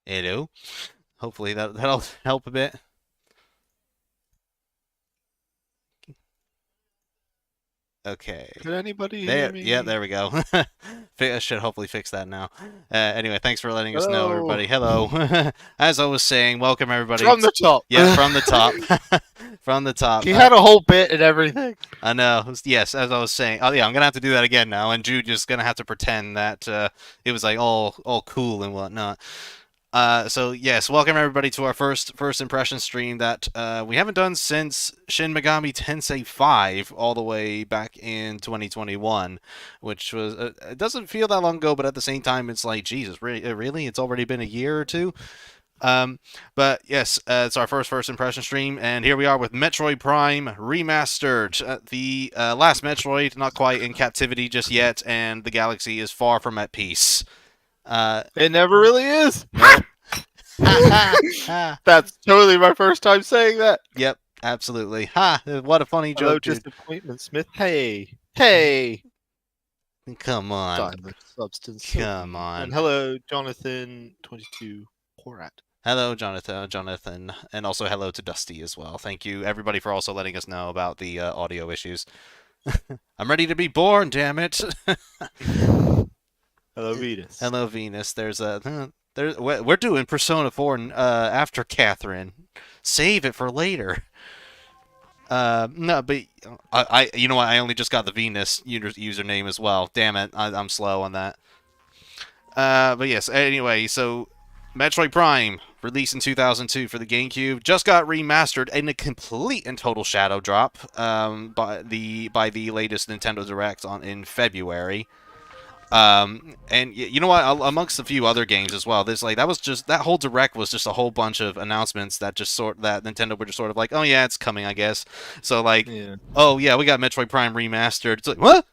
Hello. Hopefully that'll help a bit. Okay. Can anybody hear There, yeah, me? there we go. I should hopefully fix that now. Anyway, thanks for letting us know, Hello. everybody. Hello. As I was saying, welcome everybody. From the top. Yeah, from the top. From the top. He had a whole bit and everything. I know. Yes, as I was saying. Oh yeah, I'm gonna have to do that again now, and Jude just gonna have to pretend that it was like all cool and whatnot. So yes, welcome everybody to our first impression stream that we haven't done since Shin Megami Tensei 5 all the way back in 2021, which was it doesn't feel that long ago, but at the same time it's like Jesus, really, it's already been a year or two. But yes, it's our first impression stream, and here we are with Metroid Prime Remastered. The last Metroid, not quite in captivity just yet, and the galaxy is far from at peace. Uh, It never really is. nope. Ha ha ha. That's totally my first time saying that. Yep, absolutely. Ha! What a funny Hello, joke, dude. disappointment, Smith. Hey. Hey. Come on. Diamond substance. Come And on. hello, Jonathan 22 Porat. Hello, Jonathan, and also hello to Dusty as well. Thank you, everybody, for also letting us know about the audio issues. I'm ready to be born, damn it. Hello, Venus. Hello, Venus. We're doing Persona 4 after Catherine. Save it for later. No, but you know what? I only just got the Venus username as well. Damn it, I'm slow on that. But yes. Anyway, so Metroid Prime, released in 2002 for the GameCube, just got remastered in a complete and total shadow drop. By the latest Nintendo Direct in February. And you know what? Amongst a few other games as well, there's like that whole direct was just a whole bunch of announcements that that Nintendo were just sort of like, oh yeah, it's coming, I guess. So like, Yeah. oh yeah, we got Metroid Prime Remastered. It's like what?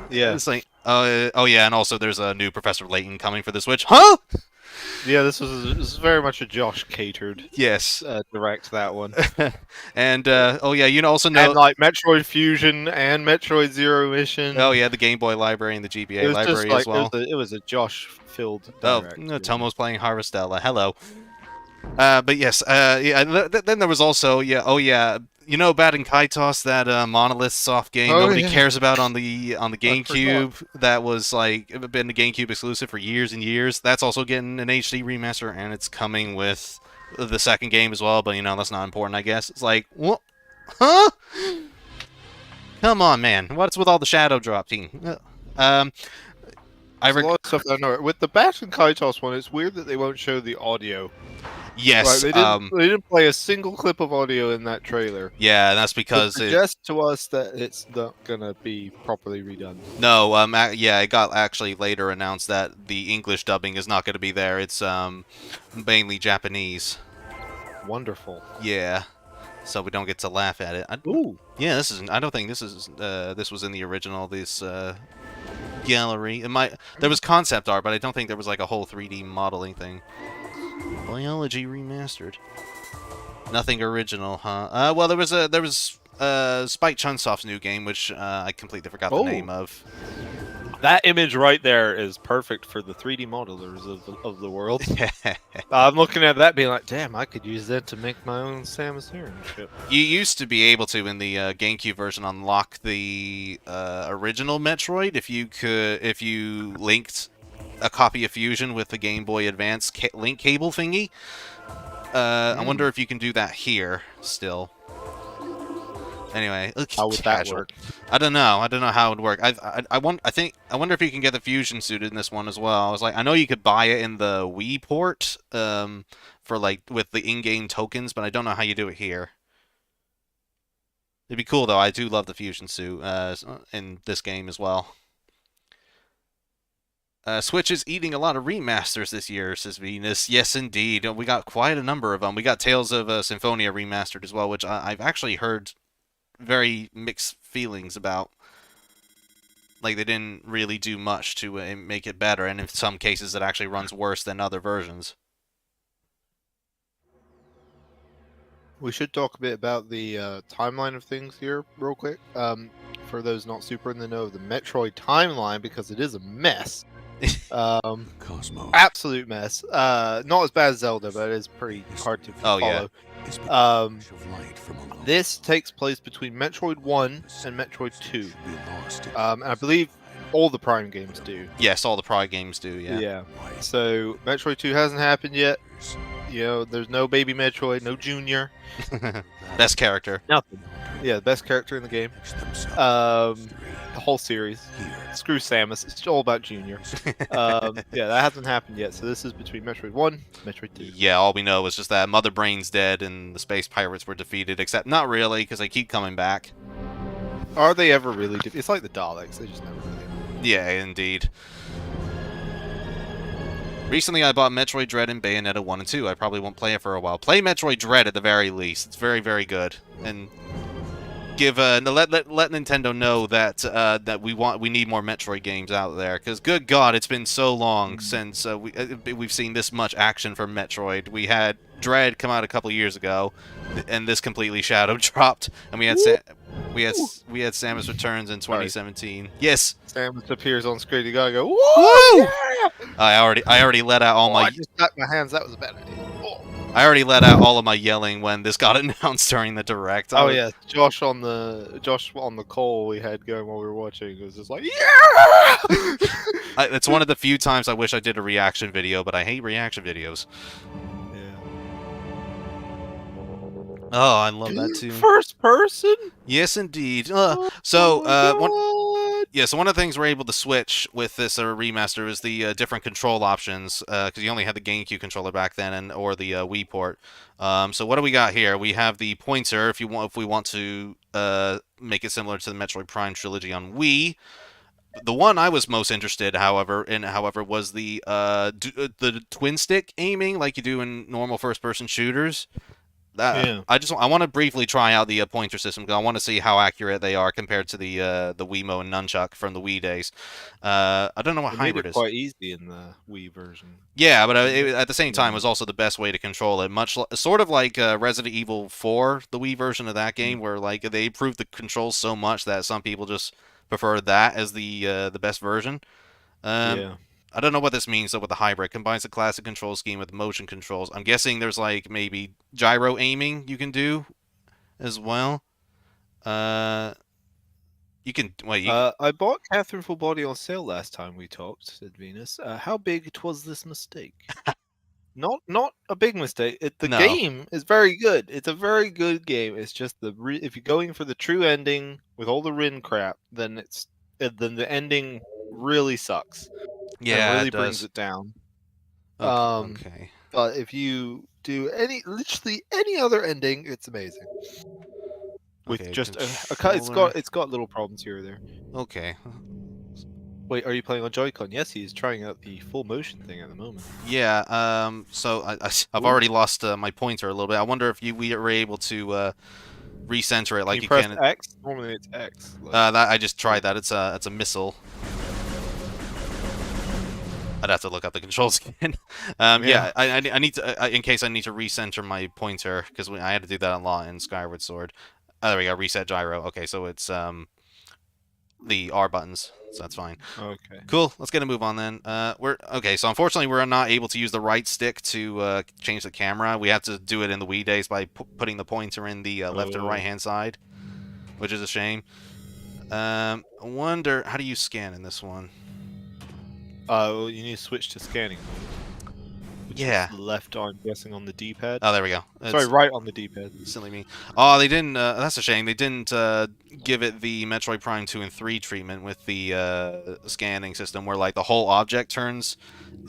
Yeah. It's like, oh yeah, and also there's a new Professor Layton coming for the Switch, huh? Yeah, this was very much a Josh catered Yes. direct, that one. And oh yeah, you also And know. like Metroid Fusion and Metroid Zero Oh Mission. yeah, the Game Boy library and the It GBA was just library as like well. it was a Josh filled Oh, direct. no, Tomo's playing Harvestella. Hello. But yes, yeah. Then there was also, yeah, oh yeah, you know, Bad and Kaitos, that Monolith soft game Oh nobody yeah, cares about on the I forgot. GameCube. That was like been the GameCube exclusive for years and years. That's also getting an HD remaster, and it's coming with the second game as well. But you know, that's not important, I guess. It's like, what? Huh? Come on, man. What's with all the shadow drop team? Um, I There's a rec- lot of stuff I know. With the Bat and Kaitos one, it's weird that they won't show the audio. Right, yes. they didn't play a single clip of audio in that trailer. Yeah, that's Which because it. suggests to us that it's not gonna be properly redone. No, yeah, it got actually later announced that the English dubbing is not going to be there. It's mainly Japanese. Wonderful. Yeah, so we don't get to laugh at it. Ooh. Yeah, this is. I don't think this was in the original. This gallery. There was concept art, but I don't think there was like a whole 3D modeling thing. Biology remastered. Nothing original, huh? Well, there was Spike Chunsoft's new game, which I completely forgot the name of. That image right there is perfect for the 3D modelers of the world. I'm looking at that being like, damn, I could use that to make my own Samus Aran ship. You used to be able to in the GameCube version unlock the original Metroid if you linked a copy of Fusion with the Game Boy Advance link cable thingy. I wonder if you can do that here still. Anyway, How would that work? I don't know. I don't know how it would work. I wonder if you can get the fusion suit in this one as well. I was like, I know you could buy it in the Wii port, for like with the in-game tokens, but I don't know how you do it here. It'd be cool though. I do love the fusion suit in this game as well. Switch is eating a lot of remasters this year, says Venus. Yes, indeed. We got quite a number of them. We got Tales of Symphonia remastered as well, which I've actually heard very mixed feelings about. Like, they didn't really do much to make it better, and in some cases it actually runs worse than other versions. We should talk a bit about the timeline of things here, real quick. For those not super in the know of the Metroid timeline, because it is a mess. Cosmo. Absolute mess. Not as bad as Zelda, but it is pretty hard to Oh, yeah. follow. This takes place between Metroid 1 and Metroid 2. And I believe all the Prime games do. Yes, all the Prime games do, yeah. So Metroid 2 hasn't happened yet. There's no baby Metroid, no Junior. Best character. Nothing. Yeah, the best character in the game. The whole series. Screw Samus. It's all about Junior. That hasn't happened yet. So this is between Metroid 1 and Metroid 2. Yeah, all we know is just that Mother Brain's dead and the space pirates were defeated, except not really, because they keep coming back. Are they ever really It's like the Daleks. They just never really. Yeah, indeed. Recently, I bought Metroid Dread and Bayonetta 1 and 2. I probably won't play it for a while. Play Metroid Dread at the very least. It's very, very good. And give let Nintendo know that that we need more Metroid games out there. Because good God, it's been so long since we've seen this much action from Metroid. We had Dread come out a couple years ago, and this completely shadow dropped. And we had Samus Returns in 2017. Yes. Samus appears on screen. You gotta go. Woo! Woo! Yeah! I already let out all my. I just clapped my hands. That was a bad idea. Oh. I already let out all of my yelling when this got announced during the direct. Yeah, Josh on the call we had going while we were watching was just like, yeah! It's one of the few times I wish I did a reaction video, but I hate reaction videos. Oh, I love that too. First person? Yes, indeed. So one of the things we're able to switch with this remaster is the different control options, because you only had the GameCube controller back then, or the Wii port. So what do we got here? We have the pointer if we want to make it similar to the Metroid Prime Trilogy on Wii. The one I was most interested, however, was the twin stick aiming like you do in normal first-person shooters. I want to briefly try out the pointer system because I want to see how accurate they are compared to the Wiimote and Nunchuck from the Wii days. I don't know what hybrid is. Quite easy in the Wii version. Yeah, but at the same time, it was also the best way to control it. Sort of like Resident Evil 4, the Wii version of that game, where like they improved the controls so much that some people just prefer that as the best version. I don't know what this means, though, with the hybrid. Combines the classic control scheme with motion controls. I'm guessing there's, like, maybe gyro aiming you can do as well. You can... Wait, I bought Catherine Full Body on sale last time we talked, said Venus. How big was this mistake? Not a big mistake. The game is very good. It's a very good game. It's just if you're going for the true ending with all the Rin crap, then the ending really sucks. Yeah, it really it does. Brings it down. Okay. But if you do literally any other ending, it's amazing. With just it's got little problems here or there. Okay. Wait, are you playing on Joy-Con? Yes, he's trying out the full motion thing at the moment. Yeah. So I've already lost my pointer a little bit. I wonder if we were able to recenter it like you press can. X? Normally it's X. I just tried that. It's a missile. I'd have to look up the controls again. I need to in case I need to recenter my pointer because I had to do that a lot in Skyward Sword. Oh, there we go. Reset gyro. Okay, so it's the R buttons, so that's fine. Okay. Cool. Let's get a move on then. So unfortunately we're not able to use the right stick to change the camera. We have to do it in the Wii days by putting the pointer in the left or right hand side, which is a shame. I wonder how do you scan in this one? Well, you need to switch to scanning mode. Yeah. Left, I'm guessing, on the D-pad. Oh, there we go. Sorry, right on the D-pad. Silly me. Oh, they didn't. That's a shame. They didn't give it the Metroid Prime 2 and 3 treatment with the scanning system, where like the whole object turns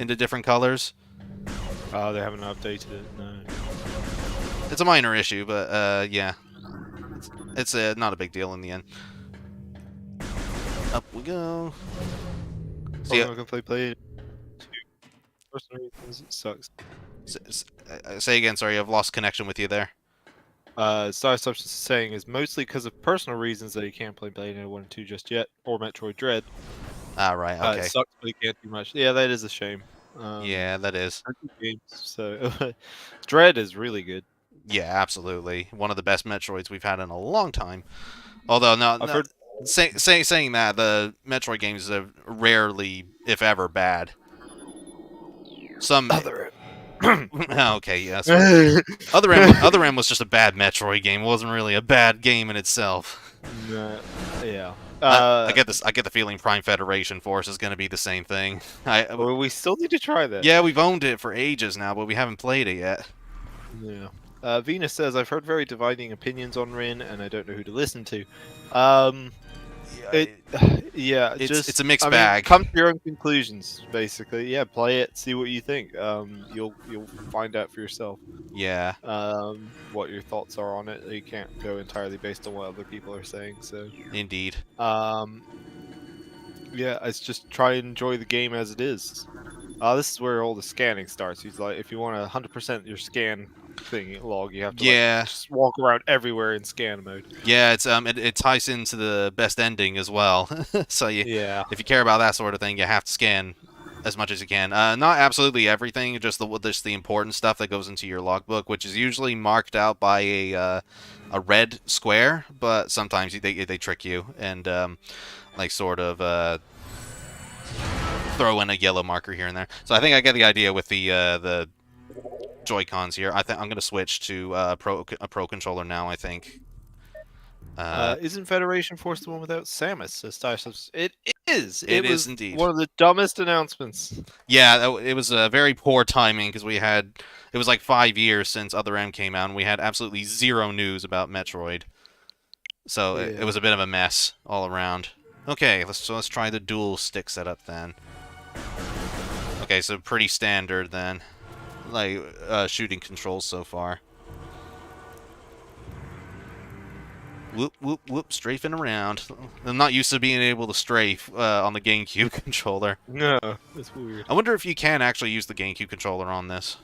into different colors. Oh, they haven't updated it. No. It's a minor issue, but yeah, it's not a big deal in the end. Up we go. See, I'm gonna play personal reasons, it sucks. Say again, sorry, I've lost connection with you there. Star Substance is saying is mostly because of personal reasons that you can't play Bayonetta 1 and 2 just yet, or Metroid Dread. Ah, right, okay. It sucks, but you can't do much. Yeah, that is a shame. Yeah, that is. Games, so Dread is really good. Yeah, absolutely. One of the best Metroids we've had in a long time. Although, I've heard saying that the Metroid games are rarely, if ever, bad. Some Other. okay, yes. Other M was just a bad Metroid game. It wasn't really a bad game in itself. No, yeah. I get this. I get the feeling Prime Federation Force is going to be the same thing. Well, we still need to try that. Yeah, we've owned it for ages now, but we haven't played it yet. Yeah. Venus says, I've heard very dividing opinions on Rin, and I don't know who to listen to. Um, it, yeah, it's a mixed I mean, bag. come to your own conclusions, basically. Yeah, play it, see what you think. You'll find out for yourself. Yeah. What your thoughts are on it. You can't go entirely based on what other people are saying. So. Indeed. Yeah, it's just try and enjoy the game as it is. This is where all the scanning starts. He's like, if you want to 100% your scan thing log, you have to just walk around everywhere in scan mode. Yeah, it ties into the best ending as well. So if you care about that sort of thing, you have to scan as much as you can. Not absolutely everything, just the important stuff that goes into your logbook, which is usually marked out by a red square, but sometimes they trick you and sort of throw in a yellow marker here and there. So I think I get the idea with the Joy-Cons here. I'm going to switch to a pro controller now, I think. Isn't Federation Force the one without Samus as Starship? It is. It was is indeed one of the dumbest announcements. Yeah, it was very poor timing because it was like 5 years since Other M came out, and we had absolutely zero news about Metroid. So it was a bit of a mess all around. Okay, let's try the dual stick setup then. Okay, so pretty standard then, like shooting controls so far. Whoop whoop whoop, strafing around. I'm not used to being able to strafe on the GameCube controller. No, that's weird. I wonder if you can actually use the GameCube controller on this.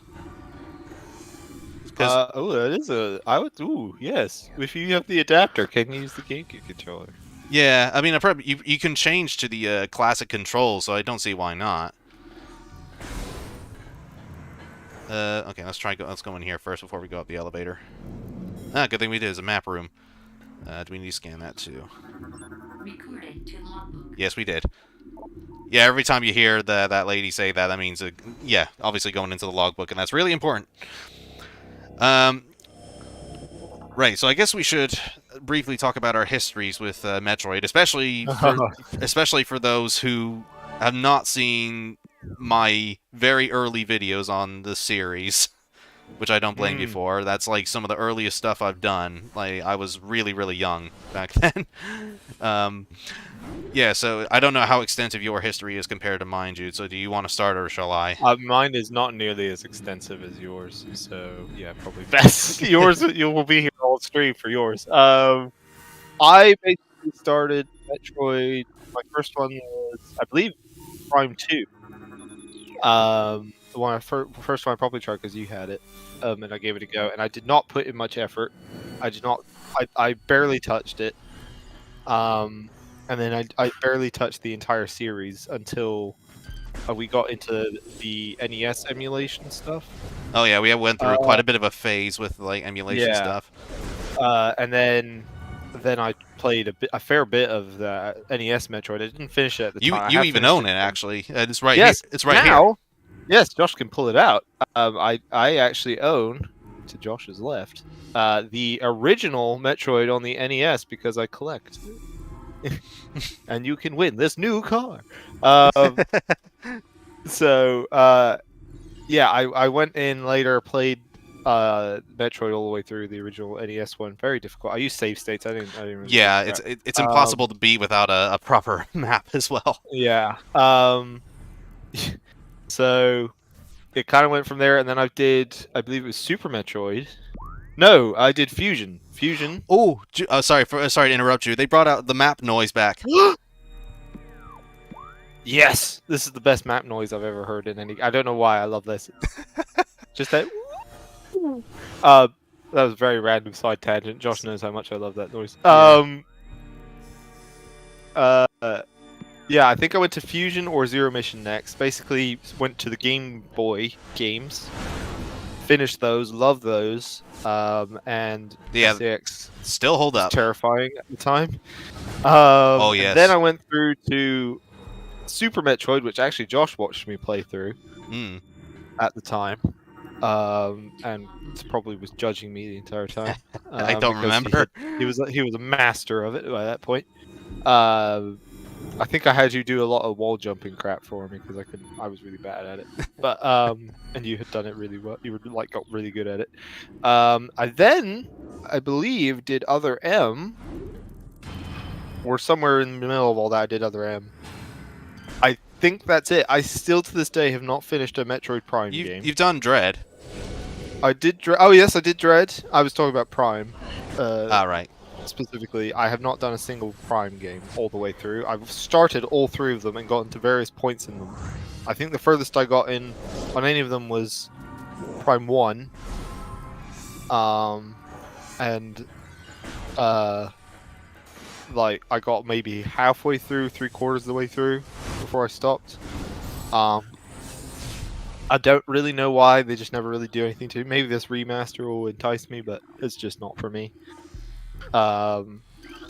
That is ooh, yes. If you have the adapter, can you use the GameCube controller? Yeah, I mean, you can change to the classic controls, so I don't see why not. Okay, let's go in here first before we go up the elevator. Good thing we did. It's a map room. Do we need to scan that too? Recorded to logbook. Yes, we did. Yeah, every time you hear that lady say that means yeah, obviously going into the logbook, and that's really important. Right, so I guess we should briefly talk about our histories with Metroid, especially for those who have not seen my very early videos on the series, which I don't blame you for. That's like some of the earliest stuff I've done. Like I was really, really young back then. Yeah, so I don't know how extensive your history is compared to mine, Jude. So do you want to start or shall I? Mine is not nearly as extensive as yours, so yeah, probably best. Yours, you will be here all stream for yours. I basically started Metroid. My first one was, I believe, Prime 2. The one first one I probably tried because you had it, and I gave it a go, and I did not put in much effort. I barely touched it. And then I barely touched the entire series until we got into the NES emulation stuff. Oh yeah, we went through quite a bit of a phase with like emulation stuff. And then I played a fair bit of the NES Metroid. I didn't finish it at the time. You even own it actually. It's right. Yes, it's right now, here. Yes, Josh can pull it out. I actually own, to Josh's left, the original Metroid on the NES because I collect. And you can win this new car. Yeah, I went in later, played Metroid all the way through the original NES one. Very difficult. I used save states. I didn't really yeah, it's impossible to beat without a proper map as well. Yeah. So it kind of went from there, and then I believe it was Super Metroid. No, I did Fusion. Oh, sorry to interrupt you. They brought out the map noise back. Yes, this is the best map noise I've ever heard in any. I don't know why I love this. Just that. That was a very random side tangent. Josh knows how much I love that noise. Yeah, I think I went to Fusion or Zero Mission next. Basically, went to the Game Boy games, finished those, loved those, and Yeah, SAX still hold was up. terrifying at the time. Oh, And then yes. I went through to Super Metroid, which actually Josh watched me play through Mm. at the time, and probably was judging me the entire time I don't because remember. he was a master of it by that point. I think I had you do a lot of wall jumping crap for me because I was really bad at it. But and you had done it really well. You were like got really good at it. I believe did Other M, or somewhere in the middle of all that I did Other M. I think that's it. I still to this day have not finished a Metroid Prime game. You've done Dread. I did. Oh yes, I did Dread. I was talking about Prime. All right. Specifically, I have not done a single Prime game all the way through. I've started all 3 of them and gotten to various points in them. I think the furthest I got in on any of them was Prime 1. And like I got maybe halfway through, 3/4 of the way through before I stopped. I don't really know why. They just never really do anything to it. Maybe this remaster will entice me, but it's just not for me. I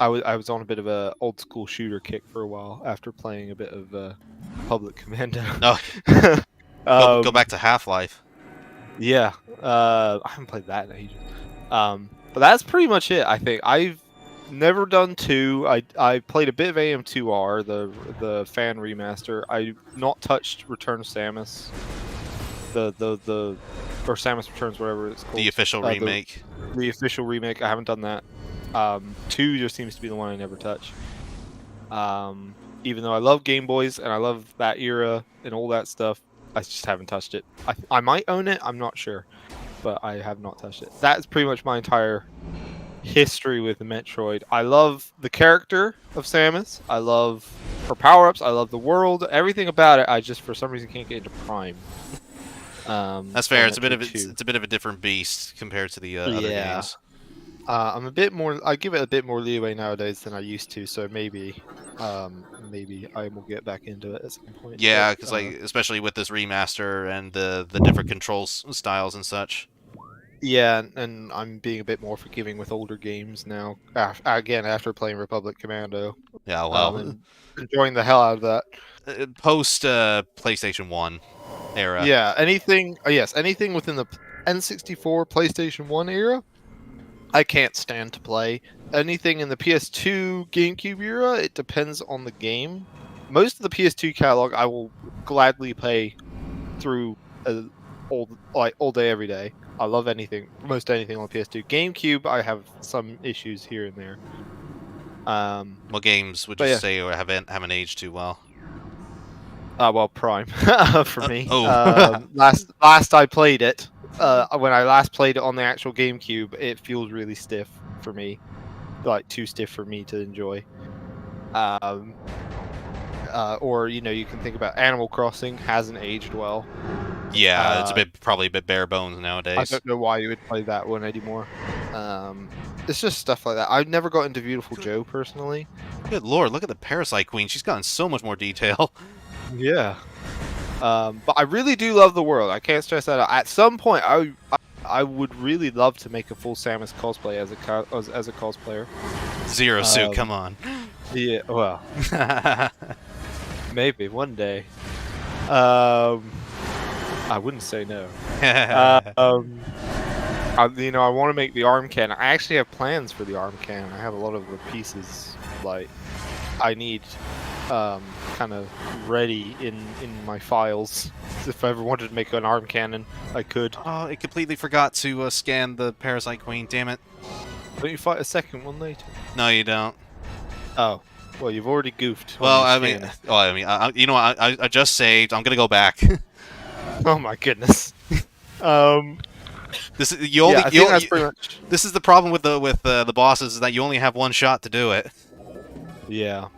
was on a bit of a old school shooter kick for a while after playing a bit of Public Commando. No. Go back to Half-Life. Yeah, I haven't played that in ages. But that's pretty much it. I think I've never done 2. I played a bit of AM2R, the fan remaster. I've not touched Return of Samus, the or Samus Returns, whatever it's called. The official remake. The official remake. I haven't done that. 2 just seems to be the one I never touch. Even though I love Game Boys and I love that era and all that stuff, I just haven't touched it. I might own it, I'm not sure, but I have not touched it. That's pretty much my entire history with the Metroid. I love the character of Samus. I love her power-ups. I love the world. Everything about it. I just for some reason can't get into Prime. That's fair. It's a bit of a different beast compared to the other games. I'm a bit more. I give it a bit more leeway nowadays than I used to. So maybe I will get back into it at some point. Yeah, because like especially with this remaster and the different control styles and such. Yeah, and I'm being a bit more forgiving with older games now. Again, after playing Republic Commando. Yeah, well, and enjoying the hell out of that. Post PlayStation 1 era. Yeah, anything. Yes, anything within the N64 PlayStation 1 era. I can't stand to play. Anything in the PS2 GameCube era, it depends on the game. Most of the PS2 catalog I will gladly play through all day, every day. I love most anything on the PS2. GameCube, I have some issues here and there. What games would you say haven't aged too well? Well, Prime for me. Oh. Last I played it. When I last played it on the actual GameCube, it feels really stiff for me, like too stiff for me to enjoy. Or you can think about Animal Crossing hasn't aged well. Yeah, it's probably a bit bare bones nowadays. I don't know why you would play that one anymore. It's just stuff like that. I've never got into Beautiful Joe personally. Good lord, look at the Parasite Queen. She's gotten so much more detail. Yeah. But I really do love the world. I can't stress that out. At some point, I would really love to make a full Samus cosplay as a cosplayer. Zero Suit, come on. Yeah, well, maybe one day. I wouldn't say no. I want to make the arm cannon. I actually have plans for the arm cannon. I have a lot of the pieces like I need kind of ready in my files. If I ever wanted to make an arm cannon, I could. Oh, I completely forgot to scan the Parasite Queen. Damn it! Don't you fight a second one later? No, you don't. Oh, well, you've already goofed. Well, you know what? I just saved. I'm gonna go back. Oh my goodness. This is that's pretty much. This is the problem with the bosses is that you only have one shot to do it. Yeah.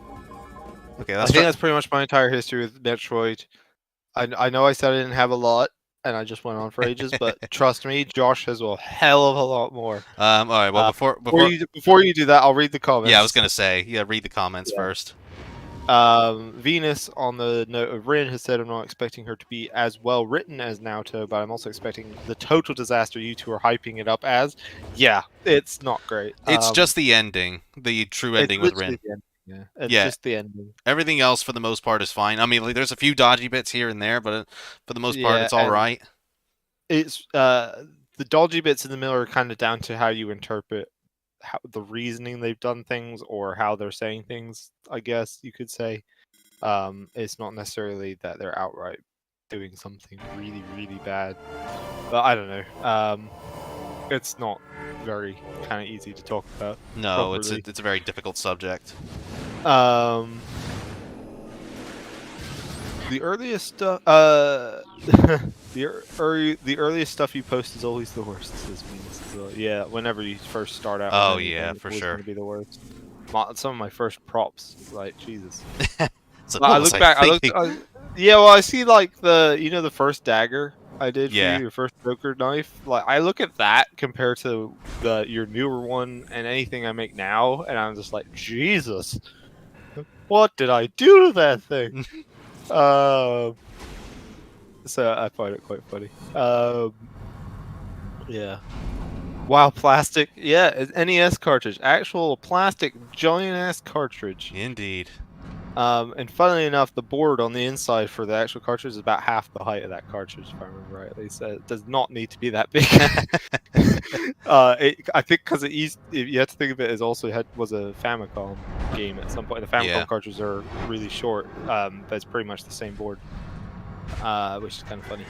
Okay, I think that's pretty much my entire history with Metroid. I know I said I didn't have a lot, and I just went on for ages, but trust me, Josh has a hell of a lot more. All right. Well, before you do that, I'll read the comments. Yeah, I was gonna say, read the comments first. Venus, on the note of Rin, has said, I'm not expecting her to be as well written as Naoto, but I'm also expecting the total disaster you two are hyping it up as. Yeah, it's not great. It's just the ending, the true It's ending with literally Rin. the ending. Yeah, it's Yeah. just the ending. Everything else, for the most part, is fine. I mean, like, there's a few dodgy bits here and there, but for the most part, Yeah, it's all and right. it's the dodgy bits in the middle are kind of down to how you interpret the reasoning they've done things or how they're saying things, I guess you could say. It's not necessarily that they're outright doing something really, really bad. But I don't know. It's not very kind of easy to talk about. No, properly. it's a very difficult subject. The earliest stuff, the earliest stuff you post is always the worst. Says Venus as well. Yeah, whenever you first start out. Oh, with anything, yeah, it's for always sure. Gonna be the worst. Some of my first props, like Jesus. So I look back. Yeah, well, I see like the first dagger I did for Yeah. you, your first Joker knife. Like I look at that compared to your newer one and anything I make now, and I'm just like, Jesus, what did I do to that thing? So I find it quite funny. Yeah. Wow, plastic. Yeah, it's NES cartridge, actual plastic giant ass cartridge. Indeed. And funnily enough, the board on the inside for the actual cartridge is about half the height of that cartridge, if I remember rightly. So it does not need to be that big. I think because you have to think of it as also was a Famicom game at some point. The Famicom cartridges are really short, but it's pretty much the same board, which is kind of funny.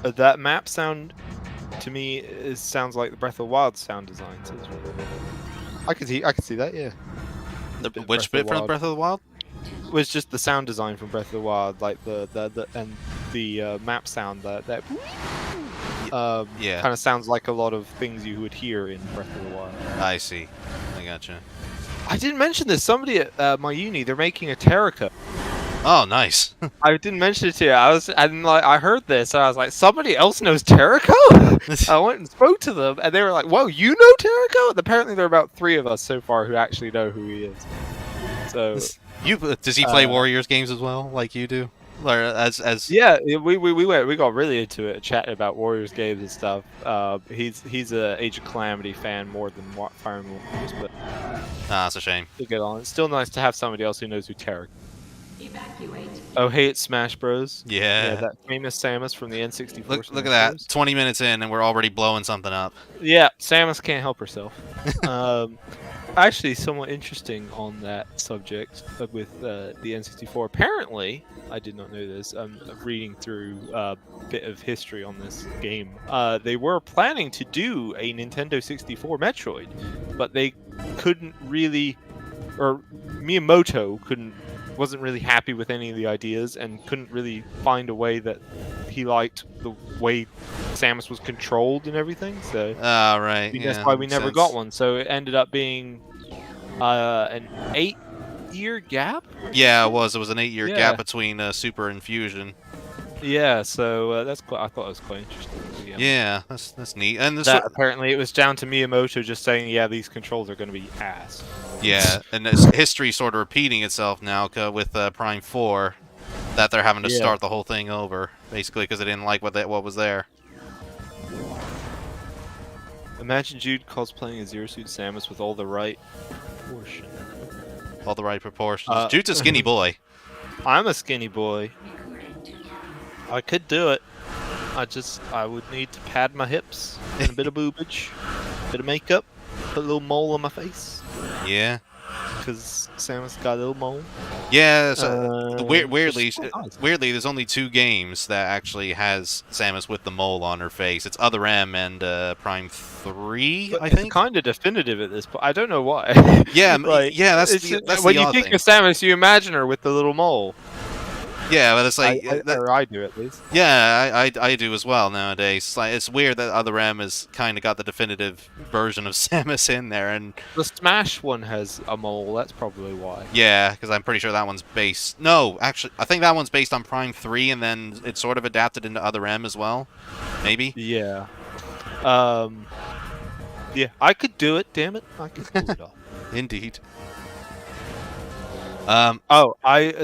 That map sound to me sounds like the Breath of the Wild sound design. So I can see that, yeah. Which bit from Breath of the Wild? It was just the sound design from Breath of the Wild, like the map sound that kind of sounds like a lot of things you would hear in Breath of the Wild. I see. I gotcha. I didn't mention this. Somebody at my uni, they're making a Terrica. Oh, nice. I didn't mention it to you. I heard this, and I was like, somebody else knows Terrico? I went and spoke to them, and they were like, whoa, you know Terrico? And apparently there are about 3 of us so far who actually know who he is. So, does he play Warriors games as well, like you do? Or as Yeah, we got really into it, chatting about Warriors games and stuff. He's a Age of Calamity fan more than Fire Emblem, but that's a shame. to get on. It's still nice to have somebody else who knows who Terrico. Evacuate. Oh, hey, it's Smash Bros. Yeah. That famous Samus from the N64. Look at that. 20 minutes in, and we're already blowing something up. Yeah, Samus can't help herself. Actually, somewhat interesting on that subject with the N64. Apparently, I did not know this. I'm reading through a bit of history on this game. They were planning to do a Nintendo 64 Metroid, but they couldn't really, or Miyamoto wasn't really happy with any of the ideas and couldn't really find a way that he liked the way Samus was controlled and everything. So right. that's why we never got one. So it ended up being an 8-year gap. Yeah, it was. It was an 8-year gap between Super and Fusion. Yeah, so I thought it was quite interesting. Yeah, that's neat. And apparently it was down to Miyamoto just saying, yeah, these controls are going to be ass. Yeah, and history sort of repeating itself now with Prime 4, that they're having to start the whole thing over, basically, because they didn't like what was there. Imagine Jude cosplaying a Zero Suit Samus with all the right proportion. All the right proportions. Jude's a skinny boy. I'm a skinny boy. I could do it. I would need to pad my hips and a bit of boobage, a bit of makeup, put a little mole on my face. Yeah. Because Samus got a little mole. Yeah, so weirdly, there's only 2 games that actually has Samus with the mole on her face. It's Other M and Prime 3, I think. It's kind of definitive at this point. I don't know why. Yeah, that's when the you odd think thing. of Samus, you imagine her with the little mole. Yeah, but it's like I do at least. Yeah, I do as well nowadays. It's weird that Other M has kind of got the definitive version of Samus in there, and the Smash one has a mole. That's probably why. Yeah, because I'm pretty sure that one's based. No, actually, I think that one's based on Prime 3, and then it's sort of adapted into Other M as well. Maybe. Yeah. Yeah, I could do it. Damn it, I could pull it off. Indeed. Oh,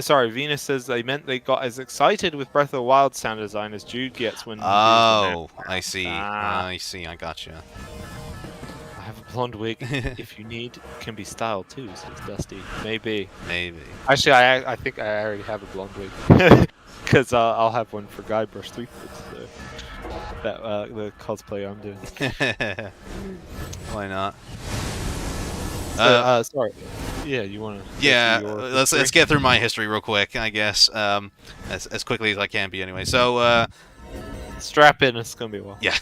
sorry. Venus says they meant they got as excited with Breath of the Wild sound design as Jude gets when he moves the map. Oh, I see. Ah. I see. I gotcha. I have a blonde wig. If you need, can be styled too. Says Dusty. Maybe. Maybe. Actually, I think I already have a blonde wig because I'll have one for Guybrush Threepwood. So that the cosplay I'm doing. Why not? Sorry. Yeah, you want to? Yeah, let's get through my history real quick, I guess. As quickly as I can be, anyway. So, strap in. It's gonna be a while. yeah.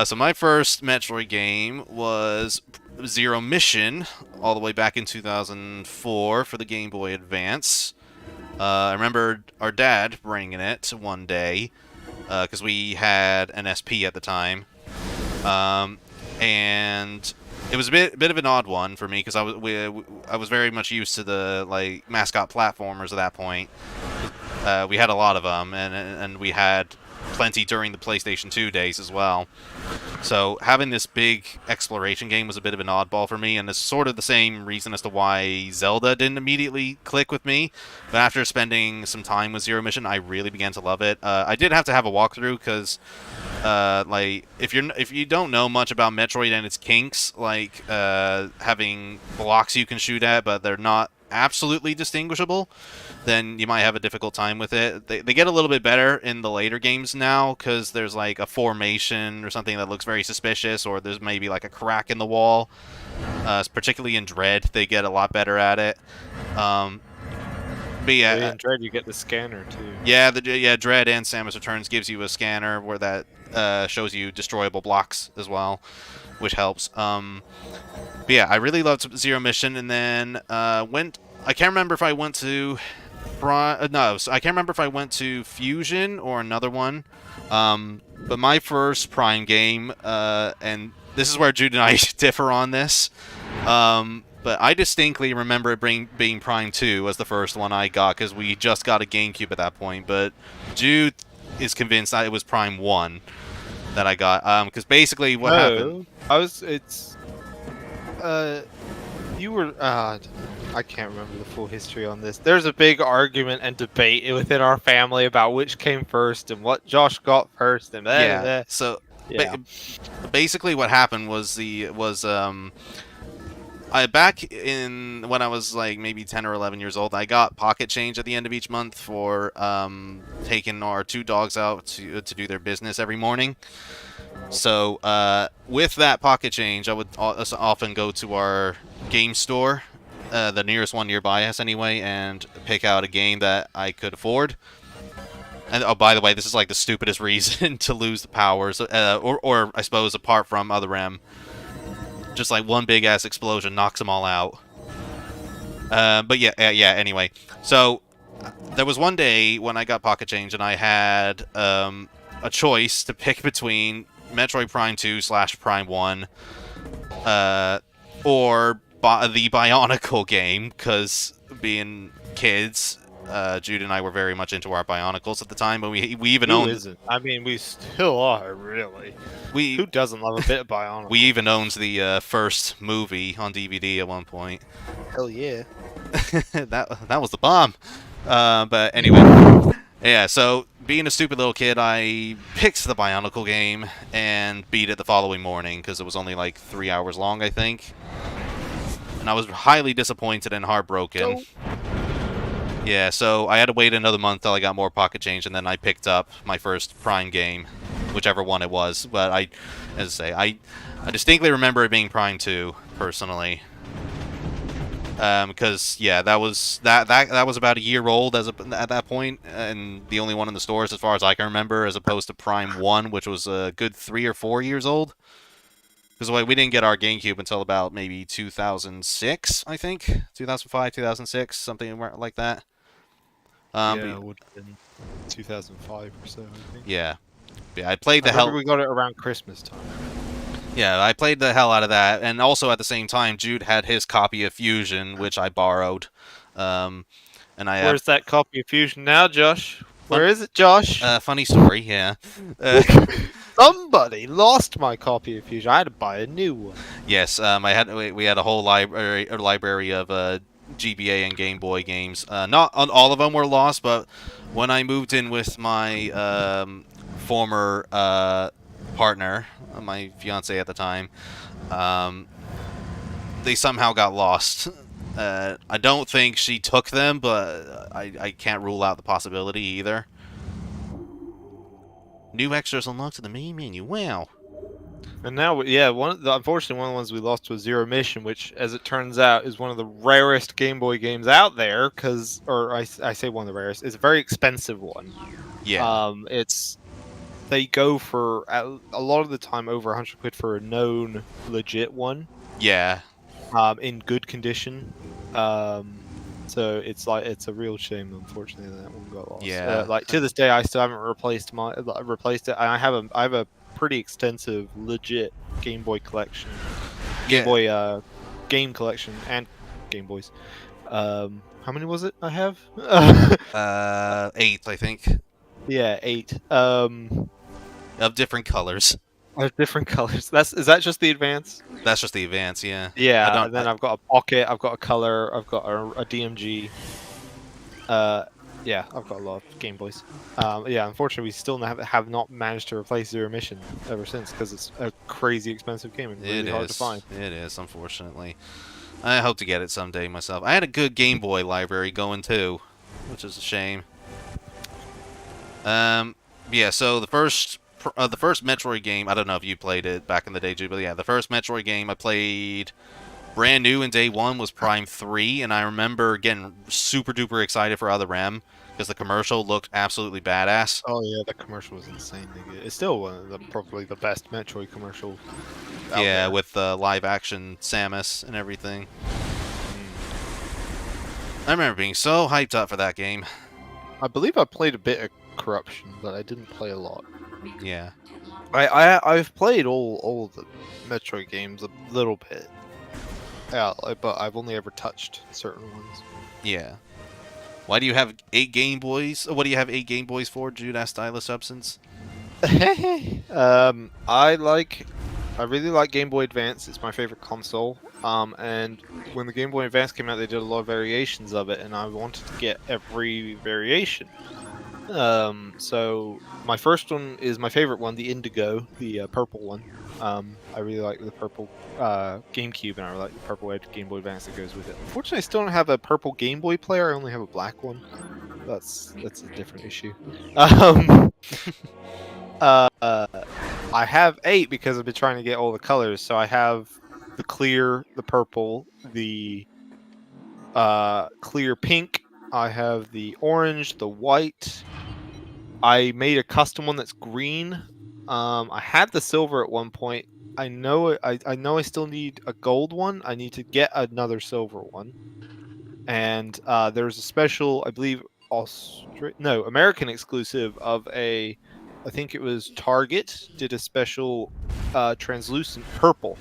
So my first Metroid game was Zero Mission, all the way back in 2004 for the Game Boy Advance. I remember our dad bringing it one day because we had an SP at the time, and it was a bit of an odd one for me because I was very much used to the like mascot platformers at that point. We had a lot of them, and we had plenty during the PlayStation 2 days as well. So having this big exploration game was a bit of an oddball for me, and it's sort of the same reason as to why Zelda didn't immediately click with me. But after spending some time with Zero Mission, I really began to love it. I did have to have a walkthrough because, like, if you don't know much about Metroid and its kinks, like having blocks you can shoot at, but they're not absolutely distinguishable, then you might have a difficult time with it. They get a little bit better in the later games now because there's like a formation or something that looks very suspicious, or there's maybe like a crack in the wall. Particularly in Dread, they get a lot better at it. But yeah, in Dread you get the scanner too. Yeah, Dread and Samus Returns gives you a scanner where that shows you destroyable blocks as well, which helps. But yeah, I really loved Zero Mission, and then I can't remember if I went to I can't remember if I went to Fusion or another one. But my first Prime game, and this is where Jude and I differ on this. But I distinctly remember it being Prime 2 as the first one I got because we just got a GameCube at that point. But Jude is convinced that it was Prime 1 that I got. Because basically what happened... You were... I can't remember the full history on this. There's a big argument and debate within our family about which came first and what Josh got first. And yeah, so yeah. Basically what happened was back in when I was like maybe 10 or 11 years old, I got pocket change at the end of each month for taking our two dogs out to do their business every morning. So with that pocket change, I would often go to our game store, the nearest one nearby us anyway, and pick out a game that I could afford. And oh, by the way, this is like the stupidest reason to lose the powers, or I suppose apart from Other M. Just like one big ass explosion knocks them all out. But yeah. Anyway, so there was one day when I got pocket change and I had a choice to pick between Metroid Prime 2/Prime 1, or the Bionicle game, because being kids, Jude and I were very much into our Bionicles at the time, but we even Who owned. isn't? I mean, we still are, really. Who doesn't love a bit of Bionicle? We even owned the first movie on DVD at one point. Hell yeah. that was the bomb. But anyway, yeah. So being a stupid little kid, I picked the Bionicle game and beat it the following morning because it was only like 3 hours long, I think. And I was highly disappointed and heartbroken. Yeah, so I had to wait another month till I got more pocket change, and then I picked up my first Prime game, whichever one it was. But as I say, I distinctly remember it being Prime 2, personally. Because yeah, that was about a year old at that point, and the only one in the stores as far as I can remember, as opposed to Prime 1, which was a good 3 or 4 years old. Because we didn't get our GameCube until about maybe 2006, I think, 2005, 2006, something like that. Yeah, it would have been 2005 or so, I think. Yeah, I played the hell. We got it around Christmas time. Yeah, I played the hell out of that, and also at the same time, Jude had his copy of Fusion, which I borrowed. And Where's that copy of Fusion now, Josh? Where is it, Josh? Funny story, yeah. Somebody lost my copy of Fusion. I had to buy a new one. Yes, we had a whole library of GBA and Game Boy games. Not on all of them were lost, but when I moved in with my former partner, my fiance at the time, um, they somehow got lost. I don't think she took them, but I can't rule out the possibility either. New extras unlocked in the main menu. Wow. And now, yeah, unfortunately, one of the ones we lost was Zero Mission, which, as it turns out, is one of the rarest Game Boy games out there. I say one of the rarest. It's a very expensive one. Yeah. They go for a lot of the time over 100 quid for a known legit one. Yeah. In good condition. So it's a real shame, unfortunately, that one got lost. Yeah. Like to this day, I still haven't replaced it. And I have a pretty extensive legit Game Boy collection, Game Boy game collection, and Game Boys. How many was it? I have 8, I think, yeah, 8. of different colors. Of different colors. Is that just the advance? That's just the advance, yeah. Yeah, and then I've got a pocket, I've got a color, I've got a DMG. Yeah, I've got a lot of Game Boys. Yeah, unfortunately, we still have not managed to replace Zero Mission ever since because it's a crazy expensive game and really hard to find. It is, unfortunately. I hope to get it someday myself. I had a good Game Boy library going too, which is a shame. Yeah. So the first Metroid game, I don't know if you played it back in the day, Jude, but yeah, the first Metroid game I played brand new in day one was Prime 3, and I remember getting super duper excited for Other M because the commercial looked absolutely badass. Oh yeah, the commercial was insanely good. It's still one of probably the best Metroid commercials. Yeah, with the live action Samus and everything. I remember being so hyped up for that game. I believe I played a bit of Corruption, but I didn't play a lot. Yeah. I've played all of the Metroid games a little bit. Yeah, but I've only ever touched certain ones. Yeah. Why do you have 8 Game Boys? What do you have 8 Game Boys for, Jude? Asked Stylus Substance. I really like Game Boy Advance. It's my favorite console. And when the Game Boy Advance came out, they did a lot of variations of it, and I wanted to get every variation. So my first one is my favorite one, the Indigo, the purple one. I really like the purple GameCube, and I really like the purple Game Boy Advance that goes with it. Unfortunately, I still don't have a purple Game Boy player. I only have a black one. That's a different issue. I have 8 because I've been trying to get all the colors. So I have the clear, the purple, the clear pink. I have the orange, the white. I made a custom one that's green. I had the silver at one point. I know I still need a gold one. I need to get another silver one. And there's a special, I believe, American exclusive of I think it was Target did a special translucent purple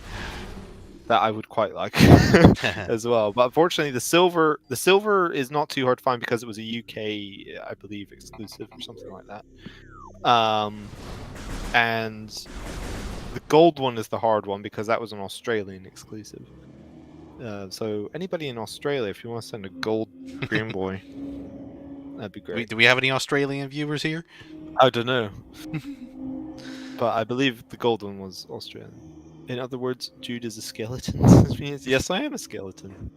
that I would quite like as well. But unfortunately, the silver is not too hard to find because it was a UK, I believe, exclusive or something like that. And the gold one is the hard one because that was an Australian exclusive. So anybody in Australia, if you want to send a gold Game Boy, that'd be great. Do we have any Australian viewers here? I don't know. But I believe the gold one was Australian. In other words, Jude is a skeleton. Yes, I am a skeleton.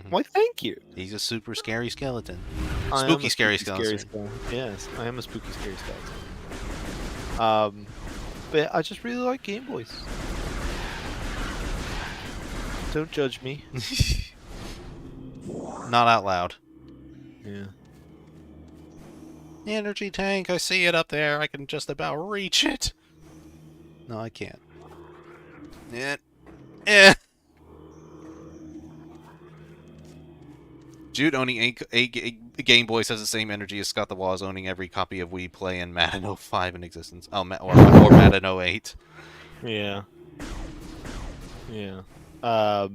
Why, thank you. He's a super scary skeleton. Spooky, scary skeleton. Yes, I am a spooky, scary skeleton. But I just really like Game Boys. Don't judge me. Not out loud. Yeah. The energy tank, I see it up there. I can just about reach it. No, I can't. Jude owning a Game Boys has the same energy as Scott the Waz owning every copy of Wii Play and Madden 05 in existence. Oh, or Madden 08. Yeah. Yeah. I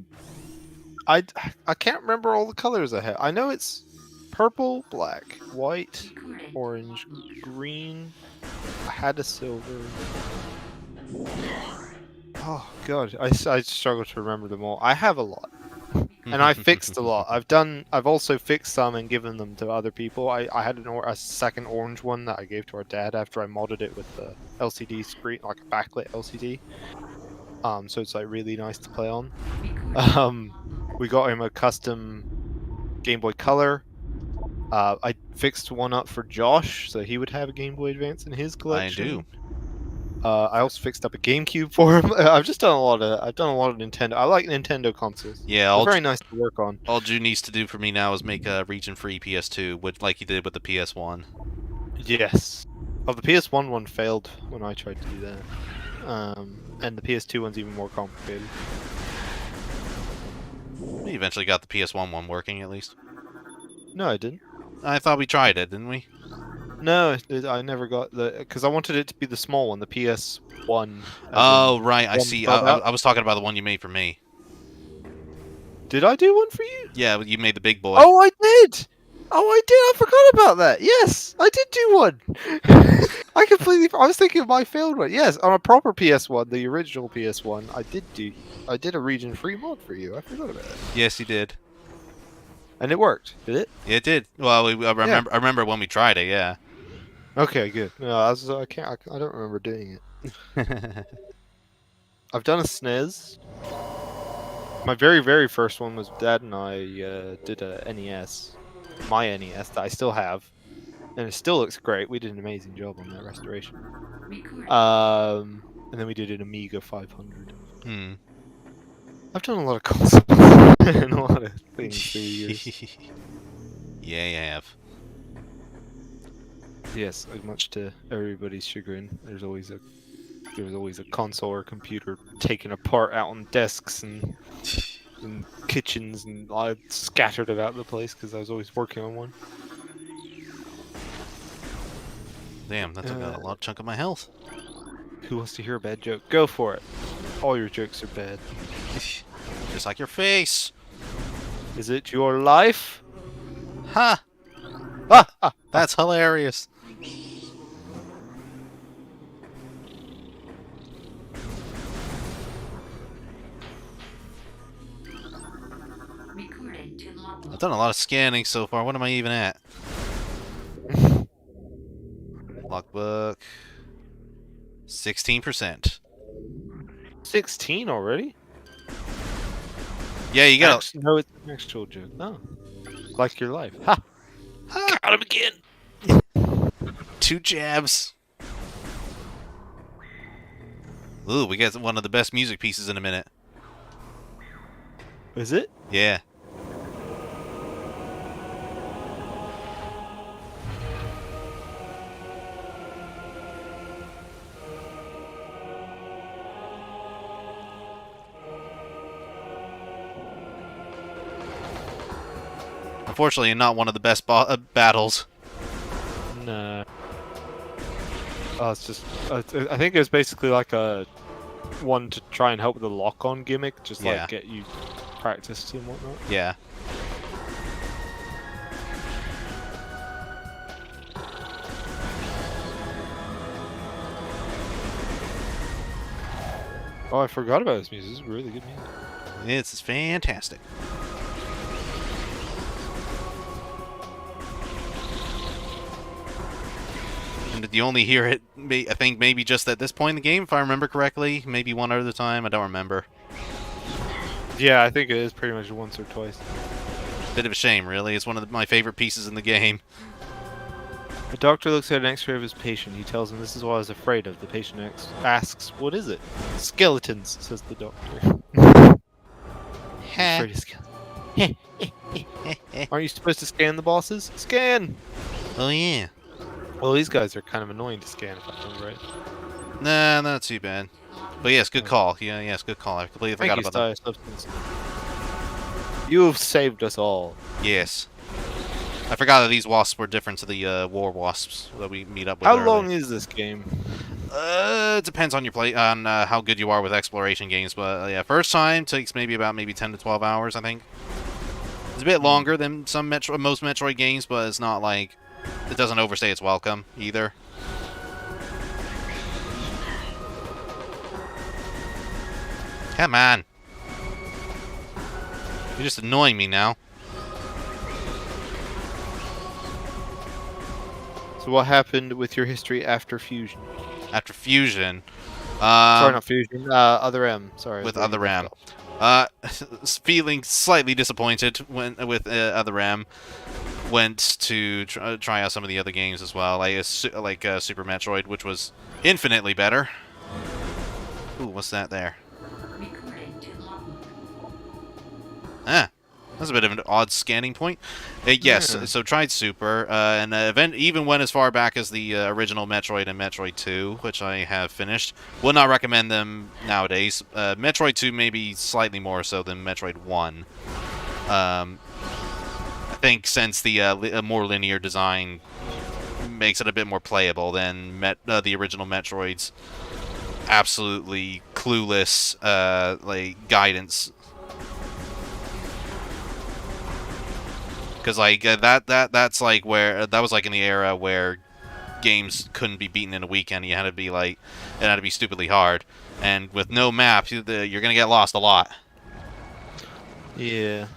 can't remember all the colors I have. I know it's purple, black, white, orange, green. I had a silver. Oh god, I struggle to remember them all. I have a lot. And I fixed a lot. I've also fixed some and given them to other people. I had a second orange one that I gave to our dad after I modded it with the LCD screen, like a backlit LCD. So it's like really nice to play on. We got him a custom Game Boy Color. I fixed one up for Josh, so he would have a Game Boy Advance in his collection. I do. I also fixed up a GameCube for him. I've done a lot of Nintendo. I like Nintendo consoles. Yeah, They're very nice to work on. all Drew needs to do for me now is make a region-free PS2, which like he did with the PS1. Yes. Oh, the PS1 one failed when I tried to do that. And the PS2 one's even more complicated. We eventually got the PS1 one working at least. No, I didn't. I thought we tried it, didn't we? No, I never got because I wanted it to be the small one, the PS1. Oh, right, I see. fell out. I was talking about the one you made for me. Did I do one for you? Yeah, you made the big boy. Oh, I did! Oh, I did! I forgot about that! Yes! I did do one! I was thinking of my failed one. Yes, on a proper PS1, the original PS1, I did a region-free mod for you. I forgot about it. Yes, you did. And it worked, did it? Yeah, it did. Well, I remember when we tried it, yeah. Okay, good. No, I don't remember doing it. I've done a SNES. My very, very first one was Dad and I did a NES. My NES that I still have. And it still looks great. We did an amazing job on that restoration. And then we did an Amiga 500. Hmm. I've done a lot of consoles and a lot of things through the years. Yeah, you have. Yes, much to everybody's chagrin. There was always a console or computer taken apart out on desks and kitchens, and I scattered about the place because I was always working on one. Damn, that took a lot chunk of my health. Who wants to hear a bad joke? Go for it. All your jokes are bad. Just like your face. Is it your life? Ha! Ah, that's hilarious. I've done a lot of scanning so far. What am I even at? Logbook. 16%. 16 already? Yeah, you got. No, it's an actual joke. No, like your life. Ha! Got him again. 2 jabs. Ooh, we got one of the best music pieces in a minute. Is it? Yeah. Unfortunately, not one of the best battles. No. Oh, it's just. I think it was basically like a one to try and help with the lock-on gimmick, just Yeah. like get you practiced and whatnot. Yeah. Oh, I forgot about this music. This is really good music. It's fantastic. And you only hear it, I think, maybe just at this point in the game, if I remember correctly. Maybe one other time. I don't remember. Yeah, I think it is pretty much once or twice. Bit of a shame, really. It's one of my favorite pieces in the game. The doctor looks at an x-ray of his patient. He tells him, "This is what I was afraid of." The patient asks, "What is it?" "Skeletons," says the doctor. Afraid of skeletons. Aren't you supposed to scan the bosses? Scan! Oh, yeah. Well, these guys are kind of annoying to scan, if I remember right. Nah, not too bad. But yes, good call. Yeah, yes, good call. I completely forgot about that. Substance. You have saved us all. Yes. I forgot that these wasps were different to the war wasps that we meet up with. How earlier. long is this game? It depends on your how good you are with exploration games, but yeah, first time takes maybe 10 to 12 hours, I think. It's a bit longer than most Metroid games, but it's not like it doesn't overstay its welcome either. Come on. You're just annoying me now. So what happened with your history after Fusion? After Fusion, Sorry, not Fusion. Other M. Sorry. with where you Other left M. off. Feeling slightly disappointed when with Other M. Went to try out some of the other games as well, like Super Metroid, which was infinitely better. Ooh, what's that there? Recording to logbook. Ah, that's a bit of an odd scanning point. Yes, Yeah. so tried Super, and event even went as far back as the original Metroid and Metroid 2, which I have finished. Would not recommend them nowadays. Metroid 2 maybe slightly more so than Metroid 1. I think since the more linear design makes it a bit more playable than the original Metroid's absolutely clueless like guidance. Because like that's like where that was like in the era where games couldn't be beaten in a weekend. You had to be like it had to be stupidly hard, and with no map, you're gonna get lost a lot. Yeah.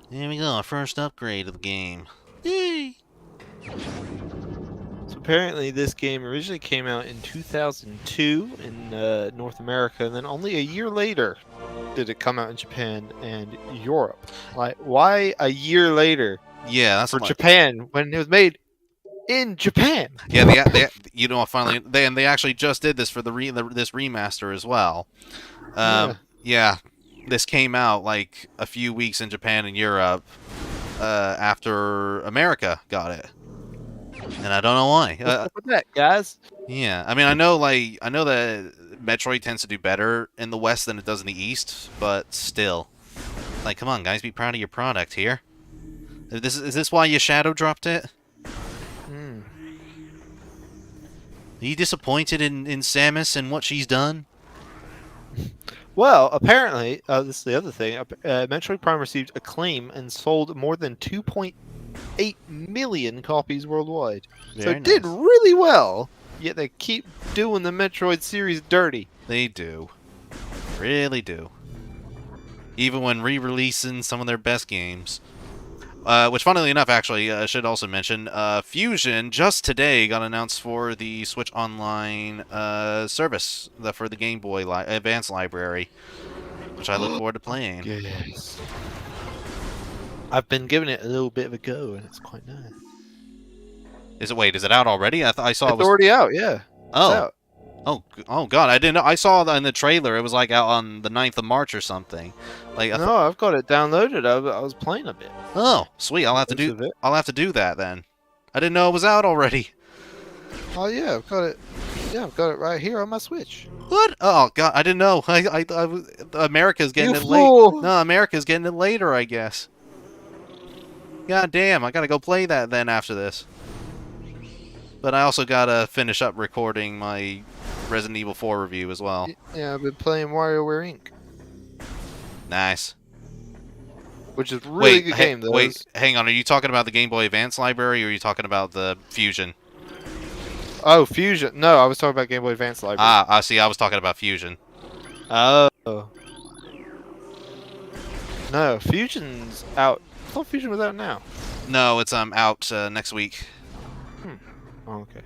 Here we go, our first upgrade of the game. Yay! So apparently this game originally came out in 2002 in North America, and then only a year later did it come out in Japan and Europe. Like, why a year later Yeah, that's for what Japan when it was made in Japan? Yeah, they you know, finally, they actually just did this for this remaster as well. Yeah, this came out like a few weeks in Japan and Europe after America got it, and I don't know why. What's up with that, guys? Yeah, I mean, I know that Metroid tends to do better in the West than it does in the East, but still, like, come on, guys, be proud of your product here. Is this why you shadow dropped it? Hmm. Are you disappointed in Samus and what she's done? Well, apparently, this is the other thing. Metroid Prime received acclaim and sold more than 2.8 million copies worldwide. So Very it did nice. really well, yet they keep doing the Metroid series dirty. They do. Really do. Even when re-releasing some of their best games. Which, funnily enough, actually, I should also mention, Fusion just today got announced for the Switch Online service for the Game Boy Advance library, which I look forward to playing. Yes. I've been giving it a little bit of a go, and it's quite nice. Is it out already? I saw it It's was. already out, yeah. Oh. It's out. Oh God! I didn't know. I saw in the trailer it was like out on the 9th of March or something. Like, No, I've got it downloaded. I was playing a bit. oh, sweet! I'll have to Most do. of it. I'll have to do that then. I didn't know it was out already. Oh yeah, I've got it. Yeah, I've got it right here on my Switch. What? Oh God! I didn't know. America's getting You it late. fool! No, America's getting it later, I guess. God damn! I gotta go play that then after this. But I also gotta finish up recording my Resident Evil 4 review as well. Yeah, I've been playing WarioWare Inc., Nice. which is a really good hey, game. Though. wait, hang on. Are you talking about the Game Boy Advance library, or are you talking about the Fusion? Oh, Fusion. No, I was talking about Game Boy Advance library. I see. I was talking about Fusion. Oh. No, Fusion's out. I thought Fusion was out now. No, it's out next week. Oh, okay.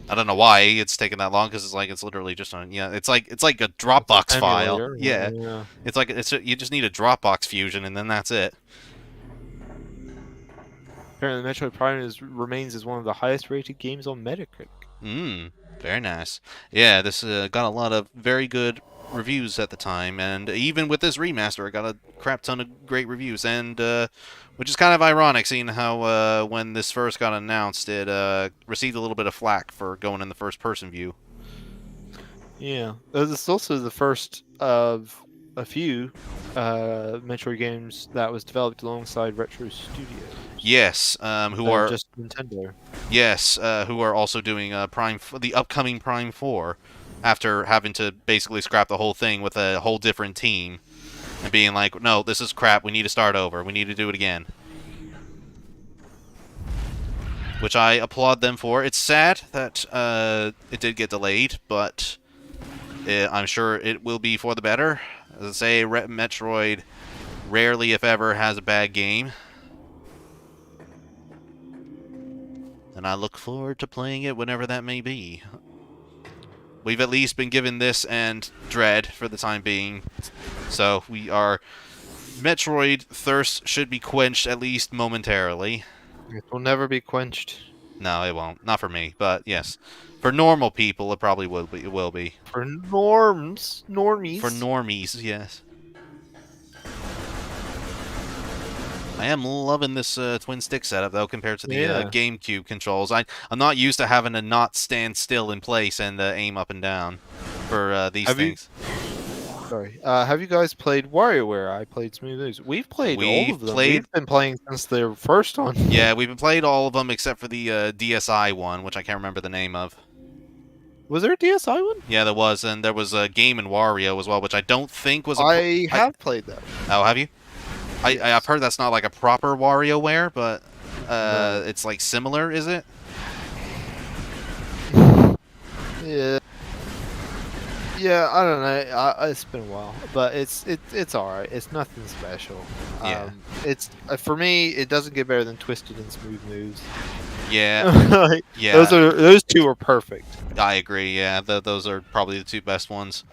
I don't know why it's taking that long because it's literally just on it's like a Dropbox file. Emulator, Yeah. It's like you just need a Dropbox Fusion and then that's it. Apparently, Metroid Prime remains as one of the highest rated games on Metacritic. Very nice. Yeah, this got a lot of very good reviews at the time, and even with this remaster, it got a crap ton of great reviews, and which is kind of ironic, seeing how when this first got announced, it received a little bit of flack for going in the first-person view. Yeah, this is also the first of a few Metroid games that was developed alongside Retro Studios. Yes, who are just Nintendo. Yes, who are also doing the upcoming Prime 4, after having to basically scrap the whole thing with a whole different team, and being like, no, this is crap. We need to start over. We need to do it again. Which I applaud them for. It's sad that it did get delayed, but I'm sure it will be for the better. As I say, Metroid rarely, if ever, has a bad game. And I look forward to playing it whenever that may be. We've at least been given this and Dread for the time being. So Metroid thirst should be quenched at least momentarily. It will never be quenched. No, it won't. Not for me, but yes. For normal people, it probably will be. It will be. For normies. For normies, yes. I am loving this twin stick setup though, compared to the GameCube controls. I'm not used to having to not stand still in place and aim up and down for these things. Have you guys played WarioWare? I played Smooth Moves. We've played all of them. We've been playing since the first one. Yeah, we've played all of them except for the DSi one, which I can't remember the name of. Was there a DSi one? Yeah, there was, and there was a Game & Wario as well, which I don't think was. I have played that. Oh, have you? Yes. I've heard that's not like a proper WarioWare, but it's like similar, is it? Yeah. Yeah, I don't know. It's been a while, but it's all right. It's nothing special. Yeah. It's for me. It doesn't get better than Twisted and Smooth Moves. Yeah. Yeah. Those two are perfect. I agree. Yeah, those are probably the two best ones.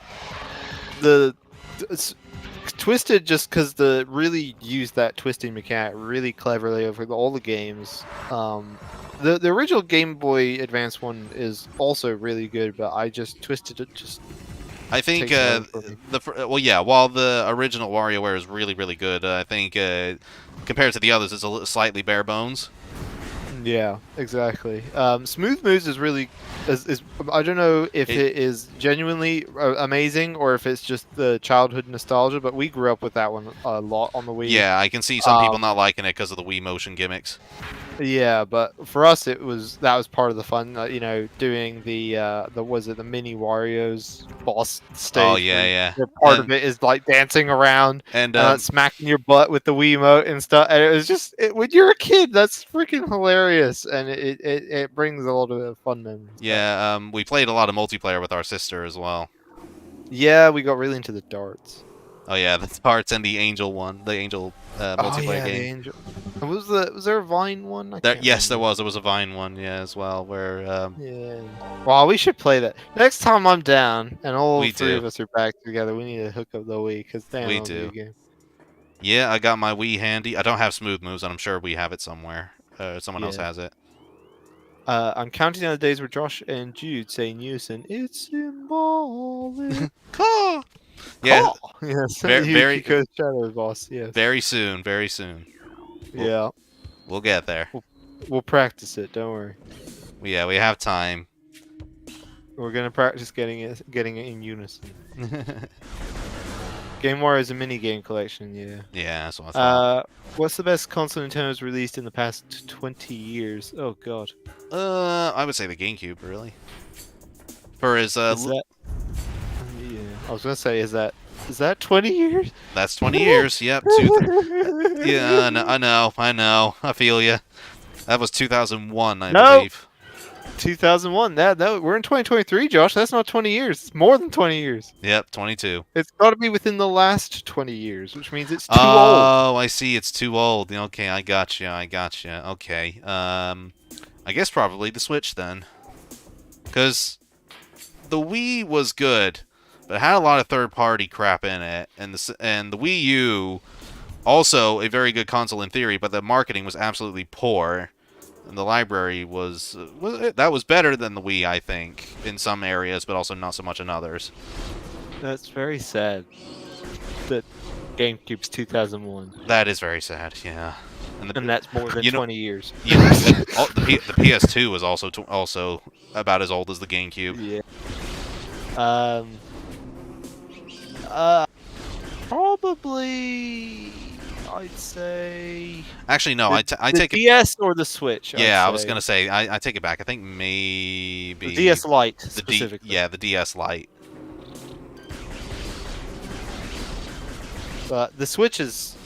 Twisted, just because really used that twisting mechanic really cleverly over all the games. The original Game Boy Advance one is also really good, but Twisted it just. I think while the original WarioWare is really, really good, I think compared to the others, it's slightly bare bones. Yeah, exactly. Smooth Moves is really I don't know if it is genuinely amazing or if it's just the childhood nostalgia, but we grew up with that one a lot on the Wii. Yeah, I can see some people not liking it because of the Wii motion gimmicks. Yeah, but for us that was part of the fun. Doing the mini Wario's boss stage. Oh yeah. Part of it is like dancing around and smacking your butt with the Wiimote and stuff. And it was just when you're a kid, that's freaking hilarious, and it brings a lot of fun memories. Yeah, we played a lot of multiplayer with our sister as well. Yeah, we got really into the darts. Oh yeah, the darts and the Angel one, the Angel multiplayer game. The Angel. Was there a Vine one? Yes, there was. There was a Vine one, yeah, as well. Where yeah. Well, we should play that next time I'm down, and all three of us are back together. We need to hook up the Wii because we do. Game. Yeah, I got my Wii handy. I don't have Smooth Moves, and I'm sure we have it somewhere. Someone else has it. I'm counting down the days where Josh and Jude say in unison, "It's symbolic." Caw! Yeah. Yes. Very Shadow Boss. Yes. Very soon. Very soon. Yeah. We'll get there. We'll practice it. Don't worry. Yeah, we have time. We're gonna practice getting it in unison. Game War is a mini game collection. Yeah. Yeah, that's what I thought. What's the best console Nintendo's released in the past 20 years? Oh God. I would say the GameCube, really. For his yeah, I was gonna say, is that 20 years? That's 20 years. Yep. Yeah, I know. I feel you. That was 2001, I believe. 2001. That we're in 2023, Josh. That's not 20 years. It's more than 20 years. Yep, 22. It's got to be within the last 20 years, which means it's too old. Oh, I see. It's too old. Okay, I gotcha. Okay. I guess probably the Switch then, because the Wii was good, but it had a lot of third-party crap in it, and the Wii U, also a very good console in theory, but the marketing was absolutely poor. And the library was better than the Wii, I think, in some areas, but also not so much in others. That's very sad. That GameCube's 2001. That is very sad, yeah. And that's more than 20 years. Yeah, the PS2 was also about as old as the GameCube. Yeah. Probably. I'd say. Actually, no. I take the DS or the Switch. Yeah, I was gonna say. I take it back. I think maybe the DS Lite specifically. The DS Lite. But the Switch is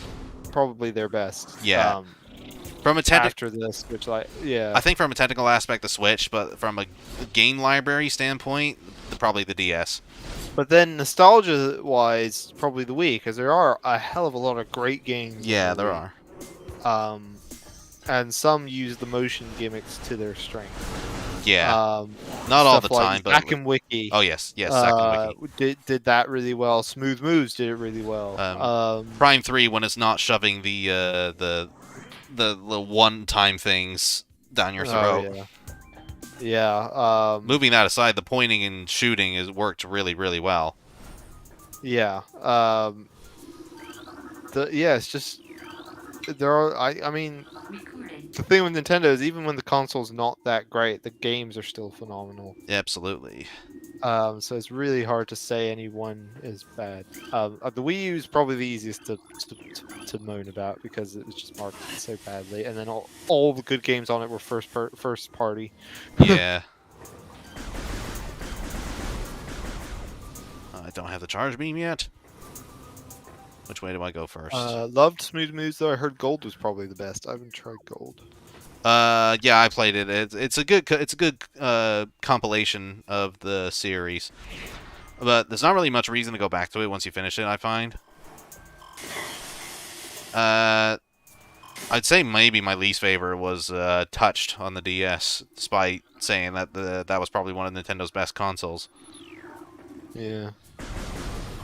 probably their best. Yeah. From a after the Switch Lite, yeah. I think from a technical aspect, the Switch, but from a game library standpoint, probably the DS. But then nostalgia-wise, probably the Wii, because there are a hell of a lot of great games. Yeah, on the there Wii. are. And some use the motion gimmicks to their strength. Yeah, not all the Stuff like time, but Zack and Wiki. oh yes, second wiki. Did that really well. Smooth Moves did it really well. Prime 3 when it's not shoving the one-time things down your throat. Oh, yeah. Moving that aside, the pointing and shooting is worked really, really well. Yeah. It's just there are. I mean, the thing with Nintendo is even when the console's not that great, the games are still phenomenal. Absolutely. So it's really hard to say any one is bad. The Wii U is probably the easiest to moan about because it was just marketed so badly, and then all the good games on it were first party. Yeah. I don't have the charge beam yet. Which way do I go first? Loved Smooth Moves though. I heard Gold was probably the best. I haven't tried Gold. Yeah, I played it. It's a good compilation of the series, but there's not really much reason to go back to it once you finish it. I find. I'd say maybe my least favorite was Touched on the DS, despite saying that that was probably one of Nintendo's best consoles. Yeah.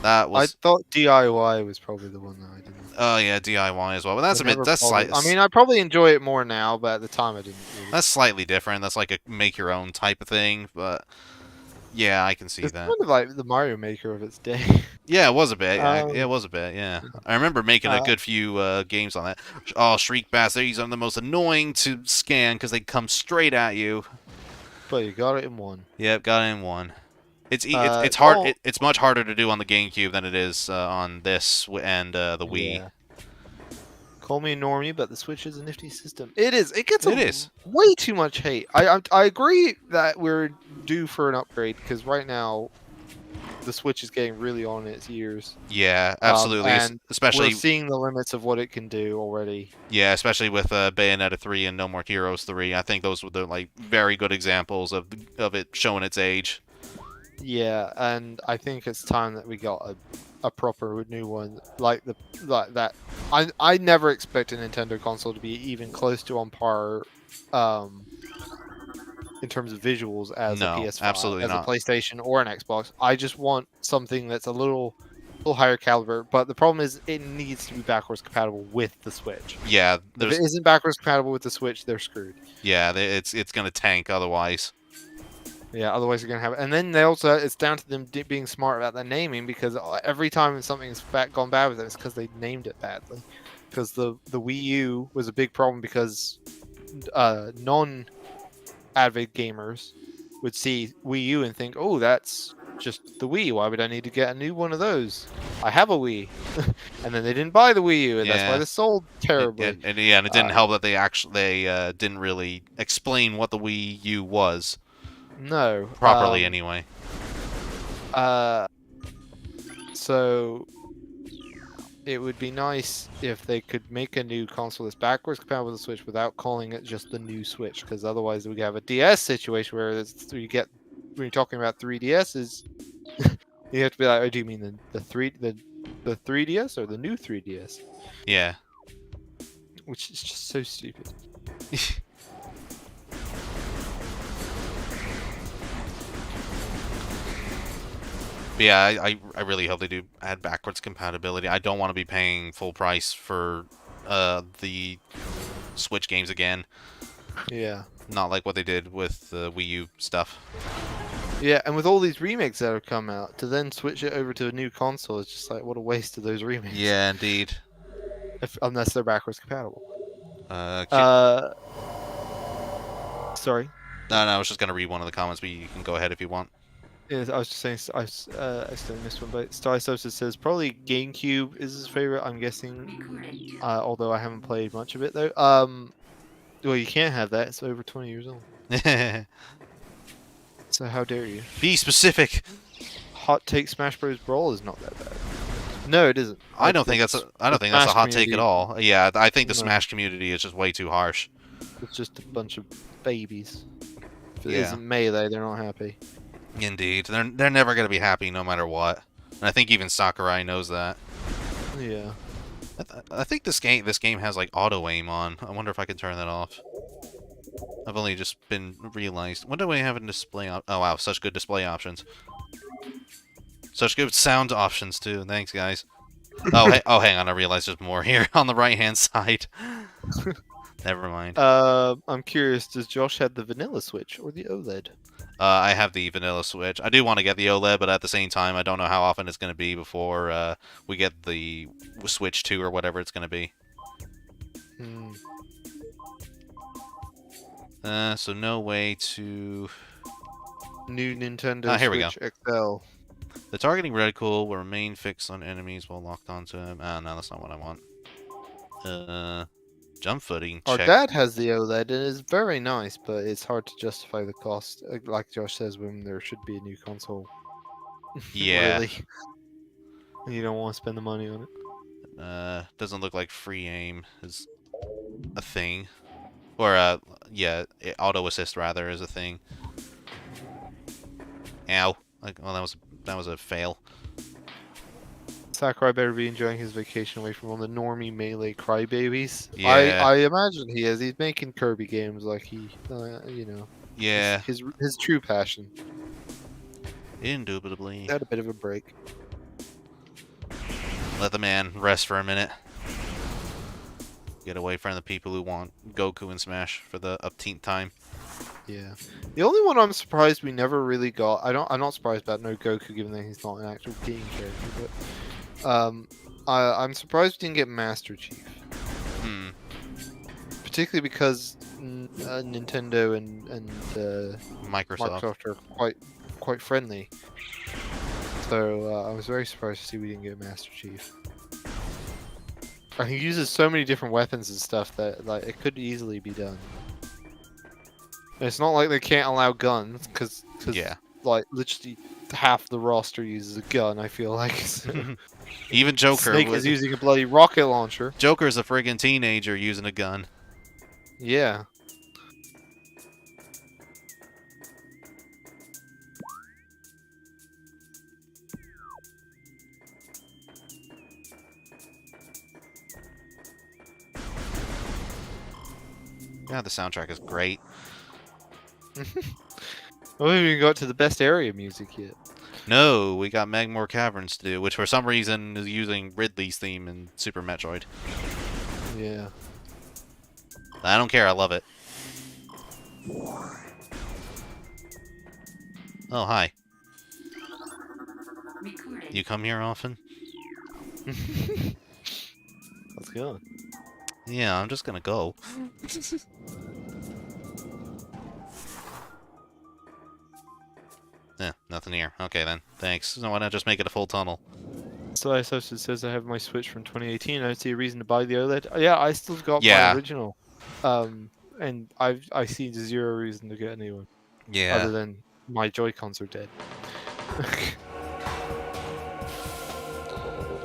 That was. I thought DIY was probably the one that I didn't. Oh yeah, DIY as well. But that's slightly. I mean, I probably enjoy it more now, but at the time I didn't. Really. That's slightly different. That's like a make your own type of thing, but yeah, I can see It's that. kind of like the Mario Maker of its day. Yeah, it was a bit. It was a bit. Yeah, I remember making a good few games on that. Oh, Shriek Bass! These are the most annoying to scan because they come straight at you. But you got it in one. Yep, got it in one. It's hard. It's much harder to do on the GameCube than it is on this and the Wii. Yeah. Call me a normie, but the Switch is a nifty system. It is. It gets way too much hate. I agree that we're due for an upgrade because right now the Switch is getting really on its ears. Yeah, absolutely. And especially we're seeing the limits of what it can do already. Yeah, especially with Bayonetta 3 and No More Heroes 3. I think those were the very good examples of it showing its age. Yeah, and I think it's time that we got a proper new one like that. I never expected a Nintendo console to be even close to on par in terms of visuals as a PS5, absolutely as not. a PlayStation or an Xbox. I just want something that's a little higher caliber, but the problem is it needs to be backwards compatible with the Switch. Yeah, if it isn't backwards compatible with the Switch, they're screwed. Yeah, it's going to tank otherwise. Yeah, otherwise you're gonna have it. And then it's down to them being smart about their naming because every time something's gone bad with them, it's because they named it badly. Because the Wii U was a big problem because non-avid gamers would see Wii U and think, "Oh, that's just the Wii. Why would I need to get a new one of those? I have a Wii." And then they didn't buy the Wii U, and that's why they sold terribly. And it didn't help that they didn't really explain what the Wii U was. No. Properly, anyway. So it would be nice if they could make a new console that's backwards compatible with the Switch without calling it just the new Switch, because otherwise we have a DS situation where when you're talking about 3DSs, you have to be like, oh, do you mean the 3DS or the new 3DS? Yeah. Which is just so stupid. But yeah, I really hope they do add backwards compatibility. I don't want to be paying full price for the Switch games again. Yeah. Not like what they did with the Wii U stuff. Yeah, and with all these remakes that have come out, to then switch it over to a new console is just like, what a waste of those remakes. Yeah, indeed. Unless they're backwards compatible. Sorry. No, I was just going to read one of the comments, but you can go ahead if you want. Yeah, I was just saying, I still missed one, but Star Sosa says probably GameCube is his favorite, I'm guessing. Although I haven't played much of it, though. Well, you can't have that, it's over 20 years old. So how dare you? Be specific! Hot take Smash Bros. Brawl is not that bad. No, it isn't. I don't think that's a hot take at all. Yeah, I think the Smash community is just way too harsh. It's just a bunch of babies. If it isn't Melee, they're not happy. Indeed, they're never gonna be happy no matter what. And I think even Sakurai knows that. Yeah. I think this game has like auto aim on. I wonder if I can turn that off. I've only just been realized. What do I have in display? Oh wow, such good display options. Such good sound options too. Thanks, guys. Oh, hang on. I realized there's more here on the right-hand side. Never mind. I'm curious. Does Josh have the vanilla Switch or the OLED? I have the vanilla Switch. I do want to get the OLED, but at the same time, I don't know how often it's going to be before we get the Switch 2 or whatever it's going to be. Hmm. So no way to... New Nintendo here we Switch XL. The targeting reticle will remain fixed on enemies while locked onto them. Ah, no, that's not what I want. Jump footing. Our Check. dad has the OLED and it's very nice, but it's hard to justify the cost. Like Josh says, when there should be a new console. Yeah. Really. You don't want to spend the money on it. Doesn't look like free aim is a thing. Or, yeah, auto assist rather is a thing. Ow. Like, well, that was a fail. Sakurai better be enjoying his vacation away from all the normie melee crybabies. Yeah. I imagine he is. He's making Kirby games like he, you know. Yeah. His true passion. Indubitably. He had a bit of a break. Let the man rest for a minute. Get away from the people who want Goku and Smash for the upteenth time. Yeah. The only one I'm surprised we never really got. I'm not surprised about no Goku, given that he's not an actual game character. But I'm surprised we didn't get Master Chief. Hmm. Particularly because Nintendo and Microsoft. are quite friendly. So I was very surprised to see we didn't get Master Chief. And he uses so many different weapons and stuff that like it could easily be done. And it's not like they can't allow guns, because Yeah. like literally half the roster uses a gun. I feel like Even Joker. Snake is using a bloody rocket launcher. Joker's a friggin' teenager using a gun. Yeah. Yeah, the soundtrack is great. We haven't even got to the best area music yet. No, we got Magmore Caverns to do, which for some reason is using Ridley's theme in Super Metroid. Yeah. I don't care, I love it. Oh, hi. Recording. You come here often? Let's go. Yeah, I'm just gonna go. Nothing here. Okay then. Thanks. So why not just make it a full tunnel? So I says I have my Switch from 2018. I don't see a reason to buy the OLED. Yeah, I still got Yeah. my original. And I see zero reason to get a new one. Yeah. Other than my Joy-Cons are dead.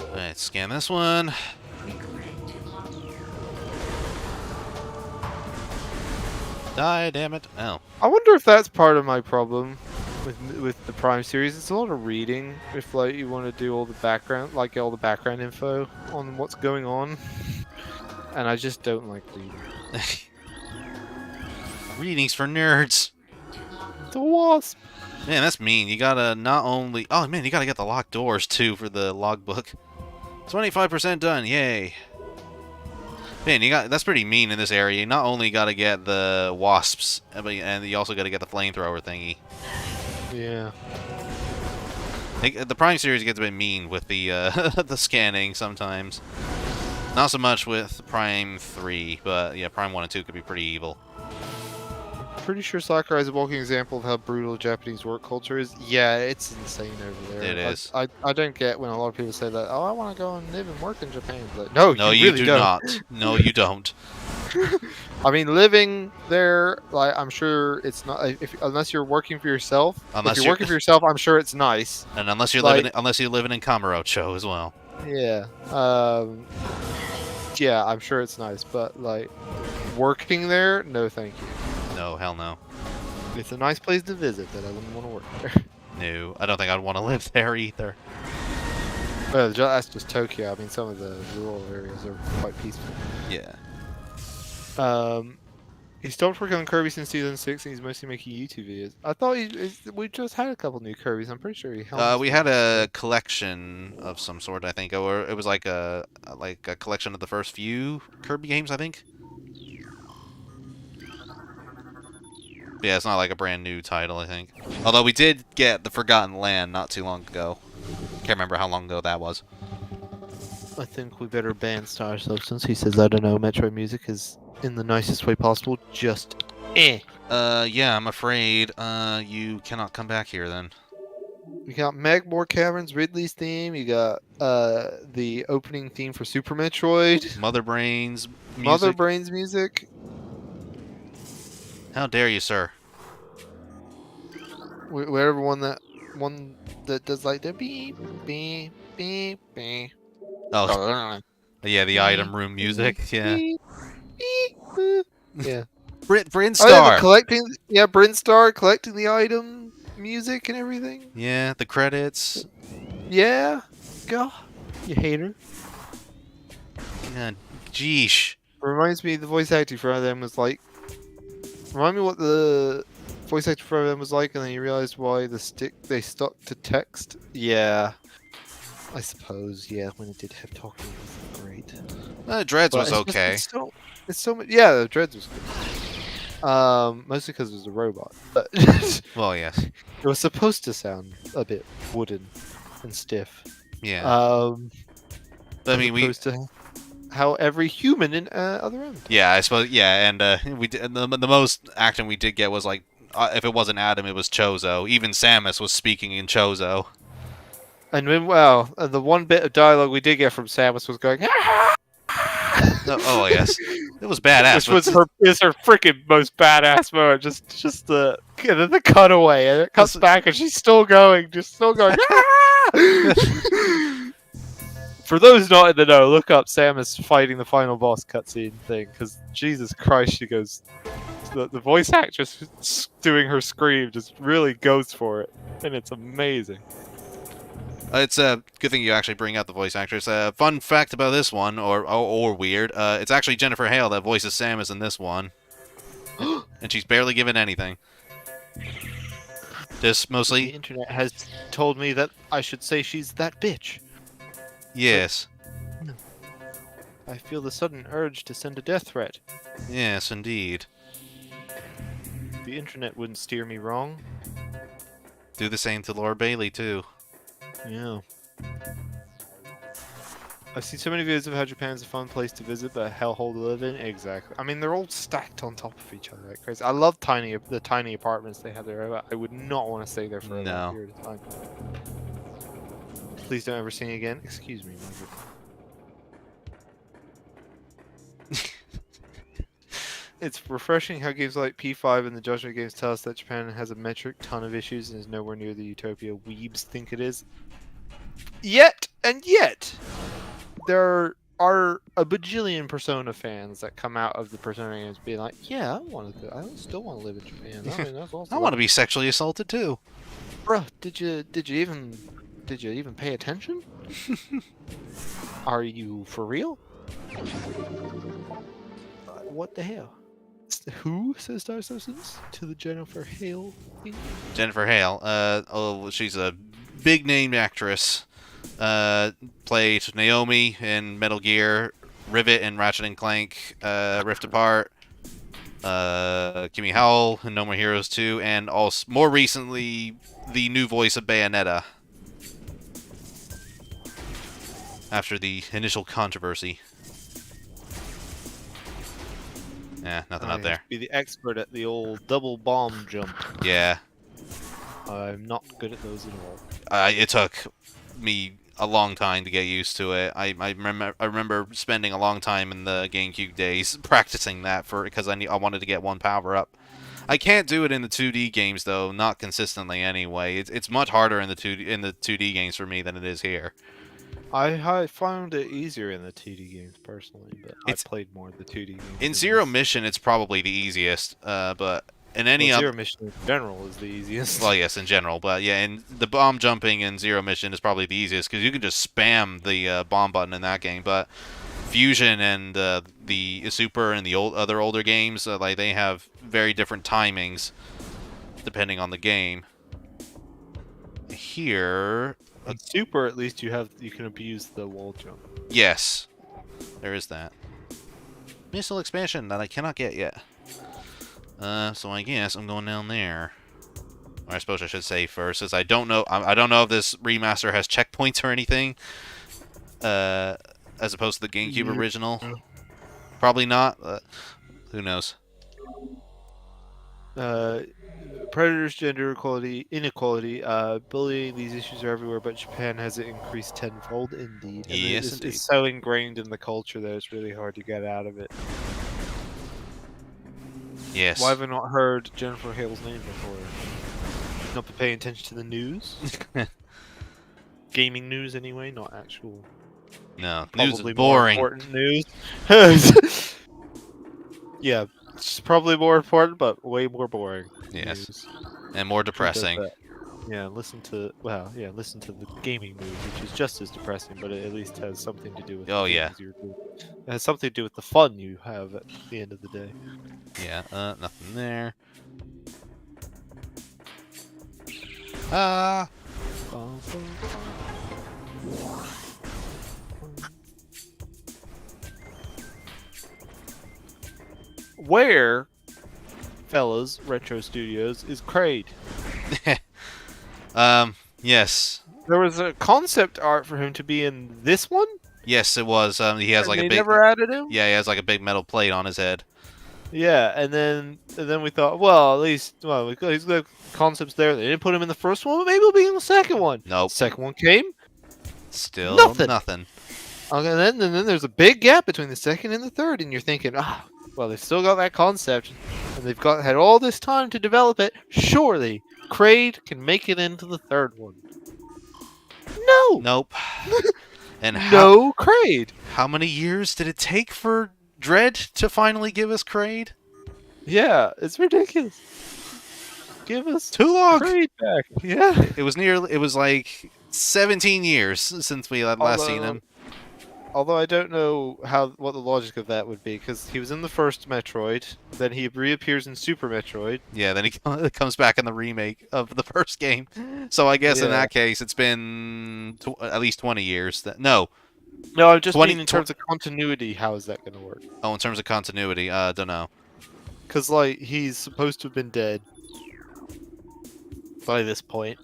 Alright, scan this one. Recording to lock. Die, damn it. Oh. I wonder if that's part of my problem with the Prime series. It's a lot of reading. If like you want to do all the background, like all the background info on what's going on, and I just don't like reading. Readings for nerds. The Wasp. Man, that's mean. You gotta not only... Oh, man, you gotta get the locked doors, too, for the logbook. 25% done. Yay. Man, that's pretty mean in this area. You not only gotta get the wasps, and you also gotta get the flamethrower thingy. Yeah. The Prime series gets a bit mean with the the scanning sometimes. Not so much with Prime 3, but yeah, Prime 1 and 2 could be pretty evil. Pretty sure Sakurai is a walking example of how brutal Japanese work culture is. Yeah, it's insane over there. It is. I don't get when a lot of people say that. Oh, I want to go and live and work in Japan. Like, no, No, you you really do don't. not. No, you don't. I mean, living there, like I'm sure it's not. Unless you're working for yourself. Unless if you're you're working for yourself, I'm sure it's nice. And unless you're Like- living in Kamurocho as well. Yeah. Yeah, I'm sure it's nice, but like working there, no, thank you. No, hell no. It's a nice place to visit, but I wouldn't want to work there. No, I don't think I'd want to live there either. Well, that's just Tokyo. I mean, some of the rural areas are quite peaceful. Yeah. He stopped working on Kirby since 2006, and he's mostly making YouTube videos. I thought we just had a couple new Kirby's. I'm pretty sure he helped. We had a collection of some sort, I think, or it was like a collection of the first few Kirby games, I think. But yeah, it's not like a brand new title, I think. Although we did get the Forgotten Land not too long ago. Can't remember how long ago that was. I think we better ban Star Substance. He says, I don't know, Metroid music is in the nicest way possible, just eh. Yeah, I'm afraid, you cannot come back here then. You got Magmore Caverns, Ridley's theme, you got, the opening theme for Super Metroid. Mother Brains music. Mother Brains music. How dare you, sir? Whatever one that does like the beep, beep, beep, beep. Oh, yeah, the item room music, yeah. Yeah. Brinstar! Brinstar collecting the item music and everything. Yeah, the credits. Yeah. God, you hater. Yeah, geesh. Reminds me, the voice acting for them was like. Remind me what the voice acting for them was like, and then you realize why they stuck to text. Yeah. I suppose, yeah, when it did have talking, it wasn't great. Dreads But was okay. It's so much. Yeah, the Dreads was good. Mostly because it was a robot. But Well, yes. it was supposed to sound a bit wooden and stiff. Yeah. I mean, to how every human in other end. Yeah, I suppose. Yeah, and we did, the most acting we did get was like, if it wasn't Adam, it was Chozo. Even Samus was speaking in Chozo. And then, the one bit of dialogue we did get from Samus was going. Oh yes, it was badass. Which is her freaking most badass moment. Just the cutaway, and it cuts back, and she's still going, For those not in the know, look up Samus fighting the final boss cutscene thing, because Jesus Christ, she goes. The voice actress doing her scream just really goes for it, and it's amazing. It's a good thing you actually bring out the voice actress. Fun fact about this one, or weird, it's actually Jennifer Hale that voices Samus in this one, and she's barely given anything. Just mostly. The internet has told me that I should say she's that bitch. Yes. But, no. I feel the sudden urge to send a death threat. Yes, indeed. The internet wouldn't steer me wrong. Do the same to Laura Bailey too. Yeah. I've seen so many videos of how Japan's a fun place to visit, but a hellhole to live in. Exactly. I mean, they're all stacked on top of each other like crazy. I love the tiny apartments they have there. I would not want to stay there for a long period of time. Please don't ever sing again. Excuse me, Margaret. It's refreshing how games like P5 and the Judgment games tell us that Japan has a metric ton of issues and is nowhere near the utopia weebs think it is. Yet, there are a bajillion Persona fans that come out of the Persona games being like, yeah, I still want to live in Japan. I mean, that's awesome. I want to be sexually assaulted too. Bruh, did you even pay attention? Are you for real? What the hell? Who says Star Substance to the Jennifer Hale thing? Jennifer Hale. She's a big name actress. Played Naomi in Metal Gear, Rivet in Ratchet and Clank, Rift Apart, Kimi Howell in No More Heroes 2, and also more recently the new voice of Bayonetta. After the initial controversy. Yeah, nothing up there. Be the expert at the old double bomb jump. Yeah. I'm not good at those at all. It took me a long time to get used to it. I remember spending a long time in the GameCube days practicing that because I wanted to get one power up. I can't do it in the 2D games though, not consistently anyway. It's much harder in the 2D games for me than it is here. I found it easier in the 2D games personally, but I played more of the 2D games. In Zero Mission, it's probably the easiest, but in any Well, other. Zero Mission in general is the easiest. Well, yes, in general, but yeah, and the bomb jumping in Zero Mission is probably the easiest because you can just spam the bomb button in that game. But Fusion and the Super and the other older games, like they have very different timings depending on the game. Here, In Super, at least you can abuse the wall jump. yes, there is that missile expansion that I cannot get yet. So I guess I'm going down there. Or I suppose I should say first, as I don't know. I don't know if this remaster has checkpoints or anything. As opposed to the GameCube original. Probably not. Who knows? Predators, gender inequality, bullying. These issues are everywhere, but Japan has it increased tenfold. Indeed, and Yes, it's indeed. so ingrained in the culture that it's really hard to get out of it. Yes. Why have I not heard Jennifer Hale's name before? Not been paying attention to the news. Gaming news, anyway, not actual. No, news is Probably more boring. important news. Yeah, it's probably more important, but way more boring. Yes, News. and more depressing. Yeah, listen to the gaming news, which is just as depressing, but it at least has something to do with. Oh, the yeah. games you're doing. It has something to do with the fun you have at the end of the day. Yeah, nothing there. Ah. Where, fellas, Retro Studios is Kraid. Yes. There was a concept art for him to be in this one. Yes, it was. He has And like they a big. never added him. Yeah, he has like a big metal plate on his head. Yeah, and then we thought, well, at least he's got concepts there. They didn't put him in the first one, but maybe he'll be in the second one. Nope. Second one came. Still Nothing. Okay, and then there's a big gap between the second and the third, and you're thinking, well, they've still got that concept, and they've had all this time to develop it. Surely, Kraid can make it into the third one. No. Nope. And No Kraid. how many years did it take for Dread to finally give us Kraid? Yeah, it's ridiculous. Give us Too long. Kraid back. Yeah. It was like 17 years since we had last seen him. Although I don't know what the logic of that would be, because he was in the first Metroid, then he reappears in Super Metroid. Yeah, then he comes back in the remake of the first game. So I guess in that case, it's been at least 20 years. No, I'm just 20 mean in terms of continuity. How is that going to work? Oh, in terms of continuity, don't know. Because he's supposed to have been dead by this point.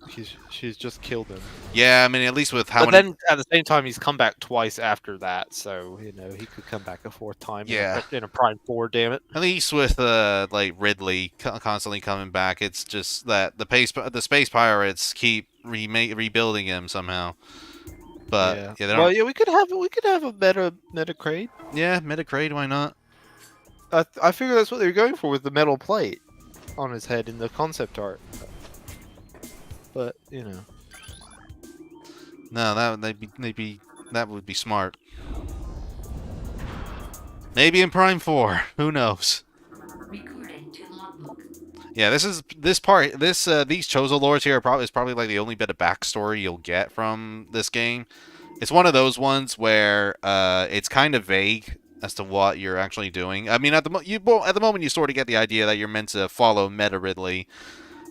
She's just killed him. Yeah, I mean, at least with how But many. then at the same time, he's come back twice after that, so he could come back a fourth time. Yeah. in a Prime 4. Damn it. At least with like Ridley constantly coming back, it's just that the space pirates keep rebuilding him somehow. But they don't. we could have a meta Kraid. Yeah, Metacrade, why not? I figure that's what they were going for with the metal plate on his head in the concept art. But No, that would be smart. Maybe in Prime 4. Who knows? Recording to logbook. Yeah, these Chozo lores here is probably like the only bit of backstory you'll get from this game. It's one of those ones where it's kind of vague as to what you're actually doing. I mean, at the moment you sort of get the idea that you're meant to follow Meta Ridley,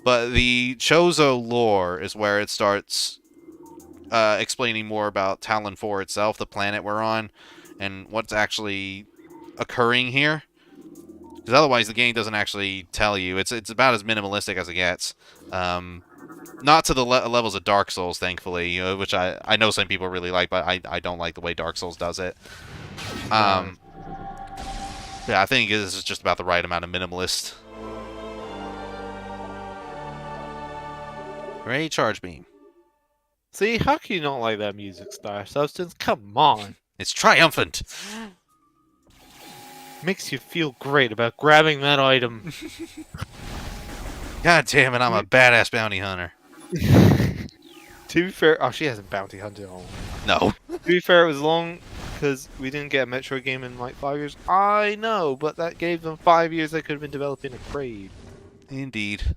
but the Chozo lore is where it starts explaining more about Talon 4 itself, the planet we're on, and what's actually occurring here. Because otherwise the game doesn't actually tell you. It's about as minimalistic as it gets. Not to the levels of Dark Souls, thankfully, which I know some people really like, but I don't like the way Dark Souls does it. Yeah, I think this is just about the right amount of minimalist. Great charge beam. see, how can you not like that music, Star Substance? Come on. It's triumphant. Makes you feel great about grabbing that item. God damn it, I'm a badass bounty hunter. To be fair, she hasn't bounty hunted all. No. To be fair, it was long because we didn't get a Metroid game in like 5 years. I know, but that gave them 5 years. They could have been developing a Kraid. Indeed.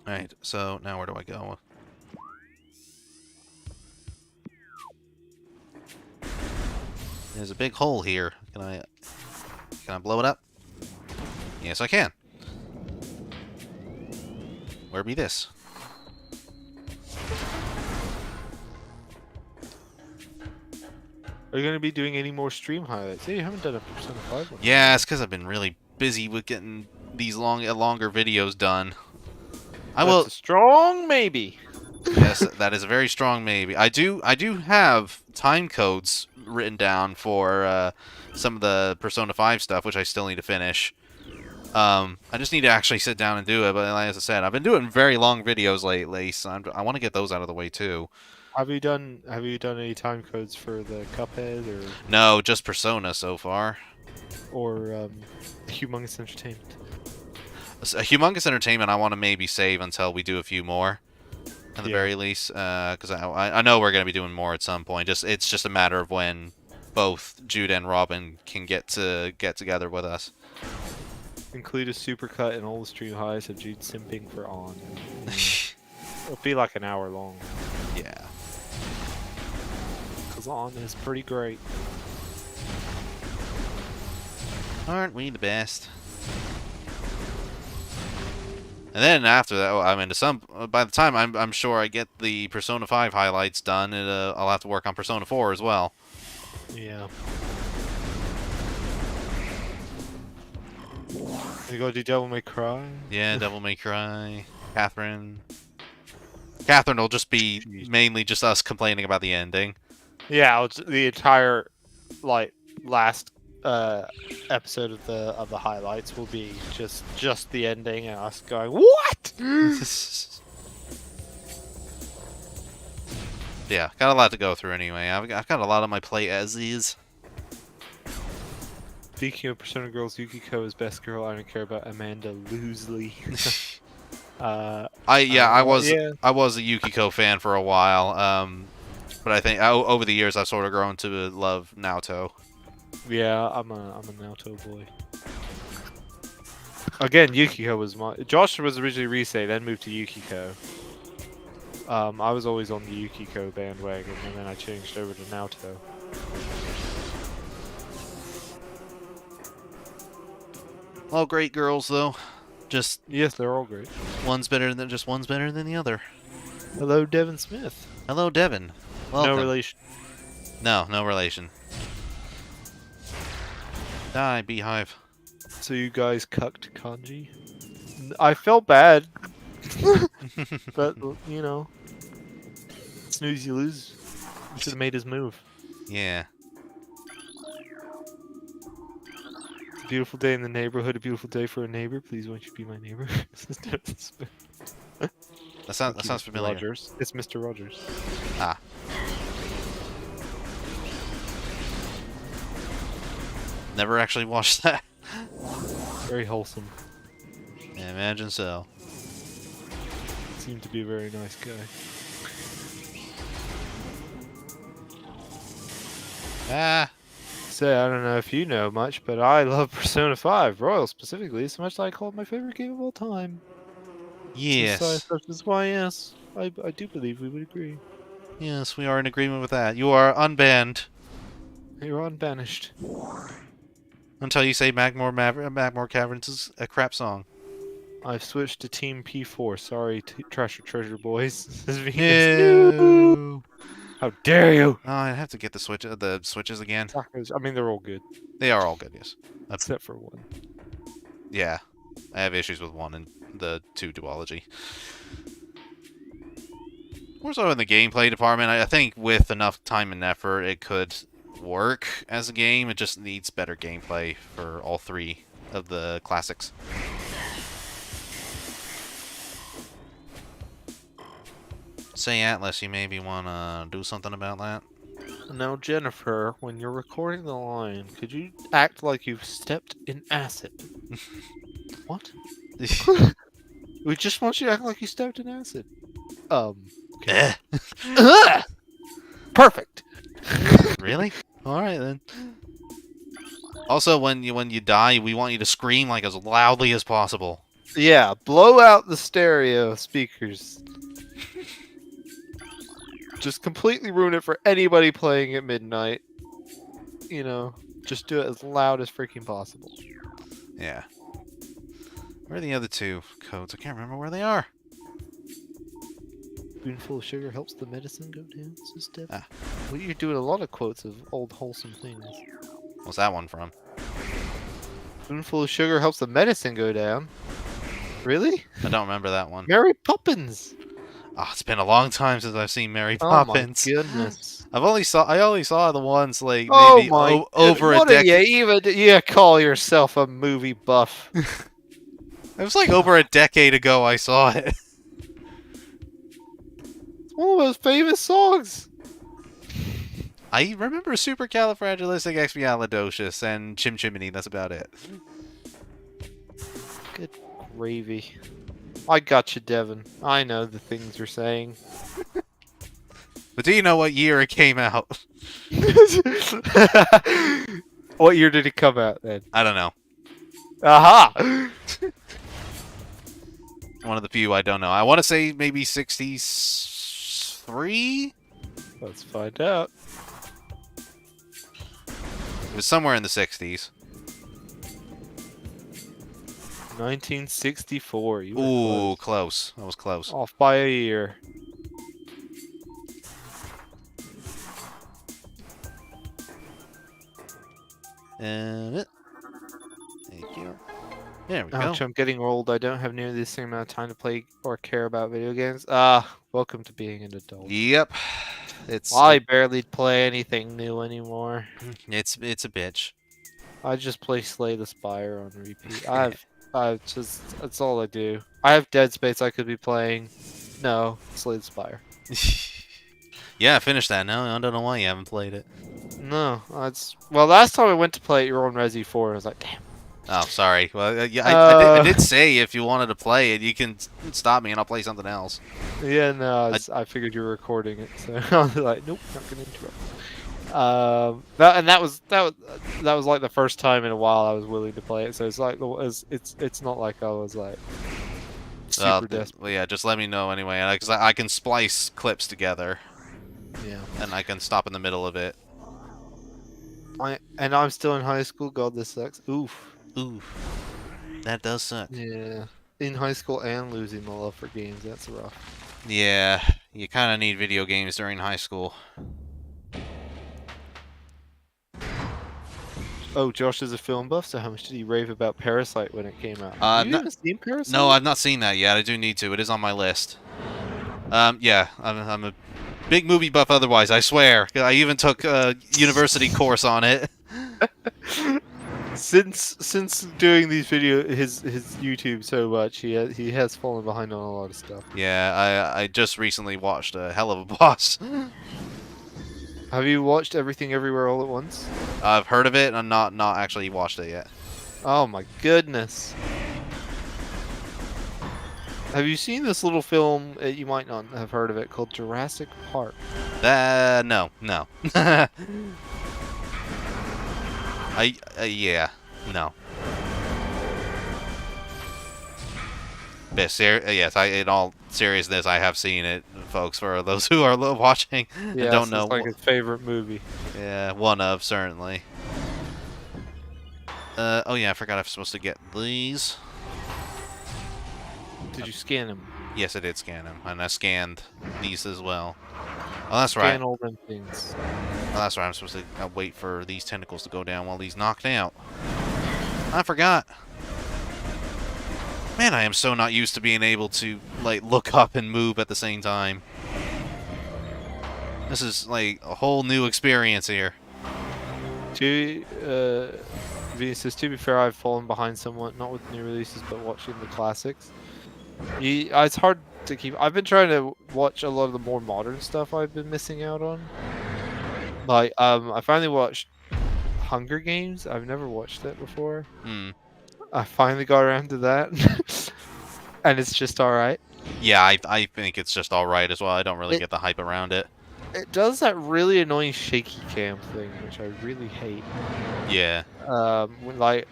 Alright, so now where do I go? There's a big hole here. Can I blow it up? Yes, I can. Where be this? Are you going to be doing any more stream highlights? Hey, you haven't done a Persona 5 one. Yeah, it's because I've been really busy with getting these longer videos done. That's a strong maybe. Yes, that is a very strong maybe. I do have time codes written down for some of the Persona 5 stuff, which I still need to finish. I just need to actually sit down and do it. But as I said, I've been doing very long videos lately, so I want to get those out of the way too. Have you done any time codes for the Cuphead or No, just Persona so far. Humongous Entertainment? A Humongous Entertainment I want to maybe save until we do a few more, at the very least, because I know we're going to be doing more at some point. It's just a matter of when both Jude and Robin can get together with us. Include a supercut and all the stream highs of Jude simping for On. It'll be like an hour long. Yeah. Because On is pretty great. Aren't we the best? And then after that, I mean, by the time I'm sure I get the Persona 5 highlights done, I'll have to work on Persona 4 as well. Yeah. You go do Devil May Cry? Yeah, Devil May Cry, Catherine. Catherine will just be mainly just us complaining about the ending. Yeah, it's the entire last episode of the highlights will be just the ending and us going, what? Yeah, got a lot to go through anyway. I've got a lot on my plate as is. Speaking of Persona Girls, Yukiko is best girl. I don't care about Amanda Loosley. I was a Yukiko fan for a while. But I think over the years I've sort of grown to love Naoto. Yeah, I'm a Naoto boy. Again, Yukiko was Josh was originally Rise, then moved to Yukiko. I was always on the Yukiko bandwagon, and then I changed over to Naoto. All great girls though. Just yes, they're all great. One's better than the other. Hello, Devin Smith. Hello, Devin. Welcome. No relation. No relation. Die, beehive. So you guys cucked Kanji? I felt bad. But, you know. Snooze, you lose. You should have made his move. Yeah. It's a beautiful day in the neighborhood. A beautiful day for a neighbor. Please, won't you be my neighbor? That sounds familiar. Rogers. It's Mr. Rogers. Ah. Never actually watched that. Very wholesome. Yeah, imagine so. Seemed to be a very nice guy. Ah. Say, I don't know if you know much, but I love Persona 5 Royal specifically, so much that I call it my favorite game of all time. Yes. That's why, yes, I do believe we would agree. Yes, we are in agreement with that. You are unbanned. You're unbanished. Until you say Magmore Caverns is a crap song. I've switched to Team P4. Sorry, Treasure Treasure Boys. No. How dare you! Oh, I have to get the switches again. I mean, they're all good. They are all good, yes. Except for one. Yeah. I have issues with 1 and the 2 duology. More so in the gameplay department, I think with enough time and effort, it could work as a game. It just needs better gameplay for all 3 of the classics. Say, Atlas, you maybe want to do something about that? Now, Jennifer, when you're recording the line, could you act like you've stepped in acid? What? We just want you to act like you stepped in acid. Okay. Perfect. Really? Alright then. Also, when you die, we want you to scream like as loudly as possible. Yeah, blow out the stereo speakers. Just completely ruin it for anybody playing at midnight. You know, just do it as loud as freaking possible. Yeah. Where are the other two codes? I can't remember where they are. Spoonful of sugar helps the medicine go down. So step. Ah. Well, you're doing a lot of quotes of old wholesome things. What's that one from? Spoonful of sugar helps the medicine go down. Really? I don't remember that one. Mary Poppins. Oh, it's been a long time since I've seen Mary Oh my Poppins. goodness. I only saw the ones like Oh maybe my! over a What are decade. you even? You call yourself a movie buff? It was like over a decade ago I saw it. It's one of those famous songs. I remember Supercalifragilisticexpialidocious and Chim Chimney. That's about it. Good gravy. I got you, Devin. I know the things you're saying. But do you know what year it came out? What year did it come out then? I don't know. Aha! One of the few I don't know. I want to say maybe 63? Let's find out. It was somewhere in the 60s. 1964. You were Ooh, close. close. That was close. Off by a year. And thank you. There we Ouch, go. I'm getting old. I don't have nearly the same amount of time to play or care about video games. Welcome to being an adult. Yep. It's I barely play anything new anymore. it's a bitch. I just play Slay the Spire on repeat. That's all I do. I have Dead Space I could be playing. No, Slay the Spire. Yeah, I finished that now. I don't know why you haven't played it. No, well. Last time I went to play it, you were on Resi 4. I was like, damn. Oh, sorry. Well, yeah, I did say if you wanted to play it, you can stop me and I'll play something else. Yeah, no, I figured you were recording it, so I was like, nope, not gonna interrupt. That was like the first time in a while I was willing to play it. So it's like it's not like I was like super desperate. Well, yeah, just let me know anyway, because I can splice clips together. Yeah. And I can stop in the middle of it. I'm still in high school. God, this sucks. Oof. Ooh, that does suck. Yeah. In high school and losing the love for games. That's rough. Yeah, you kind of need video games during high school. Oh, Josh is a film buff, so how much did he rave about Parasite when it came out? I've You haven't seen Parasite? No, I've not seen that yet. I do need to. It is on my list. Yeah, I'm a big movie buff otherwise, I swear. I even took a university course on it. Since doing these his YouTube so much, he has fallen behind on a lot of stuff. Yeah, I just recently watched a hell of a boss. Have you watched Everything Everywhere All at Once? I've heard of it, and I'm not actually watched it yet. Oh my goodness. Have you seen this little film, you might not have heard of it, called Jurassic Park? No. Yeah, no. Yes, in all seriousness, I have seen it, folks, for those who are watching and Yeah, don't know. It's like his favorite movie. Yeah, one of, certainly. Oh yeah, I forgot I was supposed to get these. Did you scan him? Yes, I did scan them, and I scanned these as well. Oh, that's right. Scan all them things. Oh, that's right. I'm supposed to wait for these tentacles to go down while he's knocked out. I forgot. Man, I am so not used to being able to, like, look up and move at the same time. This is, like, a whole new experience here. Venus says, to be fair, I've fallen behind somewhat, not with new releases, but watching the classics. It's hard to keep. I've been trying to watch a lot of the more modern stuff I've been missing out on. Like, I finally watched Hunger Games. I've never watched that before. I finally got around to that, and it's just all right. Yeah, I think it's just all right as well. I don't really get the hype around it. it does that really annoying shaky cam thing, which I really hate. Yeah.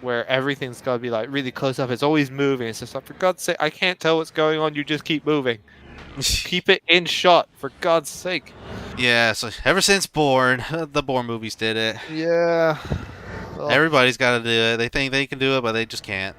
Where everything's got to be like really close up. It's always moving. It's just like, for God's sake, I can't tell what's going on. You just keep moving. Keep it in shot, for God's sake. Yeah, so ever since Bourne, the Bourne movies did it. Yeah. Ugh. Everybody's got to do it. They think they can do it, but they just can't.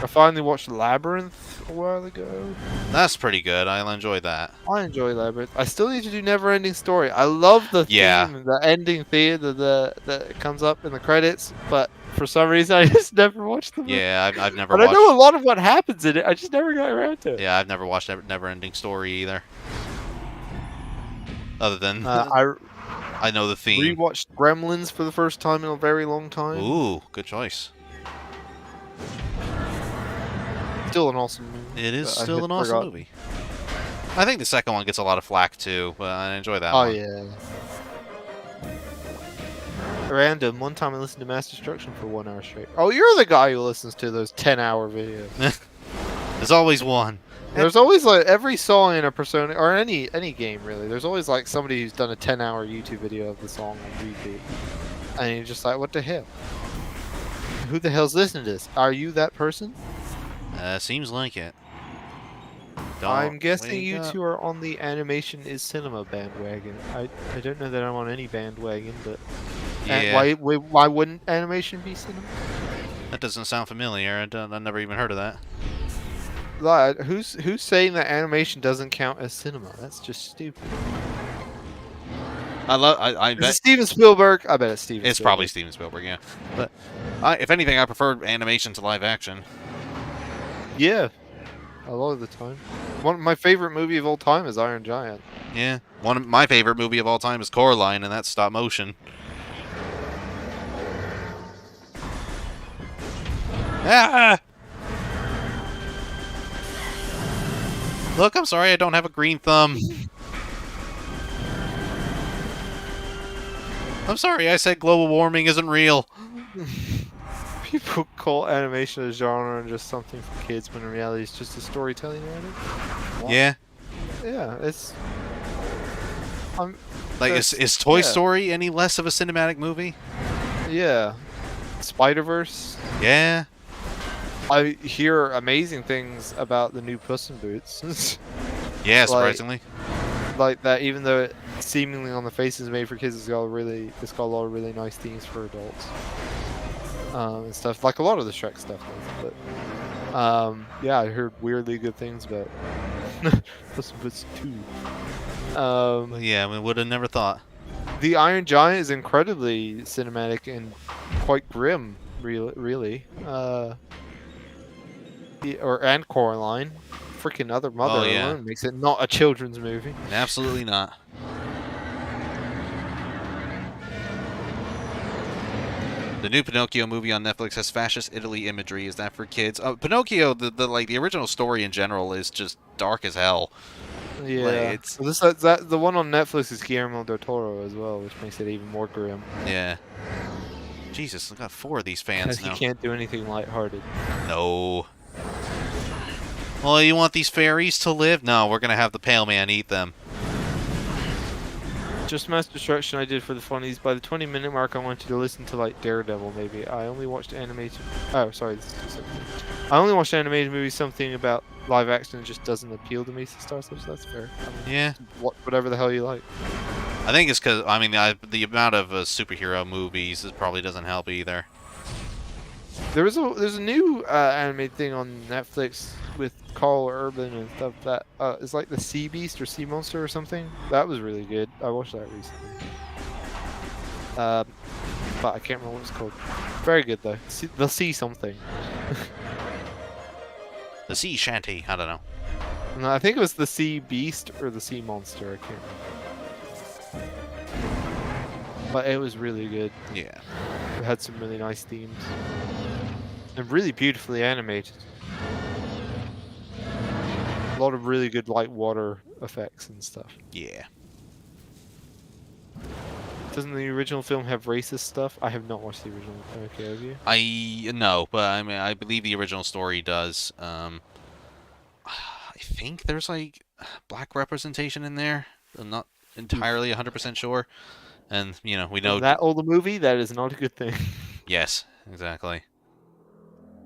I finally watched Labyrinth a while ago. That's pretty good. I enjoyed that. I enjoy Labyrinth. I still need to do Never-Ending Story. I love the theme, the ending theme that comes up in the credits, but for some reason I just never watched the movie. Yeah, I've never But watched... I know a lot of what happens in it. I just never got around to it. Yeah, I've never watched Never-Ending Story either. Other than I know the theme. Rewatched Gremlins for the first time in a very long time. Ooh, good choice. Still an awesome movie. It is still an awesome movie. I think the second one gets a lot of flack too, but I enjoy that one. Oh, yeah. Random. One time I listened to Mass Destruction for 1 hour straight. Oh, you're the guy who listens to those 10-hour videos. There's always one. There's always like every song in a Persona or any game really. There's always like somebody who's done a 10-hour YouTube video of the song on repeat, and you're just like, what the hell? Who the hell's listening to this? Are you that person? Seems like it. I'm guessing you two are on the animation is cinema bandwagon. I don't know that I'm on any bandwagon, but yeah. Why wouldn't animation be cinema? That doesn't sound familiar. I've never even heard of that. Like, who's saying that animation doesn't count as cinema? That's just stupid. I bet Steven Spielberg. I bet it's Steven. It's probably Steven Spielberg, yeah. But if anything, I prefer animation to live action. Yeah, a lot of the time. One of my favorite movie of all time is Iron Giant. Yeah, one of my favorite movie of all time is Coraline, and that's stop motion. Ah! Look, I'm sorry, I don't have a green thumb. I'm sorry, I said global warming isn't real. People call animation a genre and just something for kids, when in reality it's just a storytelling narrative. What? Yeah. Yeah, it's... like, is Toy Story any less of a cinematic movie? Yeah. Spider-Verse? Yeah. I hear amazing things about the new Puss in Boots. Yeah, surprisingly. Like that, even though it seemingly on the face is made for kids, it's got a lot of really nice themes for adults. And stuff, like a lot of the Shrek stuff does, but yeah, I heard weirdly good things about Puss in Boots 2. Yeah, we would have never thought. The Iron Giant is incredibly cinematic and quite grim, really. And Coraline, freaking other mother alone makes it not a children's movie. Absolutely not. The new Pinocchio movie on Netflix has fascist Italy imagery. Is that for kids? Pinocchio, the original story in general is just dark as hell. Yeah, the one on Netflix is Guillermo del Toro as well, which makes it even more grim. Yeah. Jesus, I got 4 of these fans now. You can't do anything lighthearted. No. Well, you want these fairies to live? No, we're gonna have the Pale Man eat them. Just Mass Destruction I did for the funnies. By the 20-minute mark, I wanted to listen to like Daredevil. Maybe I only watched animated. Oh, sorry. I only watched animated movies. Something about live action just doesn't appeal to me. So that's fair. Yeah. Whatever the hell you like. I think it's because the amount of superhero movies probably doesn't help either. There's a new animated thing on Netflix with Carl Urban and stuff that is like the Sea Beast or Sea Monster or something. That was really good. I watched that recently. But I can't remember what it's called. Very good though. The Sea something. The Sea Shanty. I don't know. No, I think it was the Sea Beast or the Sea Monster. I can't remember. But it was really good. Yeah. It had some really nice themes. And really beautifully animated. A lot of really good light water effects and stuff. Yeah. Doesn't the original film have racist stuff? I have not watched the original. Okay, have you? No, but I believe the original story does. I think there's like black representation in there. I'm not entirely 100% sure. And we know. That old a movie, that is not a good thing. Yes, exactly.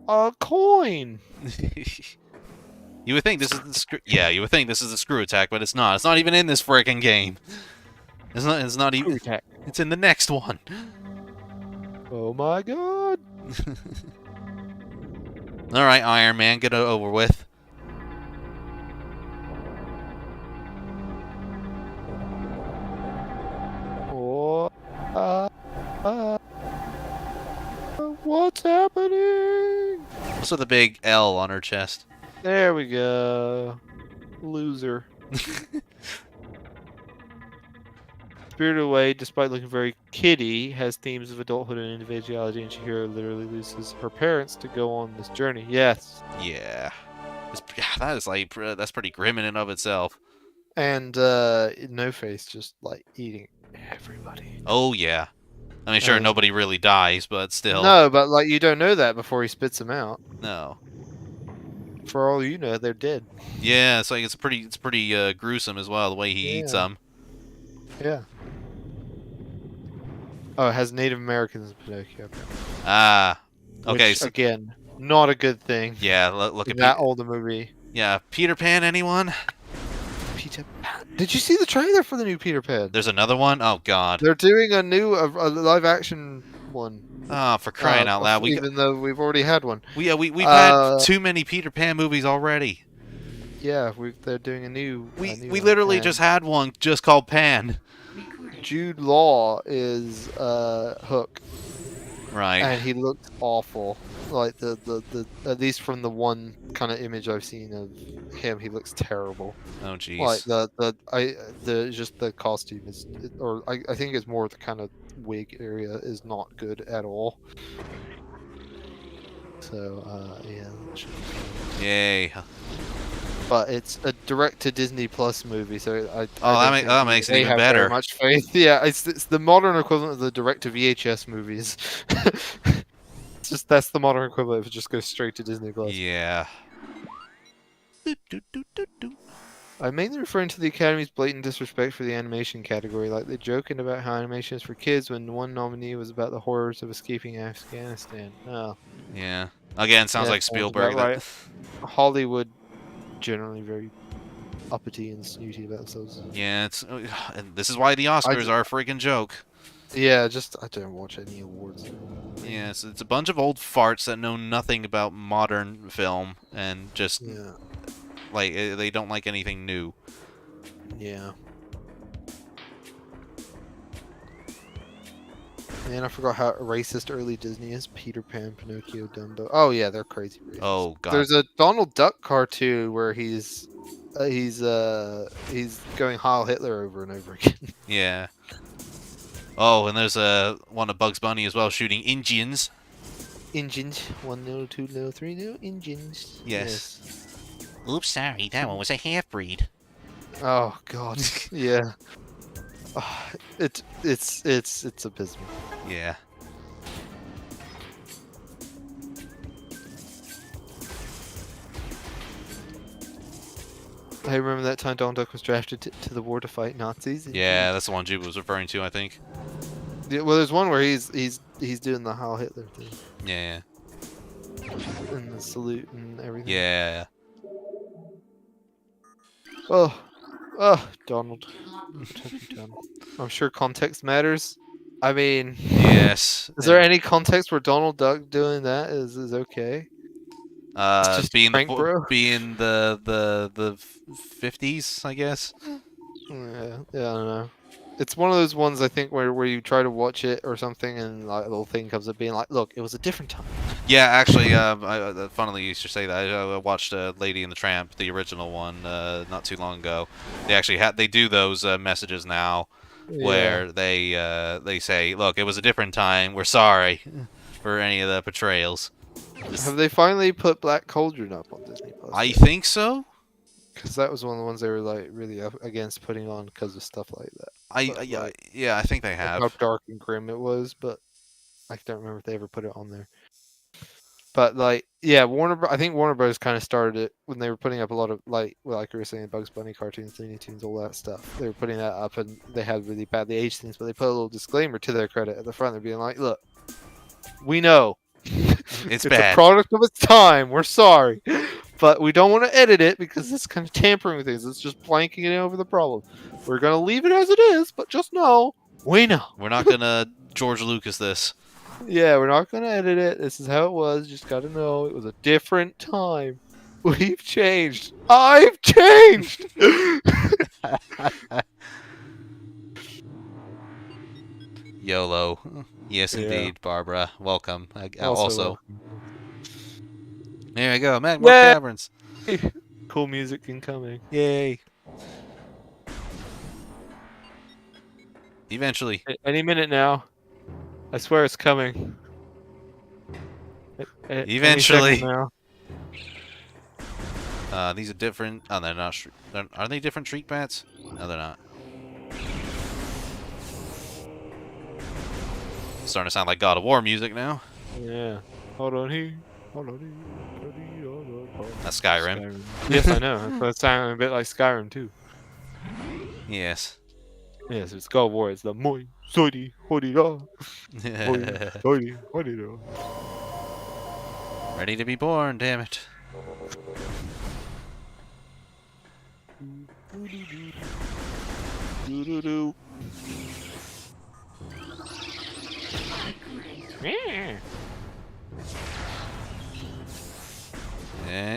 A coin. You would think this is the you would think this is the screw attack, but it's not. It's not even in this freaking game. It's not. It's not even. Attack. It's in the next one. Oh my god. All right, Iron Man, get it over with. Oh, what's happening? What's with the big L on her chest? There we go. Loser. Spirited Away, despite looking very kiddie, has themes of adulthood and individuality, and Chihiro literally loses her parents to go on this journey. Yes. Yeah. That is that's pretty grim in and of itself. And No Face just like eating everybody. Oh yeah. I mean, sure, nobody really dies, but still. No, but like you don't know that before he spits them out. No. For all you know, they're dead. Yeah, it's like it's pretty gruesome as well the way he eats them. Yeah. Oh, it has Native Americans in Pinocchio. Ah. Okay. Which, again, not a good thing. Yeah. Look at that older movie. Yeah, Peter Pan. Anyone? Peter Pan. Did you see the trailer for the new Peter Pan? There's another one. Oh God. They're doing a new live action one. Oh, for crying out loud! Even though we've already had one. We've had too many Peter Pan movies already. Yeah, they're doing a new. We literally just had one just called Pan. Jude Law is Hook. Right. And he looks awful. Like the at least from the one kind of image I've seen of him, he looks terrible. Oh jeez. Like the costume is, or I think it's more the kind of wig area is not good at all. So yeah. Yay. But it's a direct to Disney Plus movie, so that makes it even better. Very much faith. Yeah, it's the modern equivalent of the direct to VHS movies. That's the modern equivalent. If it just goes straight to Disney Plus. Yeah. I'm mainly referring to the Academy's blatant disrespect for the animation category, like they're joking about how animation is for kids when one nominee was about the horrors of escaping Afghanistan. Oh. Yeah. Again, sounds like Spielberg. Right. Hollywood generally very uppity and snooty about themselves. Yeah, and this is why the Oscars are a freaking joke. Yeah, I don't watch any awards. Yeah, it's a bunch of old farts that know nothing about modern film and just like they don't like anything new. Yeah. Man, I forgot how racist early Disney is. Peter Pan, Pinocchio, Dumbo. Oh yeah, they're crazy racist. Oh god. There's a Donald Duck cartoon where he's going Heil Hitler over and over again. Yeah. Oh, and there's one of Bugs Bunny as well, shooting Indians. Indians. 1 0, 2 0, 3 0. Indians. Yes. Oops, sorry, that one was a half-breed. Oh god. Yeah. It's abysmal. Yeah. I remember that time Donald Duck was drafted to the war to fight Nazis. Yeah, that's the one Juba was referring to, I think. Yeah, well, there's one where he's doing the Heil Hitler thing. Yeah. And the salute and everything. Yeah. Oh, Donald. I'm sure context matters. I mean, yes. Is there any context where Donald Duck doing that is okay? Being the 50s, I guess. Yeah, I don't know. It's one of those ones I think where you try to watch it or something and like a little thing comes up being like, look, it was a different time. Yeah, actually, funnily you should say that. I watched Lady and the Tramp, the original one, not too long ago. They actually they do those messages now, where they say, look, it was a different time. We're sorry for any of the portrayals. Have they finally put Black Cauldron up on Disney Plus? I think so. Because that was one of the ones they were like really up against putting on because of stuff like that. I think they have. How dark and grim it was, but I don't remember if they ever put it on there. But like, yeah, I think Warner Bros. Kind of started it when they were putting up a lot of like you were saying, Bugs Bunny cartoons, Looney Tunes, all that stuff. They were putting that up, and they had really badly aged things. But they put a little disclaimer to their credit at the front. They're being like, "Look, we know It's a bad. product of its time. We're sorry, but we don't want to edit it because it's kind of tampering with things. It's just blanking it over the problem. We're gonna leave it as it is, but just know we know. We're not gonna George Lucas this. Yeah, we're not gonna edit it. This is how it was. Just gotta know it was a different time. We've changed. I've changed. YOLO. Yes, Yeah. indeed, Barbara. Welcome. Also, There we go. Magma Yay! Caverns. cool music incoming. Yay. Eventually. Any minute now. I swear it's coming. Any Eventually. second now. These are different. Oh, they're not. Are they different street bats? No, they're not. Starting to sound like God of War music now. Yeah. Hold on here. Hold on here. Hold on. That's Skyrim. Yes, I know. But it's sounding a bit like Skyrim too. Yes. Yes, it's God of War. It's the Moi Soidi Hodida. Soidi Hodida. Ready to be born, damn it. Doo-doo-doo.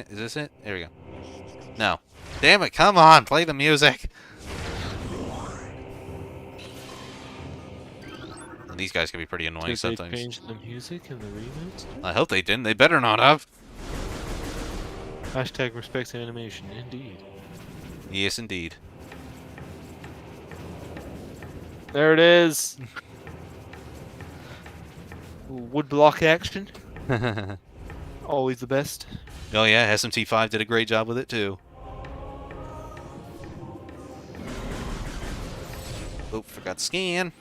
Is this it? There we go. No. Damn it, come on, play the music. These guys can be pretty annoying Did they sometimes. change the music in the remix? I hope they didn't. They better not have. Hashtag respects animation, indeed. Yes, indeed. There it is. Woodblock action. Always the best. Oh yeah, SMT5 did a great job with it too. Oh, forgot to scan.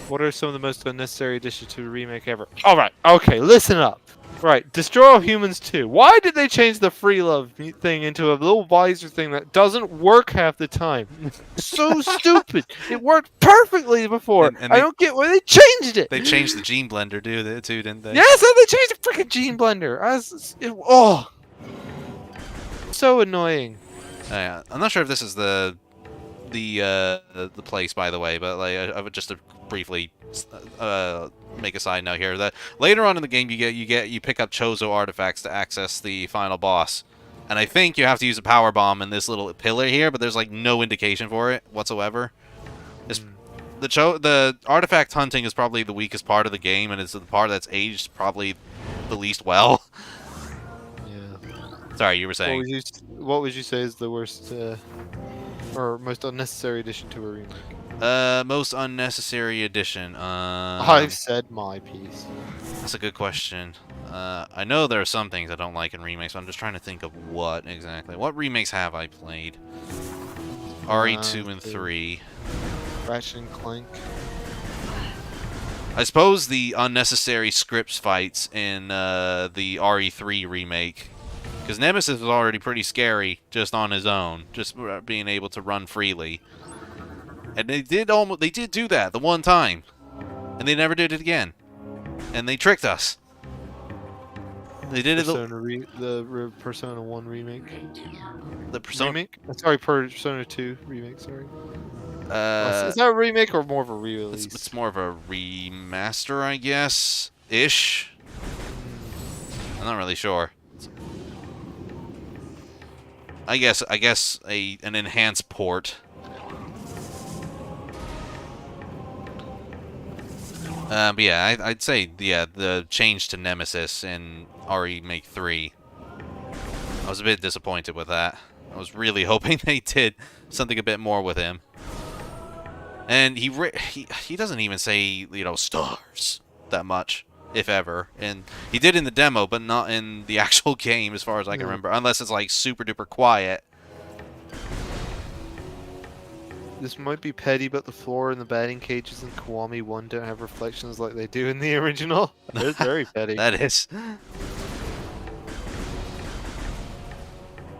What are some of the most unnecessary additions to a remake ever? Alright, okay, listen up. Right, Destroy All Humans 2. Why did they change the free love thing into a little visor thing that doesn't work half the time? So stupid. It worked perfectly before. And I they- don't get why they changed it. They changed the Gene Blender too, didn't they? Yes, and they changed the freaking Gene Blender. So annoying. Yeah, I'm not sure if this is the place, by the way, but like I would just to briefly make a side note here that later on in the game you pick up Chozo artifacts to access the final boss, and I think you have to use a power bomb in this little pillar here, but there's like no indication for it whatsoever. The artifact hunting is probably the weakest part of the game, and it's the part that's aged probably the least well. Yeah. Sorry, you were saying. What would you say is the worst or most unnecessary addition to a remake? Most unnecessary addition. I've said my piece. That's a good question. I know there are some things I don't like in remakes, but I'm just trying to think of what exactly. What remakes have I played? RE2 and 3. Ratchet and Clank. I suppose the unnecessary scripts fights in the RE3 remake. Because Nemesis was already pretty scary just on his own, just being able to run freely. And they did do that the one time, and they never did it again. And they tricked us. They did the Persona 1 remake. The Persona Remake? Sorry, Persona 2 remake. Sorry. Uh, is that a remake or more of a re-release? it's more of a remaster, I guess, ish. I'm not really sure. I guess an enhanced port. But yeah, I'd say the change to Nemesis in RE Make 3. I was a bit disappointed with that. I was really hoping they did something a bit more with him. And he doesn't even say, stars that much, if ever. And he did in the demo, but not in the actual game, as far as I can remember, unless it's like super duper quiet. This might be petty, but the floor and the batting cages in Kiwami 1 don't have reflections like they do in the original. It's very petty. That is.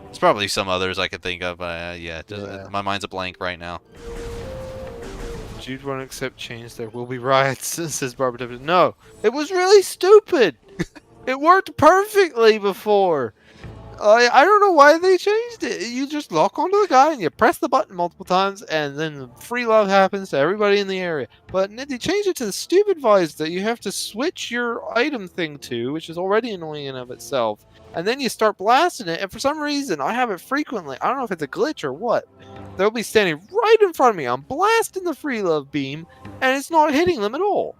There's probably some others I could think of, but yeah, my mind's a blank right now. Jude won't accept change. There will be riots, says Barbara W. No, it was really stupid. It worked perfectly before. I don't know why they changed it. You just lock onto the guy and you press the button multiple times, and then free love happens to everybody in the area. But they changed it to the stupid vise that you have to switch your item thing to, which is already annoying in of itself. And then you start blasting it, and for some reason, I have it frequently. I don't know if it's a glitch or what. They'll be standing right in front of me. I'm blasting the free love beam, and it's not hitting them at all.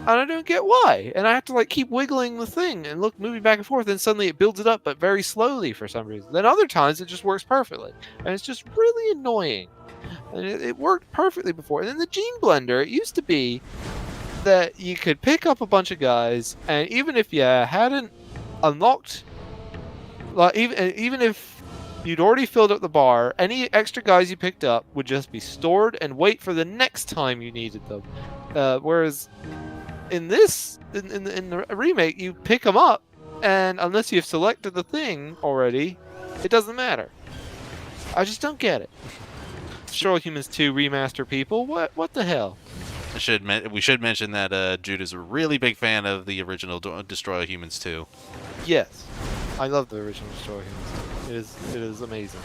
And I don't get why. And I have to like keep wiggling the thing and moving back and forth, and suddenly it builds it up, but very slowly for some reason. Then other times it just works perfectly. And it's just really annoying. And it worked perfectly before. And then the Gene Blender, it used to be that you could pick up a bunch of guys, and even if you hadn't unlocked, like even if you'd already filled up the bar, any extra guys you picked up would just be stored and wait for the next time you needed them. Whereas in the remake, you pick them up, and unless you've selected the thing already, it doesn't matter. I just don't get it. Destroy Humans 2 remaster, people. What the hell? We should mention that Jude is a really big fan of the original Destroy Humans 2. Yes, I love the original Destroy Humans 2. It is amazing.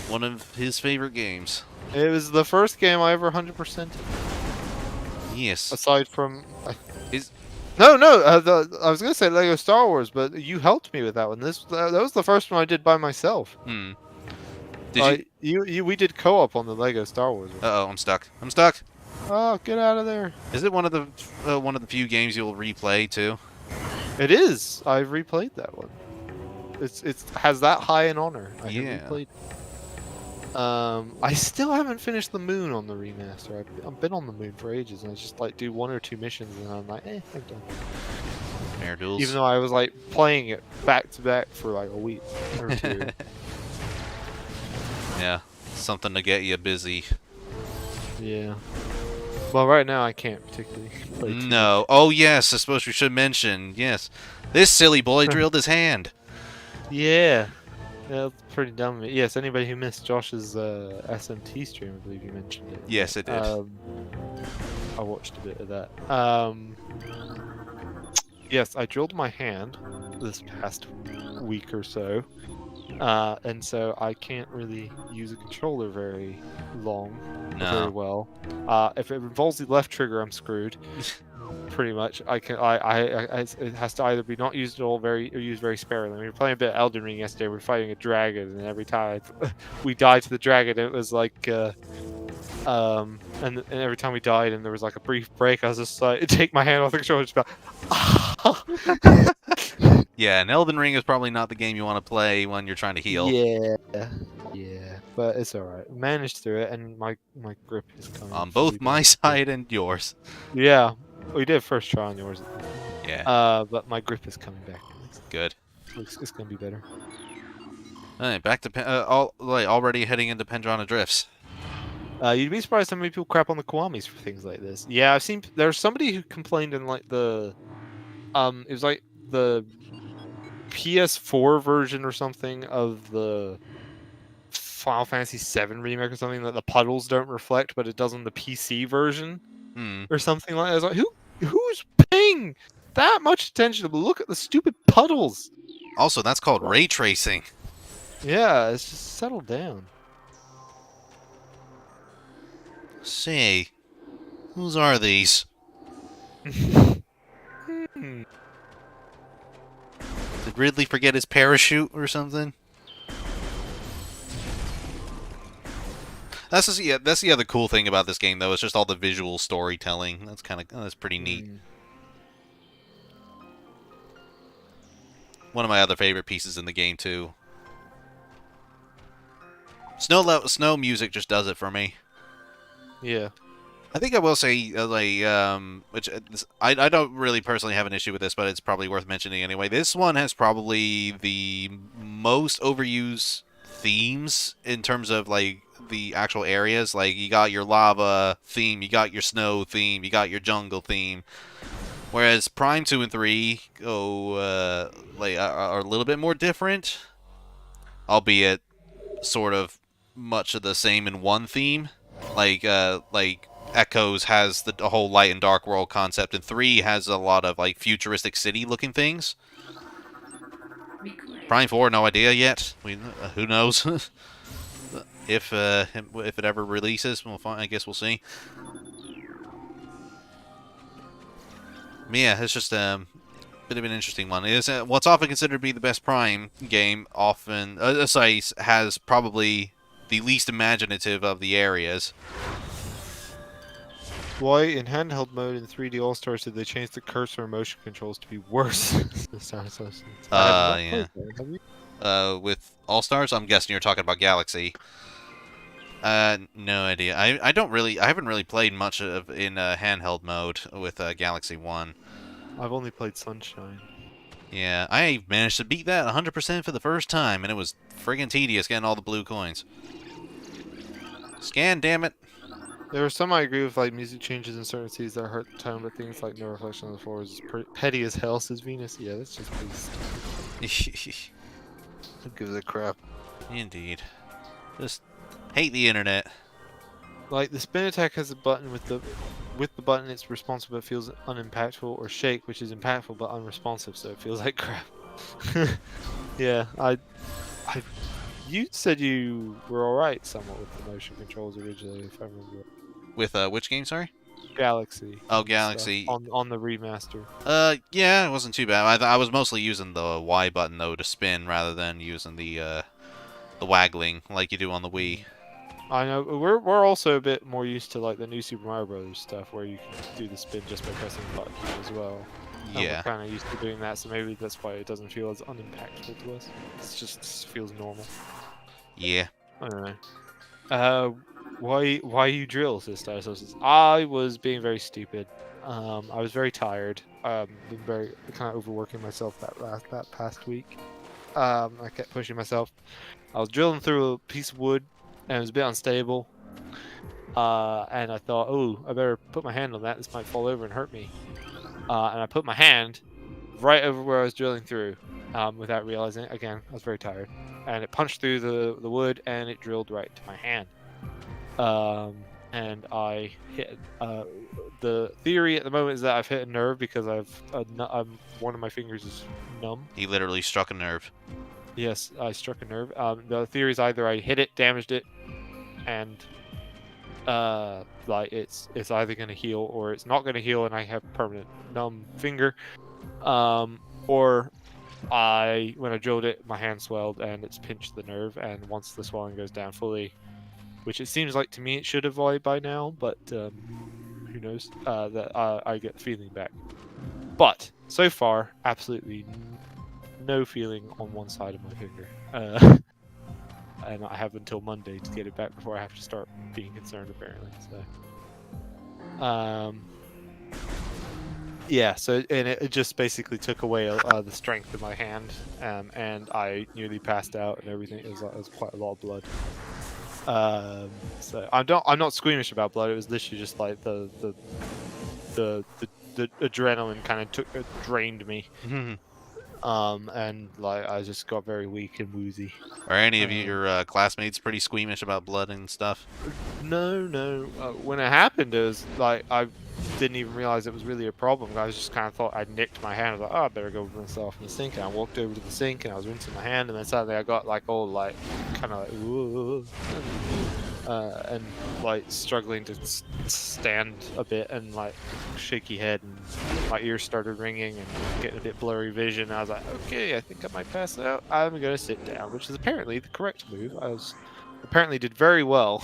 One of his favorite games. It was the first game I ever 100%ed. Yes. Aside from... Is No, I was gonna say Lego Star Wars, but you helped me with that one. That was the first one I did by myself. Did we did co-op on the Lego Star Wars one. Uh-oh, I'm stuck. I'm stuck. Oh, get out of there! Is it one of the few games you'll replay too? It is. I've replayed that one. It has that high in honor. I have replayed. I still haven't finished the moon on the remaster. I've been on the moon for ages, and I just like do 1 or 2 missions, and I'm like, I'm done. Air duels. Even though I was like playing it back to back for like a week or 2. Yeah, something to get you busy. Yeah. Well, right now I can't particularly play. No. Oh yes, I suppose we should mention. Yes, this silly boy drilled his hand. Yeah. Yeah, that's pretty dumb. Yes, anybody who missed Josh's SMT stream, I believe you mentioned it. Yes, it did. I watched a bit of that. Yes, I drilled my hand this past week or so, and so I can't really use a controller very very well. If it involves the left trigger, I'm screwed. Pretty much, it has to either be not used at all, or used very sparingly. We were playing a bit of Elden Ring yesterday. We were fighting a dragon, and every time we died to the dragon, it was like, and every time we died, and there was like a brief break, I was just like, take my hand off the controller, just Yeah, and Elden Ring is probably not the game you want to play when you're trying to heal. Yeah, but it's alright. Managed through it, and my grip is coming. On both my side and yours. Yeah. We did first try on yours. Yeah. But my grip is coming back. Good. It's gonna be better. Alright, back to already heading into Pendrona Drifts. You'd be surprised how many people crap on the Kiwamis for things like this. Yeah, I've seen there's somebody who complained in like the it was like the PS4 version or something of the Final Fantasy VII remake or something, that the puddles don't reflect, but it does on the PC version. Or something like that. I was like, who's paying that much attention to look at the stupid puddles? Also, that's called ray tracing. Yeah, it's just settled down. Say, whose are these? Did Ridley forget his parachute or something? That's the other cool thing about this game, though. It's just all the visual storytelling. That's pretty neat. One of my other favorite pieces in the game too. Snow music just does it for me. Yeah. I think I will say, which I don't really personally have an issue with this, but it's probably worth mentioning anyway. This one has probably the most overused themes in terms of like the actual areas. Like you got your lava theme, you got your snow theme, you got your jungle theme. Whereas Prime 2 and 3 go are a little bit more different, albeit sort of much of the same in one theme. Like Echoes has the whole light and dark world concept, and 3 has a lot of like futuristic city looking things. Recording. Prime 4, no idea yet. Who knows? If it ever releases, I guess we'll see. But yeah, it's just bit of an interesting one. It is what's often considered to be the best Prime game. Often, has probably the least imaginative of the areas. Why in handheld mode in 3D All Stars did they change the cursor and motion controls to be worse? This sounds so sense. I have not Yeah. played that, have you? With All Stars, I'm guessing you're talking about Galaxy. No idea. I haven't really played much of in handheld mode with Galaxy 1. I've only played Sunshine. Yeah, I managed to beat that 100% for the first time, and it was friggin' tedious getting all the blue coins. Scan, damn it. There are some I agree with, like music changes in certain scenes that hurt the tone, but things like no reflection on the floor is petty as hell, says Venus. Yeah, that's just pretty stupid. Who gives a crap? Indeed. Just hate the internet. Like the spin attack has a button with the button it's responsive but feels unimpactful, or shake, which is impactful but unresponsive, so it feels like crap. Yeah, you said you were alright somewhat with the motion controls originally, if I remember. With which game, sorry? Galaxy. Oh, Galaxy. Stuff, on the remaster. Yeah, it wasn't too bad. I was mostly using the Y button though to spin rather than using the waggling like you do on the Wii. I know we're also a bit more used to like the new Super Mario Brothers stuff where you can do the spin just by pressing the button as well. And Yeah. we're kind of used to doing that, so maybe that's why it doesn't feel as unimpactful to us. It just feels normal. Yeah. I don't know. Why you drill, sister? I was being very stupid. I was very tired. Been very kind of overworking myself that past week. I kept pushing myself. I was drilling through a piece of wood, and it was a bit unstable. And I thought, oh, I better put my hand on that. This might fall over and hurt me. And I put my hand right over where I was drilling through, without realizing it. Again, I was very tired. And it punched through the wood, and it drilled right to my hand. And I hit. The theory at the moment is that I've hit a nerve because one of my fingers is numb. He literally struck a nerve. Yes, I struck a nerve. The theory is either I hit it, damaged it, and like it's either going to heal or it's not going to heal, and I have permanent numb finger. Or when I drilled it, my hand swelled and it's pinched the nerve, and once the swelling goes down fully, which it seems like to me it should have by now, but who knows? That I get the feeling back. But so far, absolutely no feeling on one side of my finger, and I have until Monday to get it back before I have to start being concerned, apparently. So, yeah. So and it just basically took away the strength of my hand, and I nearly passed out and everything. It was quite a lot of blood. So I'm not squeamish about blood. It was literally just like the adrenaline kind of drained me. And like I just got very weak and woozy. Are any of your classmates pretty squeamish about blood and stuff? No. When it happened, it was like I didn't even realize it was really a problem. I just kind of thought I'd nicked my hand. I was like, oh, I better go rinse off in the sink. And I walked over to the sink and I was rinsing my hand, and then suddenly I got like all like kind of like whoa, and like struggling to stand a bit, and like shaky head, and my ears started ringing and getting a bit blurry vision. I was like, okay, I think I might pass out. I'm gonna sit down, which is apparently the correct move. I apparently did very well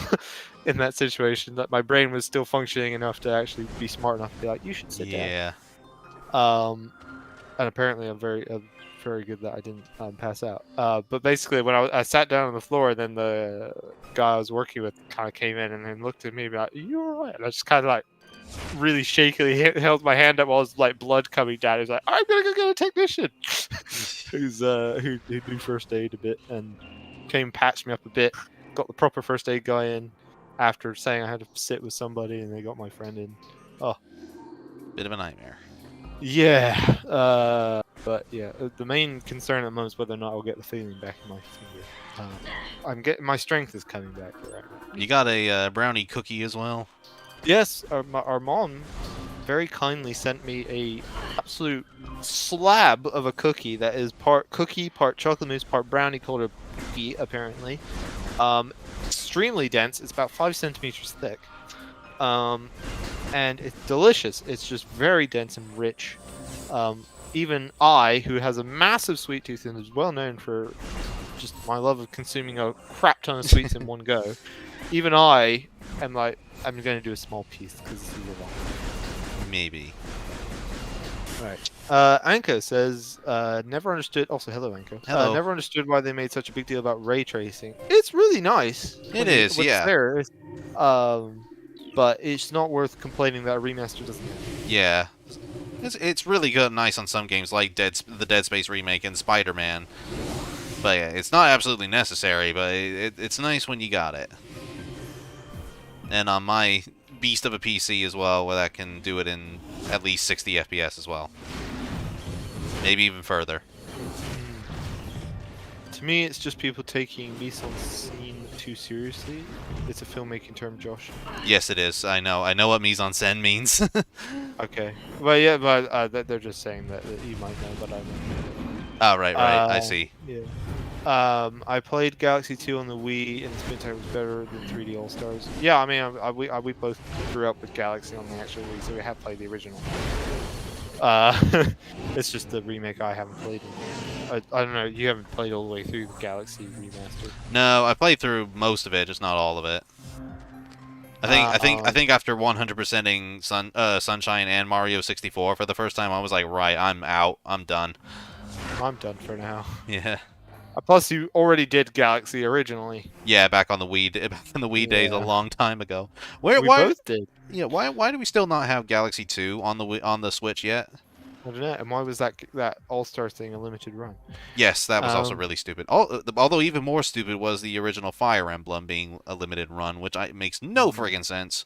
in that situation. That my brain was still functioning enough to actually be smart enough to be like, you should sit down. Yeah. And apparently I'm very good that I didn't pass out. But basically, when I sat down on the floor, then the guy I was working with kind of came in and then looked at me about, "You alright?" And I just kind of like really shakily held my hand up while there's like blood coming down. He was like, "I'm gonna go get a technician," who knew first aid a bit and came patched me up a bit. got the proper first aid guy in after saying I had to sit with somebody, and they got my friend in. Oh, Bit of a nightmare. yeah. But yeah, the main concern at the moment is whether or not I'll get the feeling back in my finger. I'm getting my strength is coming back right now. You got a brownie cookie as well? Yes, our mom very kindly sent me a absolute slab of a cookie that is part cookie, part chocolate mousse, part brownie, called a cookie apparently. Extremely dense. It's about 5 centimeters thick. And it's delicious. It's just very dense and rich. Even I, who has a massive sweet tooth and is well known for just my love of consuming a crap ton of sweets in one go, even I am like, I'm going to do a small piece because this is a lot. Maybe. Right. Anko says, never understood. Also, hello, Anko. Hello. Never understood why they made such a big deal about ray tracing. It's really nice. It is, when yeah. It's there. But it's not worth complaining that a remaster doesn't. Yeah. It's really good, nice on some games like the Dead Space remake and Spider-Man. But yeah, it's not absolutely necessary, but it's nice when you got it. And on my beast of a PC as well, where that can do it in at least 60 FPS as well. Maybe even further. To me, it's just people taking mise en scene too seriously. It's a filmmaking term, Josh. Yes, it is. I know what mise en scène means. Okay. Well, yeah, but they're just saying that you might know, but I don't. Oh, right. I see. Yeah. I played Galaxy 2 on the Wii, and the spin time was better than 3D All Stars. Yeah, I mean, we both grew up with Galaxy on the actual Wii, so we have played the original. It's just the remake I haven't played. I don't know. You haven't played all the way through the Galaxy Remastered. No, I played through most of it, just not all of it. I think after 100%ing Sunshine and Mario 64 for the first time, I was like, right, I'm out. I'm done. I'm done for now. Yeah. Plus, you already did Galaxy originally. Yeah, back in the Wii days a long time ago. We both did. Yeah, why do we still not have Galaxy 2 on the Switch yet? I don't know. And why was that All-Star thing a limited run? Yes, that was also really stupid. Although even more stupid was the original Fire Emblem being a limited run, which makes no friggin' sense.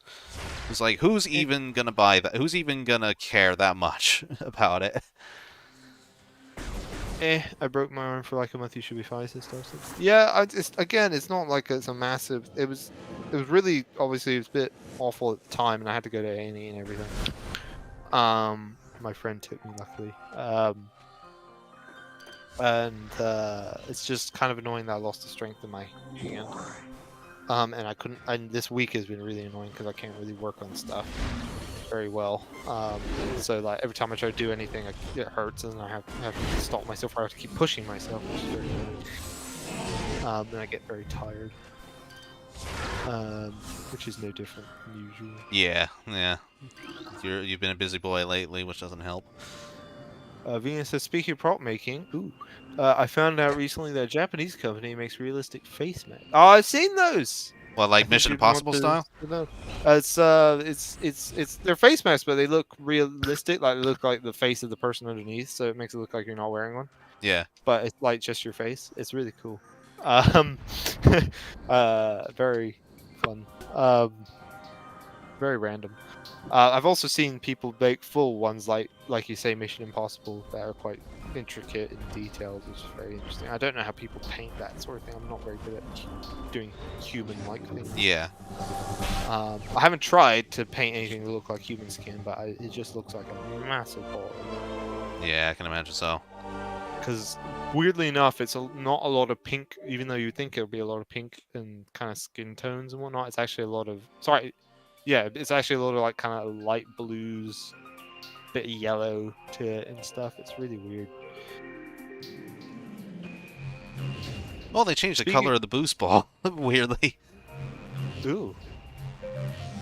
It's like, who's even gonna buy that? Who's even gonna care that much about it? I broke my arm for like a month. You should be fine, says Starson. Yeah, it's not like it's a massive. It was really obviously it was a bit awful at the time, and I had to go to A&E and everything. My friend took me luckily. And it's just kind of annoying that I lost the strength in my hand. And I couldn't. And this week has been really annoying because I can't really work on stuff very well. So like every time I try to do anything, it hurts, and I have to stop myself. Or I have to keep pushing myself, which is very annoying. And I get very tired. Which is no different than usual. Yeah. You've been a busy boy lately, which doesn't help. Venus says, speaking of prop making, I found out recently that a Japanese company makes realistic face masks. Oh, I've seen those. Well, like Mission Impossible style? It's they're face masks, but they look realistic. Like they look like the face of the person underneath, so it makes it look like you're not wearing one. Yeah. But it's like just your face. It's really cool. Very fun. Very random. I've also seen people make full ones like you say, Mission Impossible, that are quite intricate and detailed, which is very interesting. I don't know how people paint that sort of thing. I'm not very good at doing human-like things. Yeah. I haven't tried to paint anything that look like human skin, but it just looks like a massive ball. Yeah, I can imagine so. Because weirdly enough, it's not a lot of pink, even though you'd think it would be a lot of pink and kind of skin tones and whatnot. It's actually a lot of it's actually a lot of like kind of light blues, bit of yellow to it and stuff. It's really weird. Well, they changed the color of the boost ball, weirdly. Ooh.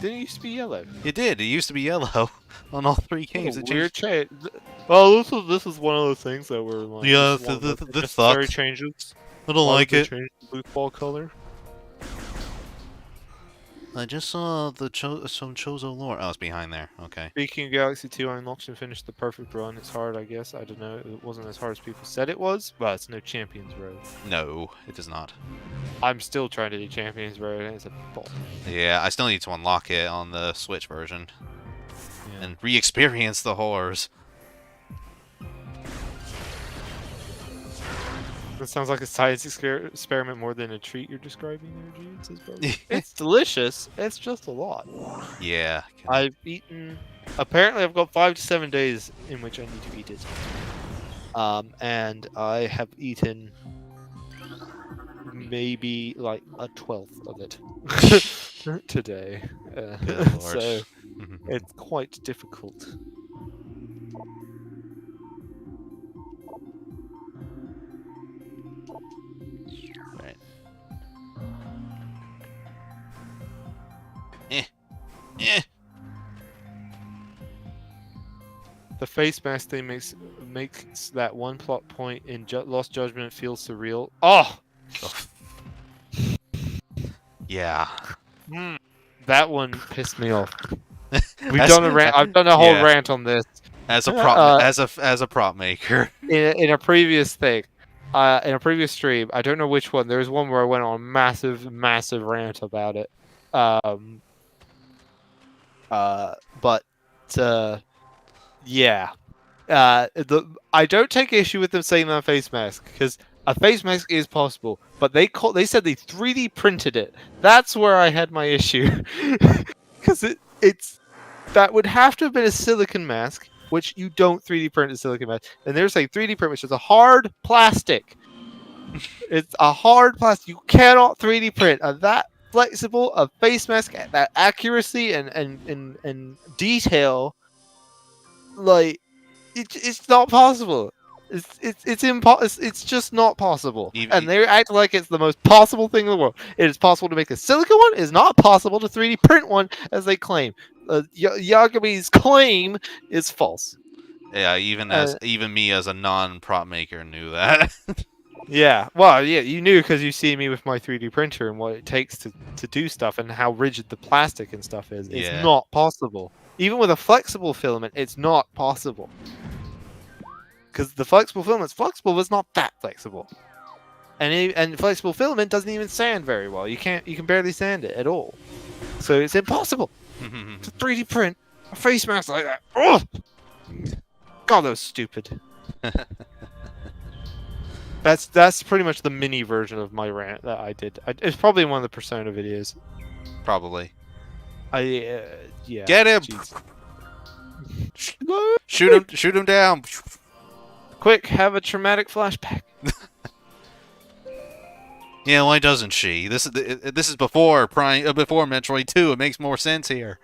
Didn't it used to be yellow? It did. It used to be yellow on all 3 games. It weird change. Well, this is one of those things that were like. Yeah, this sucks. Changes. I don't like it. Change the boost ball color. I just saw the some Chozo lore. Oh, it's behind there. Okay. Speaking of Galaxy 2, I unlocked and finished the perfect run. It's hard, I guess. I don't know. It wasn't as hard as people said it was, but it's no Champions Road. No, it is not. I'm still trying to do Champions Road, and it's a ball. Yeah, I still need to unlock it on the Switch version Yeah. and re-experience the horrors. That sounds like a science experiment more than a treat you're describing there, Gene, says Barbara. It's delicious. It's just a lot. Yeah. I've eaten... Apparently, I've got 5 to 7 days in which I need to eat it. And I have eaten maybe like a 12th of it today. Good lord. So it's quite difficult. Right. Eh. The face mask thing makes that one plot point in Lost Judgment feel surreal. Oh! Yeah. That one pissed me off. We've As- done a rant. I've done a whole Yeah. rant on this As a prop, as a prop maker. in a previous thing. In a previous stream, I don't know which one. There was one where I went on a massive rant about it. Yeah. I don't take issue with them saying that face mask because a face mask is possible, but they said they 3D printed it. That's where I had my issue because that would have to have been a silicon mask, which you don't 3D print a silicon mask, and they're saying 3D print, which is a hard plastic. It's a hard plastic. You cannot 3D print that flexible a face mask at that accuracy and detail. Like it's not possible. It's just not possible. And they act like it's the most possible thing in the world. It is possible to make a silicon one. It is not possible to 3D print one, as they claim. Yagami's claim is false. Yeah, even me as a non-prop maker knew that. Yeah, well, yeah, you knew because you see me with my 3D printer and what it takes to do stuff and how rigid the plastic and stuff is. It's not possible. Even with a flexible filament, it's not possible. Because the flexible filament's flexible, but it's not that flexible. And flexible filament doesn't even sand very well. You can barely sand it at all. So it's impossible to 3D print a face mask like that. Oh! God, that was stupid. That's pretty much the mini version of my rant that I did. It's probably one of the Persona videos. Probably. Yeah. Get him! Shoot him down! Quick, have a traumatic flashback. Yeah, why doesn't she? This is before before Metroid 2. It makes more sense here.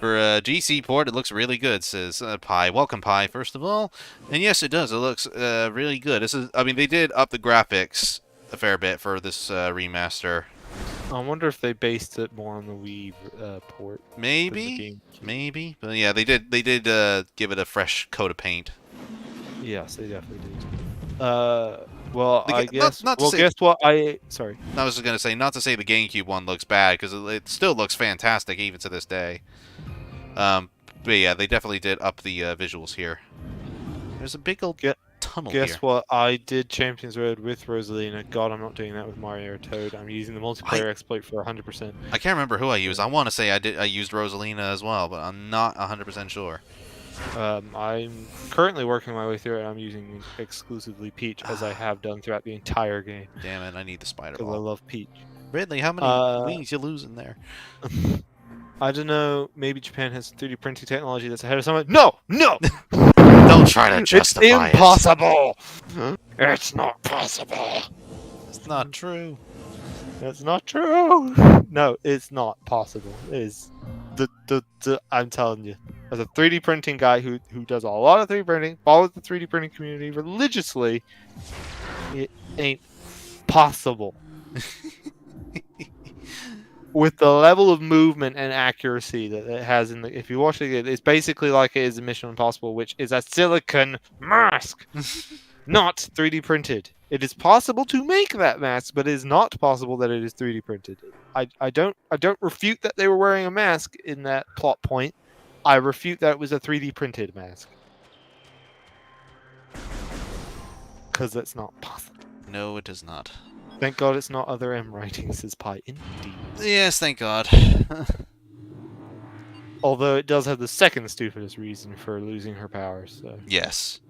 For a GC port, it looks really good, says Pi. Welcome, Pi, first of all. And yes, it does. It looks really good. They did up the graphics a fair bit for this remaster. I wonder if they based it more on the Wii port. Maybe. But yeah, they did give it a fresh coat of paint. Yes, they definitely did. Well, I guess. Guess what? Sorry. I was just gonna say, not to say the GameCube one looks bad, because it still looks fantastic even to this day. But yeah, they definitely did up the visuals here. There's a big old tunnel here. Guess what? I did Champions Road with Rosalina. God, I'm not doing that with Mario or Toad. I'm using the multiplayer exploit for 100%. I can't remember who I used. I want to say I used Rosalina as well, but I'm not 100% sure. I'm currently working my way through it. I'm using exclusively Peach, as I have done throughout the entire game. Damn it, I need the spider Because I ball. love Peach. Ridley, how many wings you losing there? I don't know. Maybe Japan has 3D printing technology that's ahead of someone. No! Don't try to justify it. It's impossible! It's not possible! It's not true. That's not true! No, it's not possible. It is... I'm telling you. As a 3D printing guy who does a lot of 3D printing, follows the 3D printing community religiously, it ain't possible. With the level of movement and accuracy that it has if you watch it, it's basically like it is in Mission Impossible, which is a silicon mask, not 3D printed. It is possible to make that mask, but it is not possible that it is 3D printed. I don't refute that they were wearing a mask in that plot point. I refute that it was a 3D printed mask. Because that's not possible. No, it is not. Thank God it's not other M writing, says Pi. Indeed. Yes, thank God. Although it does have the second stupidest reason for losing her powers. So. Yes.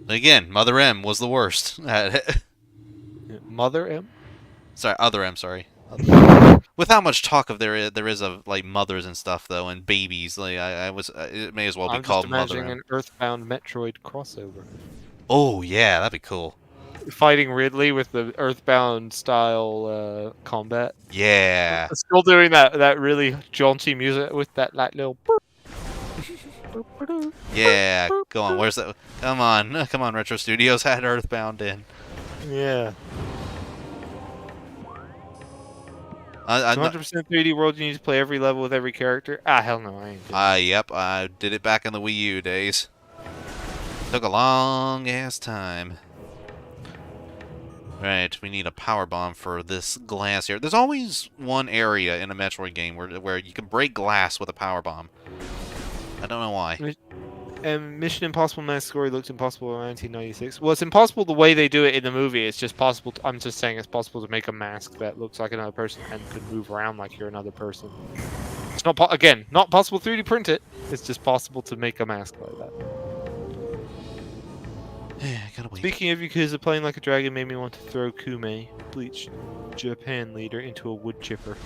Again, Mother M was the worst. Mother M? Sorry, Other M, sorry. With how much talk of there is of like mothers and stuff though, and babies, like it may as well be I'm called just Mother imagining M. an Earthbound Metroid crossover. Oh yeah, that'd be cool. Fighting Ridley with the Earthbound style combat. Yeah. Still doing that really jaunty music with that like little. Yeah. Go on. Where's that? Come on, come on. Retro Studios had Earthbound in. Yeah. I'm 200% 3D world. You need to play every level with every character. Ah, hell no, I ain't. Yep. I did it back in the Wii U days. Took a long ass time. Right, we need a power bomb for this glass here. There's always one area in a Metroid game where you can break glass with a power bomb. I don't know why. And Mission Impossible Mask Story looked impossible in 1996. Well, it's impossible the way they do it in the movie. It's just possible. I'm just saying it's possible to make a mask that looks like another person and could move around like you're another person. It's not again not possible 3D print it. It's just possible to make a mask like that. Gotta wait. Speaking of Yakuza, playing like a dragon made me want to throw Kume, Bleach Japan leader, into a wood chipper.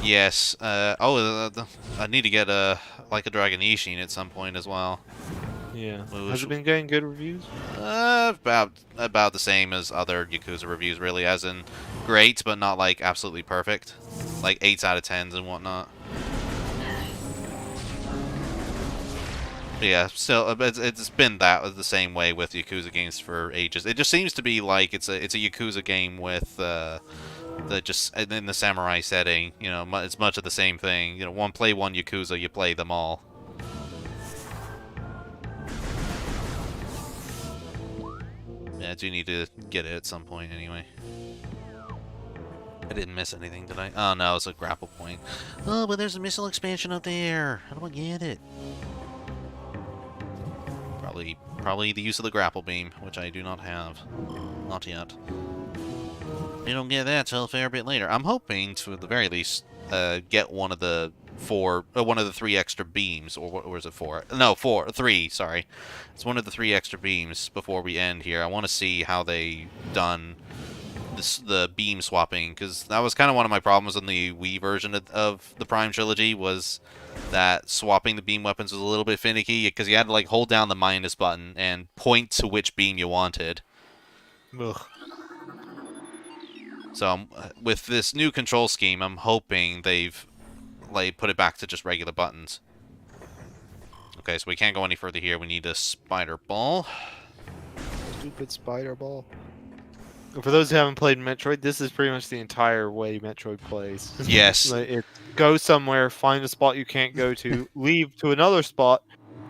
Yes. I need to get like a Dragon Ishin at some point as well. Yeah. Has it been getting good reviews? About the same as other Yakuza reviews, really, as in great, but not like absolutely perfect, like 8s out of 10s and whatnot. But yeah, still, it's been the same way with Yakuza games for ages. It just seems to be like it's a Yakuza game with just in the samurai setting. You know, it's much of the same thing. You know, one Yakuza, you play them all. Yeah, I do need to get it at some point anyway. I didn't miss anything, did I? Oh no, it's a grapple point. Oh, but there's a missile expansion up there. How do I get it? Probably the use of the grapple beam, which I do not have. Not yet. You don't get that till a fair bit later. I'm hoping to, at the very least, get one of the three extra beams, or is it four? No, three. Sorry, it's one of the three extra beams before we end here. I want to see how they done the beam swapping, because that was kind of one of my problems in the Wii version of the Prime Trilogy, was that swapping the beam weapons was a little bit finicky, because you had to like hold down the minus button and point to which beam you wanted. Ugh. So with this new control scheme, I'm hoping they've like put it back to just regular buttons. Okay, so we can't go any further here. We need a spider ball. Stupid spider ball. For those who haven't played Metroid, this is pretty much the entire way Metroid plays. Yes. Like go somewhere, find a spot you can't go to, leave to another spot,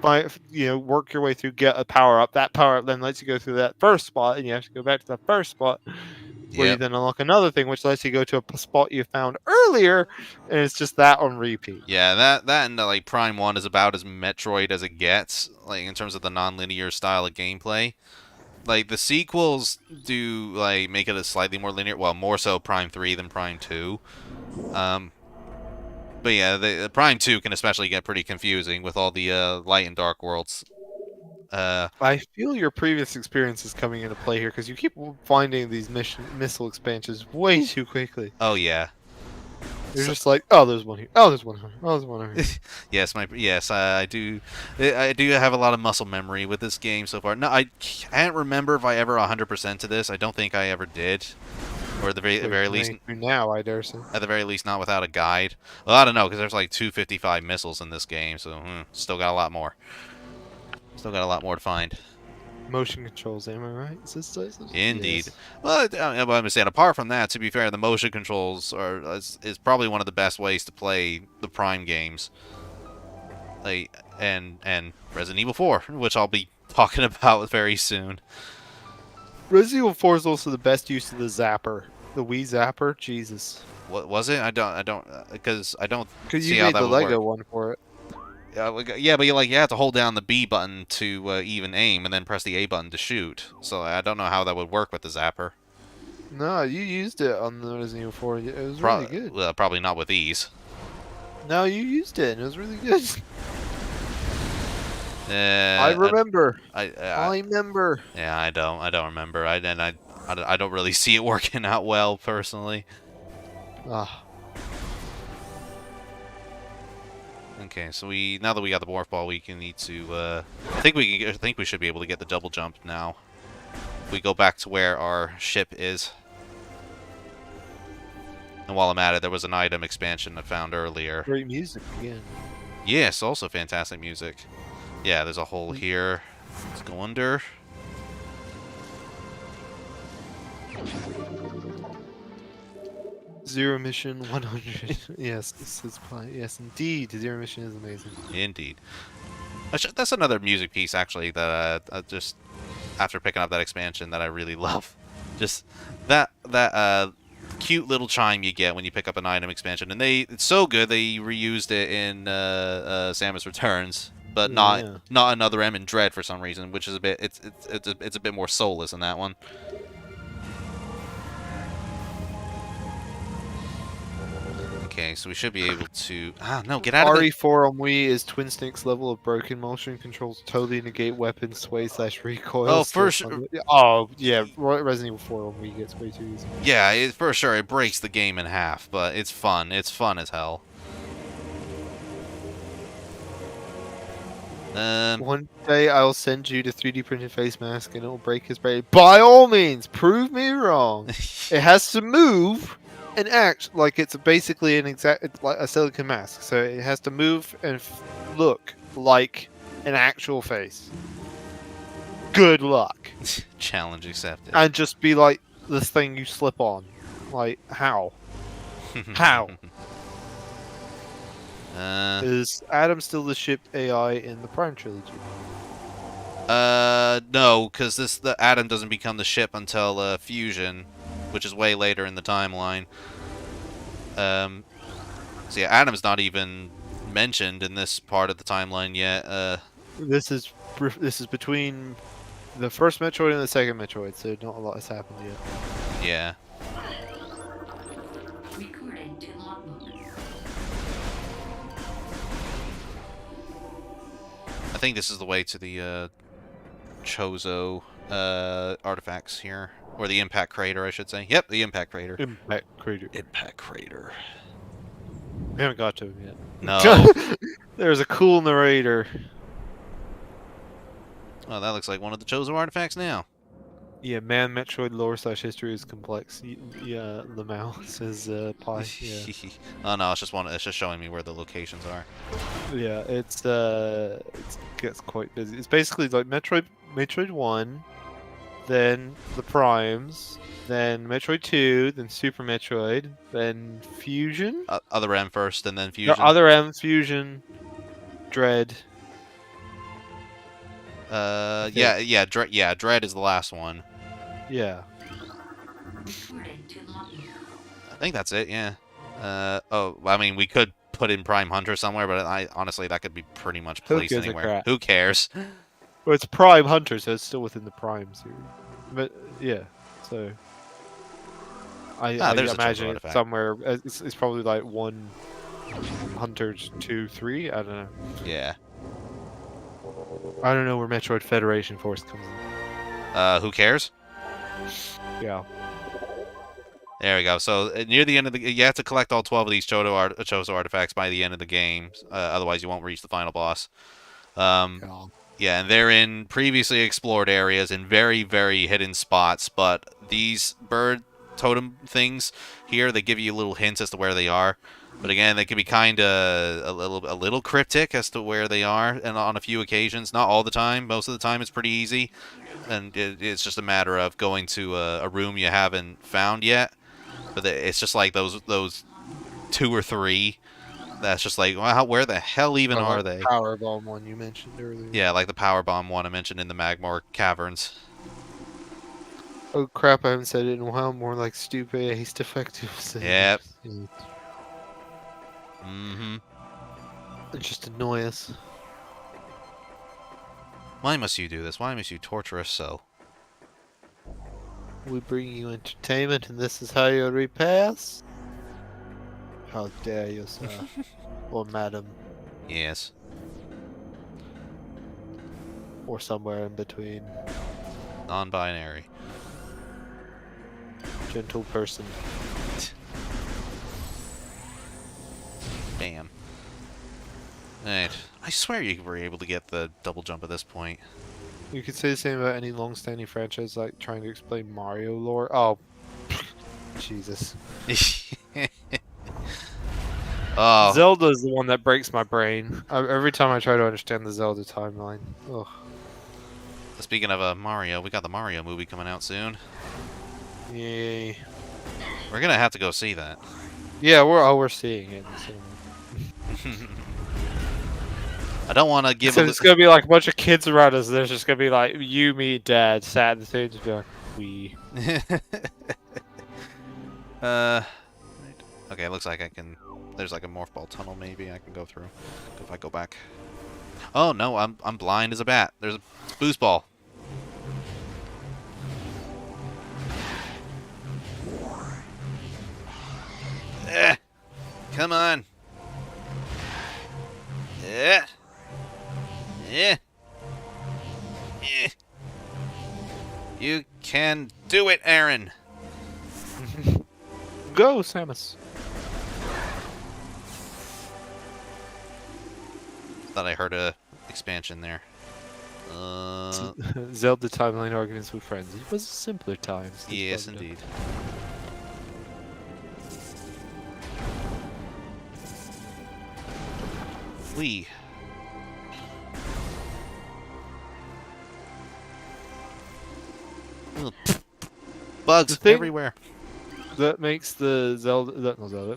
work your way through, get a power up. That power up then lets you go through that first spot, and you have to go back to the first spot, where you then unlock another thing, which lets you go to a spot you found earlier, and it's just that on repeat. Yeah, that and like Prime 1 is about as Metroid as it gets, like in terms of the non-linear style of gameplay. Like the sequels do like make it a slightly more linear, well, more so Prime 3 than Prime 2. But yeah, the Prime 2 can especially get pretty confusing with all the light and dark worlds. I feel your previous experience is coming into play here, because you keep finding these missile expansions way too quickly. Oh yeah. You're just like, oh, there's one here. Oh, there's one here. Oh, there's one here. Yes, I do have a lot of muscle memory with this game so far. No, I can't remember if I ever 100% to this. I don't think I ever did, or at the very least now, I dare say. At the very least, not without a guide. Well, I don't know, because there's like 255 missiles in this game, so still got a lot more. Still got a lot more to find. Motion controls, am I right? Indeed. Yes. Well, I'm saying, apart from that, to be fair, the motion controls is probably one of the best ways to play the Prime games. Like, and Resident Evil 4, which I'll be talking about very soon. Resident Evil 4 is also the best use of the zapper. The Wii zapper? Jesus. What was it? I don't, because I don't Because see you how made that the would Lego work. one for it. Yeah, but you have to hold down the B button to even aim, and then press the A button to shoot. So I don't know how that would work with the zapper. No, you used it on the Resident Evil 4. It was really good. Probably not with these. No, you used it, and it was really good. I I remember. I remember. Yeah, I don't remember. I don't really see it working out well personally. Ah, Okay, so now that we got the morph ball, we need to. I think we should be able to get the double jump now. We go back to where our ship is. And while I'm at it, there was an item expansion I found earlier. great music again. Yes, also fantastic music. Yeah, there's a hole here. Let's go under. Zero Mission 100. Yes, this is yes, indeed. Zero Mission is amazing. Indeed. That's another music piece, actually, that just after picking up that expansion that I really love. Just that cute little chime you get when you pick up an item expansion, and it's so good they reused it in Samus Returns, but not another M in Dread for some reason, which is a bit it's a bit more soulless in that one. Okay, so we should be able to... no, get out of the... RE4 on Wii is Twin Stick's level of broken motion controls totally negate weapon sway / recoil. Oh, for sure. Oh, yeah, Resident Evil 4 on Wii gets way too easy. Yeah, for sure, it breaks the game in half, but it's fun. It's fun as hell. One day I'll send you the 3D printed face mask and it'll break his brain. By all means, prove me wrong. It has to move and act like it's basically like a silicon mask. So it has to move and look like an actual face. Good luck. Challenge accepted. And just be like this thing you slip on. Like, how? How? Is Adam still the ship AI in the Prime Trilogy? No, because the Adam doesn't become the ship until Fusion, which is way later in the timeline. So yeah, Adam's not even mentioned in this part of the timeline yet. This is between the first Metroid and the second Metroid, so not a lot has happened yet. Yeah. Recording to logbook. I think this is the way to the Chozo artifacts here. Or the impact crater, I should say. Yep, the impact crater. Impact Crater. Impact crater. We haven't got to him yet. No. There's a cool narrator. Well, that looks like one of the Chozo artifacts now. Yeah, man, Metroid lore / history is complex. Yeah, the mouse is pie. Yeah, Oh no, it's just showing me where the locations are. yeah, it gets quite busy. It's basically like Metroid 1, then the Primes, then Metroid 2, then Super Metroid, then Fusion. Other M first, and then Fusion. No, other M, Fusion, Dread. Dread is the last one. Yeah. Recording to logbook. I think that's it, yeah. I mean, we could put in Prime Hunter somewhere, but honestly, that could be pretty much Who placed gives a anywhere. crap? Who cares? Well, it's Prime Hunter, so it's still within the Prime series. But yeah, so I there's a imagine Chozo it's artifact. somewhere. It's probably like 1 Hunter 2, 3. I don't know. Yeah. I don't know where Metroid Federation Force comes in. Who cares? Yeah. There we go. So near the end of you have to collect all 12 of these Chozo artifacts by the end of the game. Otherwise, you won't reach the final boss. Yeah, and they're in previously explored areas in very, very hidden spots. But these bird totem things here, they give you little hints as to where they are. But again, they can be kind of a little cryptic as to where they are, and on a few occasions, not all the time. Most of the time, it's pretty easy, and it's just a matter of going to a room you haven't found yet. But it's just like those 2 or 3 That's just like, wow, where the hell even Oh, are like they? the Power Bomb one you mentioned earlier. Yeah, like the power bomb one I mentioned in the Magmor caverns. Oh crap! I haven't said it in a while. More like stupid, haste effective. Yep. Mm-hmm. Just annoy us. Why must you do this? Why must you torture us so? We bring you entertainment, and this is how you repass. How dare you, sir, or madam, Yes. or somewhere in between. Non-binary. Gentle person. Bam. Alright. I swear you were able to get the double jump at this point. You could say the same about any long-standing franchise, like trying to explain Mario lore. Oh, Jesus. Oh. Zelda is the one that breaks my brain. Every time I try to understand the Zelda timeline. Ugh. Speaking of Mario, we got the Mario movie coming out soon. Yay. We're gonna have to go see that. Yeah, we're seeing it. I don't want to give. So it's gonna be like a bunch of kids around us. There's just gonna be like you, me, Dad, sat in the theater, just be like, we. right. Okay, looks like I can. There's like a morph ball tunnel. Maybe I can go through if I go back. Oh no, I'm blind as a bat. There's a boost ball. Come on. Yeah. Yeah. Yeah. You can do it, Aaron. Go, Samus. Thought I heard a expansion there. Zelda timeline arguments with friends. It was simpler times. this Yes, Zelda. indeed. Wee. Ugh. Bugs The thing- everywhere. That makes the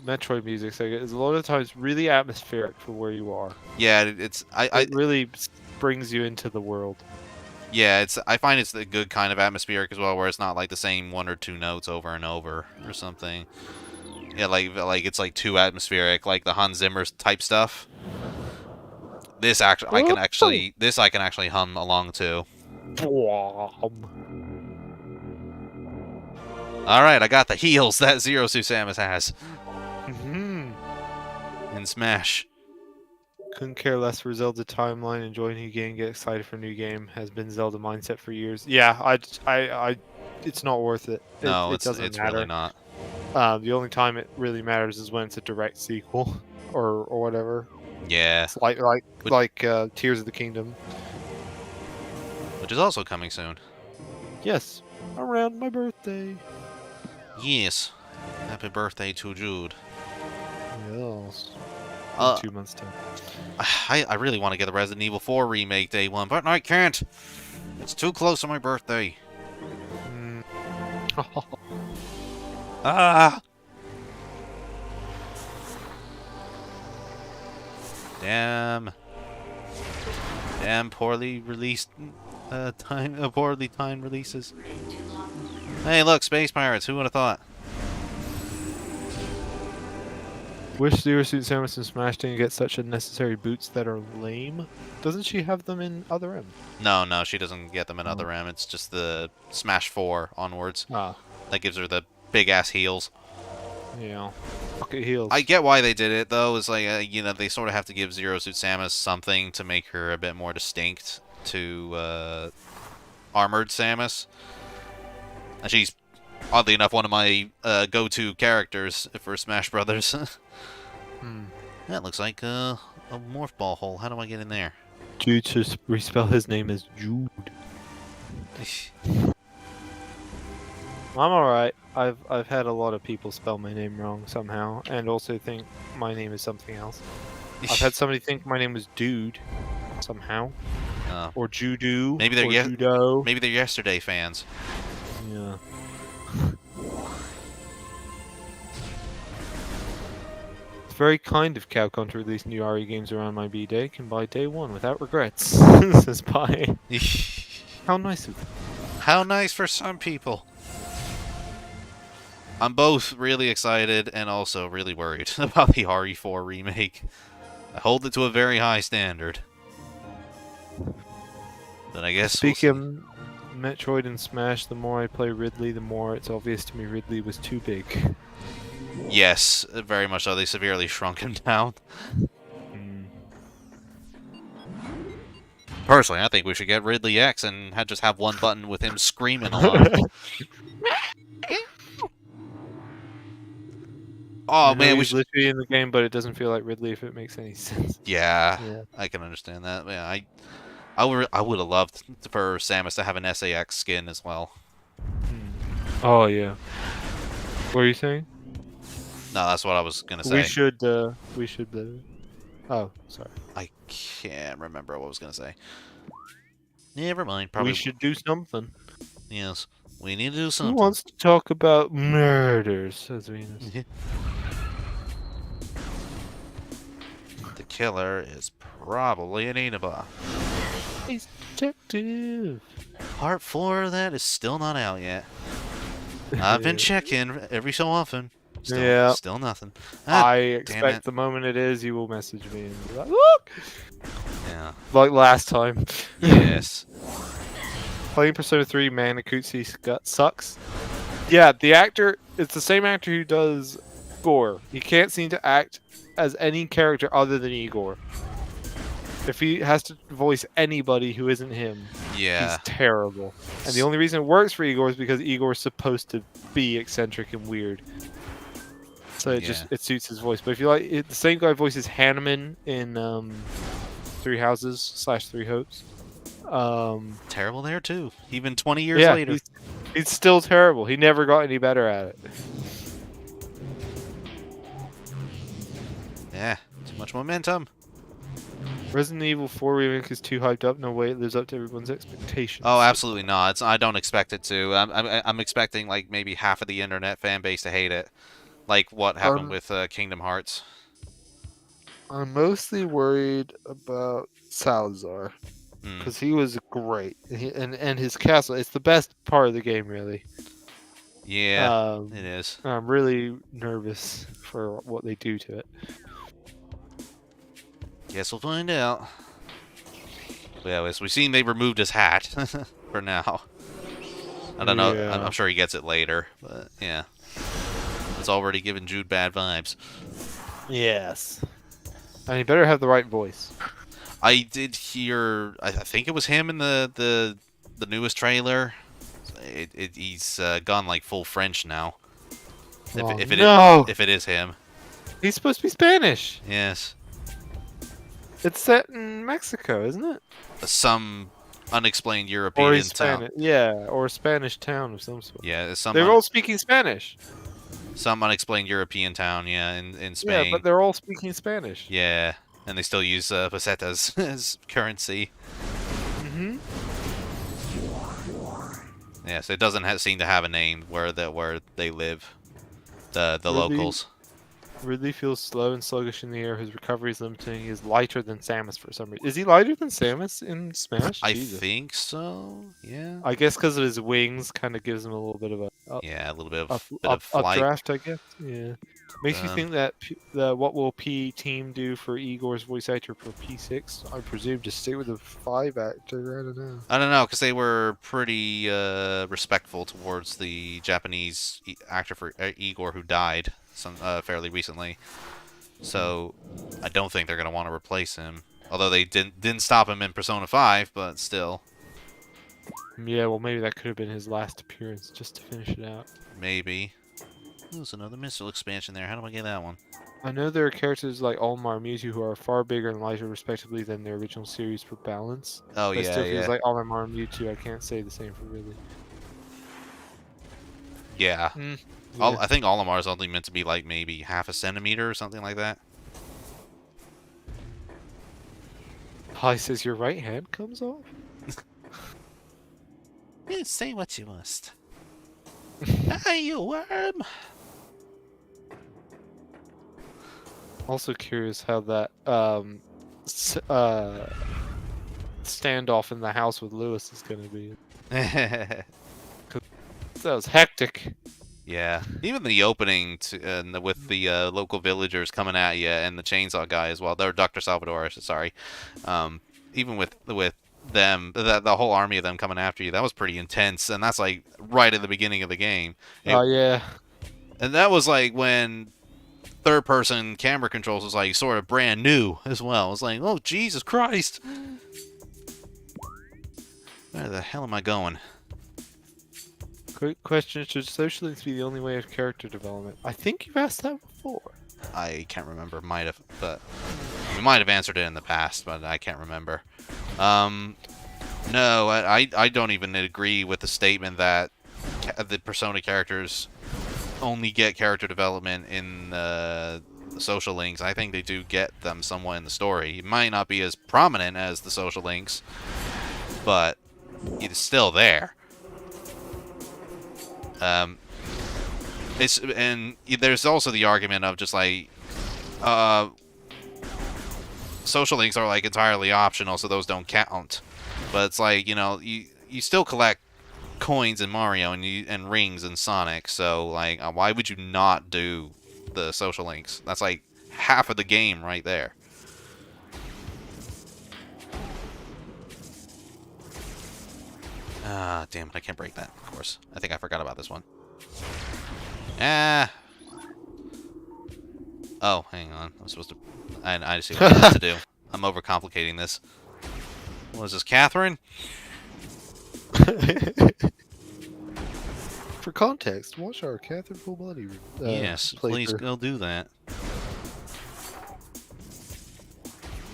Metroid music so good. Is a lot of times really atmospheric for where you are. Yeah, it's It really brings you into the world. yeah, it's I find it's the good kind of atmospheric as well, where it's not like the same one or two notes over and over or something. Yeah, like it's like too atmospheric, like the Hans Zimmer type stuff. This actually, I can actually hum along to. All right, I got the heels that Zero Suit Samus has in Smash. Couldn't care less for Zelda timeline. Enjoy a new game, get excited for a new game. Has been Zelda mindset for years. Yeah, I it's not worth it. No, it doesn't it's matter. really not. The only time it really matters is when it's a direct sequel, or whatever. Yeah, It's like Tears of the Kingdom. which is also coming soon. Yes, around my birthday. Yes, happy birthday to Jude. Yes. Uh, 2 months time. I really want to get the Resident Evil 4 remake day one, but I can't. It's too close to my birthday. Ah! Damn poorly released poorly timed releases. Hey, look, Space Pirates. Who would have thought? Wish Zero Suit Samus and Smash didn't get such unnecessary boots that are lame. Doesn't she have them in Other M? No, she doesn't get them in Other M. It's just the Smash 4 onwards. Ah, That gives her the big ass heels. yeah. Pocket heels. I get why they did it though. It's like they sort of have to give Zero Suit Samus something to make her a bit more distinct to Armored Samus. And she's oddly enough one of my go-to characters for Smash Brothers. That looks like a morph ball hole. How do I get in there? Jude to respell his name as Jude. I'm alright. I've had a lot of people spell my name wrong somehow, and also think my name is something else. I've had somebody think my name was Dude somehow, or Judo, maybe they're or Judo. maybe they're Yesterday fans. Yeah. very kind of Capcom to release new RE games around my B-Day. Can buy day one without regrets. Says Pi. How nice of them. How nice for some people. I'm both really excited and also really worried about the RE4 remake. I hold it to a very high standard. But I guess Speaking we'll see. of Metroid and Smash, the more I play Ridley, the more it's obvious to me Ridley was too big. Yes, very much so. They severely shrunk him down. Mm. Personally, I think we should get Ridley X and just have one button with him screaming along. Oh I know man, we he's should. literally in the game, but it doesn't feel like Ridley if it makes any sense. Yeah, Yeah. I can understand that. Yeah, I would have loved for Samus to have an SAX skin as well. Oh yeah. What are you saying? No, that's what I was gonna say. We should. Oh, sorry. I can't remember what I was gonna say. Never mind. Probably. We should do something. Yes, we need to do Who something. wants to talk about murders? Says Venus. The killer is probably an Inaba. He's detective. Part 4 of that is still not out yet. I've been checking every so often. Still nothing. Ah, I it. expect the moment it is, you will message me and be like, look! yeah. Like last time. Yes. Playing Persona 3, man, Akutsu's gut sucks. Yeah, the actor, it's the same actor who does Igor. He can't seem to act as any character other than Igor. If he has to voice anybody who isn't him, Yeah. he's terrible. And the only reason it works for Igor is because Igor's supposed to be eccentric and weird. So it suits his voice. But if you like, the same guy voices Hanneman in Three Houses / Three Hopes. Terrible there too. Even 20 years later. He's still terrible. He never got any better at it. Yeah. Too much momentum. Resident Evil 4 remake is too hyped up. No way it lives up to everyone's expectations. Oh, absolutely not. I don't expect it to. I'm expecting like maybe half of the internet fan base to hate it, like what happened with Kingdom Hearts. I'm mostly worried about Salazar because he was great, and his castle. It's the best part of the game, really. Yeah, it is. I'm really nervous for what they do to it. Guess we'll find out. Well, as we've seen, they removed his hat for now. I don't know. Yeah. I'm sure he gets it later, but yeah. It's already giving Jude bad vibes. Yes. And he better have the right voice. I did hear. I think it was him in the newest trailer. He's gone like full French now. If it is him. He's supposed to be Spanish. Yes. It's set in Mexico, isn't it? Some unexplained European town. Yeah, or a Spanish town of some sort. Yeah, they're all speaking Spanish. Some unexplained European town, yeah, in Spain. Yeah, but they're all speaking Spanish. Yeah, and they still use pesetas as currency. Mm-hmm. Yeah, so it doesn't seem to have a name where they live, the locals. Ridley feels slow and sluggish in the air. His recovery is limiting. He is lighter than Samus for some reason. Is he lighter than Samus in Smash? I think so. Yeah. I guess because of his wings, kind of gives him a little bit of a little bit of updraft, flight. I guess. Yeah. Makes me think that what will P Team do for Igor's voice actor for P6? I presume just stay with the 5 actor. I don't know. Because they were pretty respectful towards the Japanese actor for Igor who died fairly recently. So I don't think they're going to want to replace him. Although they didn't stop him in Persona 5, but still. Yeah, well maybe that could have been his last appearance just to finish it out. Maybe. There's another missile expansion there. How do I get that one? I know there are characters like Olimar and Mewtwo who are far bigger and lighter respectively than their original series for balance. Oh, but yeah, it still feels like Olimar and Mewtwo. I can't say the same for Ridley. Yeah. Yeah. I think Olimar is only meant to be like maybe half a centimeter or something like that. Hi says your right hand comes off? Say what you must. Hey, you worm! Also curious how that standoff in the house with Lewis is going to be. That was hectic. Yeah, even the opening with the local villagers coming at you and the chainsaw guy as well. They're Dr. Salvador, sorry. Even with them, the whole army of them coming after you, that was pretty intense, and that's like right at the beginning of the game. Oh yeah. And that was like when third-person camera controls was like sort of brand new as well. It's like, oh Jesus Christ, where the hell am I going? Quick question: should social links be the only way of character development? I think you've asked that before. I can't remember. Might have, but we might have answered it in the past, but I can't remember. No, I don't even agree with the statement that the Persona characters only get character development in the social links. I think they do get them somewhat in the story. It might not be as prominent as the social links, but it's still there. And there's also the argument of just like social links are like entirely optional, so those don't count. But it's like, you know, you still collect coins in Mario and rings in Sonic, so like why would you not do the social links? That's like half of the game right there. Ah, damn it, I can't break that, of course. I think I forgot about this one. Ah. Oh, hang on. I'm supposed to... I see what I have to do. I'm overcomplicating this. What is this, Catherine? For context, watch our Catherine Full Body yes, please go do that.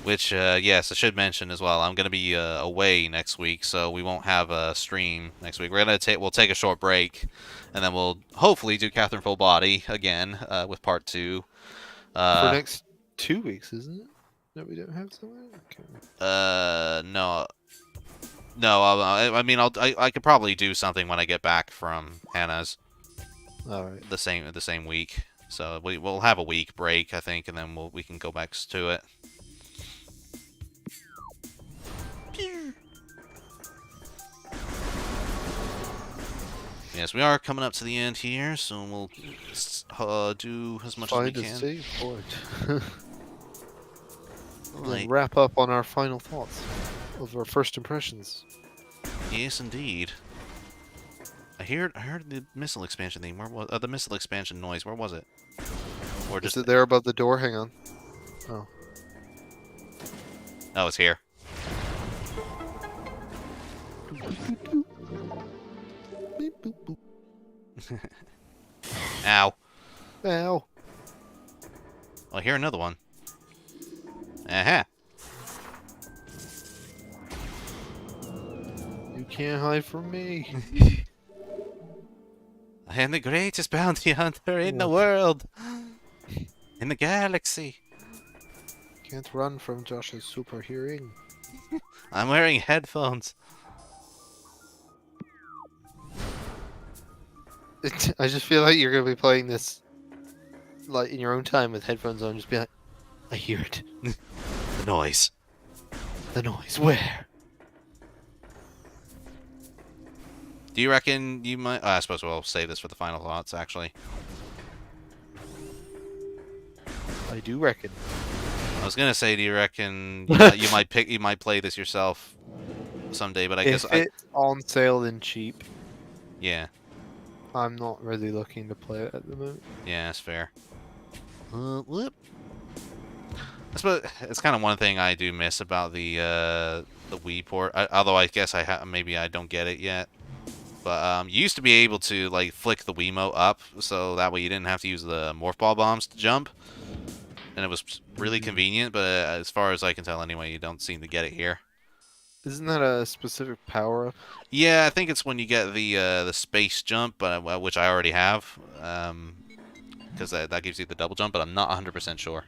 Which, yes, I should mention as well. I'm going to be away next week, so we won't have a stream next week. We'll take a short break, and then we'll hopefully do Catherine Full Body again with part 2. For next 2 weeks, isn't it? No, we don't have something. Okay. No. No, I mean, I could probably do something when I get back from Hannah's. All right. The same week. So we'll have a week break, I think, and then we can go back to it. Yes, we are coming up to the end here, so we'll do as much as we can. Find a save point. Right. Wrap up on our final thoughts of our first impressions. Yes, indeed. I heard the missile expansion theme. Where was the missile expansion noise? Where was it? Or just Is it there above the door? Hang on. Oh. Oh, it's here. Ow. Ow. Oh, I hear another one. Aha. You can't hide from me. I am the greatest bounty hunter in the world. In the galaxy. Can't run from Josh's super hearing. I'm wearing headphones. I just feel like you're gonna be playing this like in your own time with headphones on. Just be like, I hear it. The noise. The noise. Where? Do you reckon you might... I suppose we'll save this for the final thoughts, actually. I do reckon. I was gonna say, do you reckon you might play this yourself someday? But I guess If it's on sale and cheap, yeah, I'm not really looking to play it at the moment. yeah, that's fair. Whoop. I suppose it's kind of one thing I do miss about the Wii port. Although I guess maybe I don't get it yet. But you used to be able to like flick the Wiimote up, so that way you didn't have to use the morph ball bombs to jump, and it was really convenient. But as far as I can tell, anyway, you don't seem to get it here. Isn't that a specific power up? Yeah, I think it's when you get the space jump, which I already have, because that gives you the double jump. But I'm not 100% sure.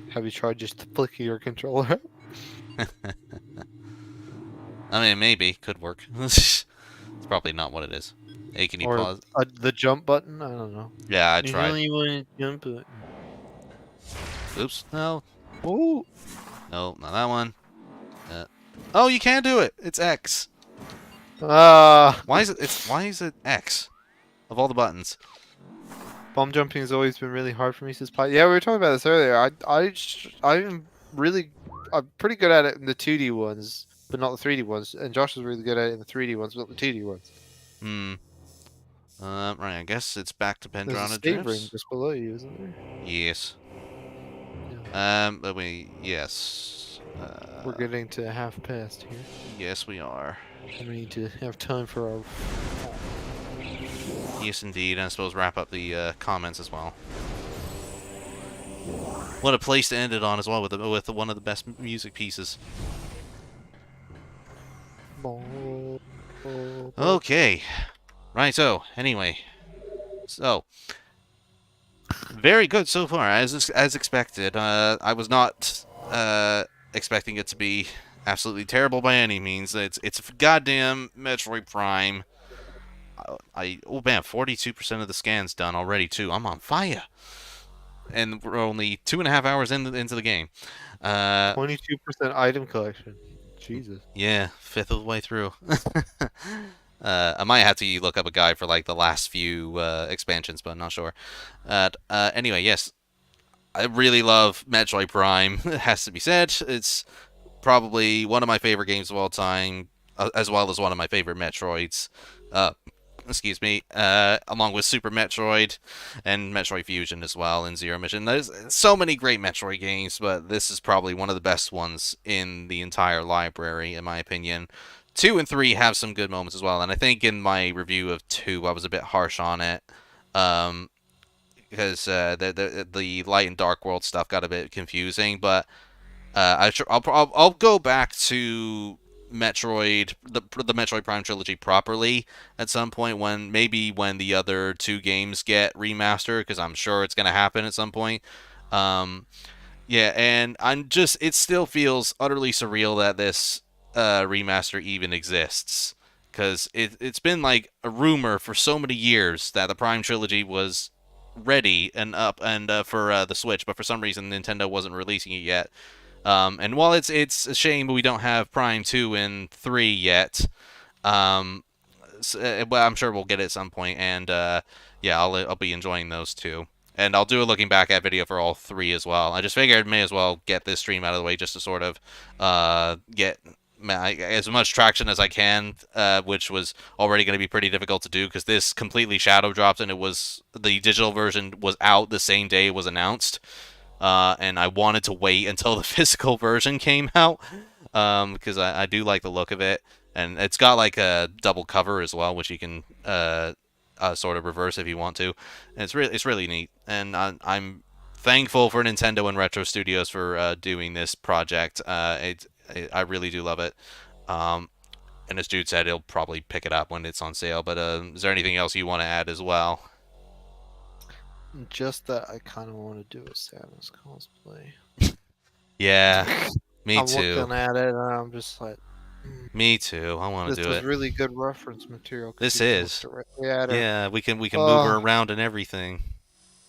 Have you tried just flicking your controller up? I mean, maybe could work. It's probably not what it is. Hey, can you Or pause? the jump button? I don't know. Yeah, I You tried. really want to jump it. Oops. No. Ooh. No, not that one. Oh, you can do it. It's X. Ah. Why is it X of all the buttons? Bomb jumping has always been really hard for me since play. Yeah, we were talking about this earlier. I'm pretty good at it in the 2D ones, but not the 3D ones. And Josh is really good at it in the 3D ones, but not the 2D ones. Hmm. Right. I guess it's back to There's a Pendrana save ring drifts. just below you, isn't there? Yes. Yeah. But yes. We're getting to half past here. Yes, we are. And we need to have time for our. Yes, indeed. And I suppose wrap up the comments as well. What a place to end it on as well with one of the best music pieces. Okay. Right. So anyway. So. Very good so far, as expected. I was not expecting it to be absolutely terrible by any means. It's a goddamn Metroid Prime. Oh man, 42% of the scans done already too. I'm on fire, and we're only 2.5 hours into the game. 22% item collection. Jesus. Yeah, fifth of the way through. I might have to look up a guide for like the last few expansions, but I'm not sure. Anyway, yes, I really love Metroid Prime. It has to be said. It's probably one of my favorite games of all time, as well as one of my favorite Metroids. Excuse me, along with Super Metroid and Metroid Fusion as well, and Zero Mission. There's so many great Metroid games, but this is probably one of the best ones in the entire library, in my opinion. 2 and 3 have some good moments as well, and I think in my review of 2, I was a bit harsh on it. Because the light and dark world stuff got a bit confusing, but I'll go back to Metroid, the Metroid Prime Trilogy properly at some point when the other 2 games get remastered, because I'm sure it's gonna happen at some point. Yeah, and it still feels utterly surreal that this remaster even exists, because it's been like a rumor for so many years that the Prime Trilogy was ready and up and for the Switch, but for some reason Nintendo wasn't releasing it yet. And while it's a shame we don't have Prime 2 and 3 yet, but I'm sure we'll get it at some point, and yeah, I'll be enjoying those too. And I'll do a looking back at video for all 3 as well. I just figured may as well get this stream out of the way just to sort of get as much traction as I can, which was already going to be pretty difficult to do because this completely shadow dropped, and the digital version was out the same day it was announced. And I wanted to wait until the physical version came out, because I do like the look of it, and it's got like a double cover as well, which you can sort of reverse if you want to. And it's really neat, and I'm thankful for Nintendo and Retro Studios for doing this project. I really do love it. And as Jude said, he'll probably pick it up when it's on sale. But is there anything else you want to add as well? Just that I kind of want to do a Samus cosplay. Yeah, me I'm too. looking at it and I'm just like, Me too. I want to do this it. is really good reference material. This is. Yeah, we can move her around and everything.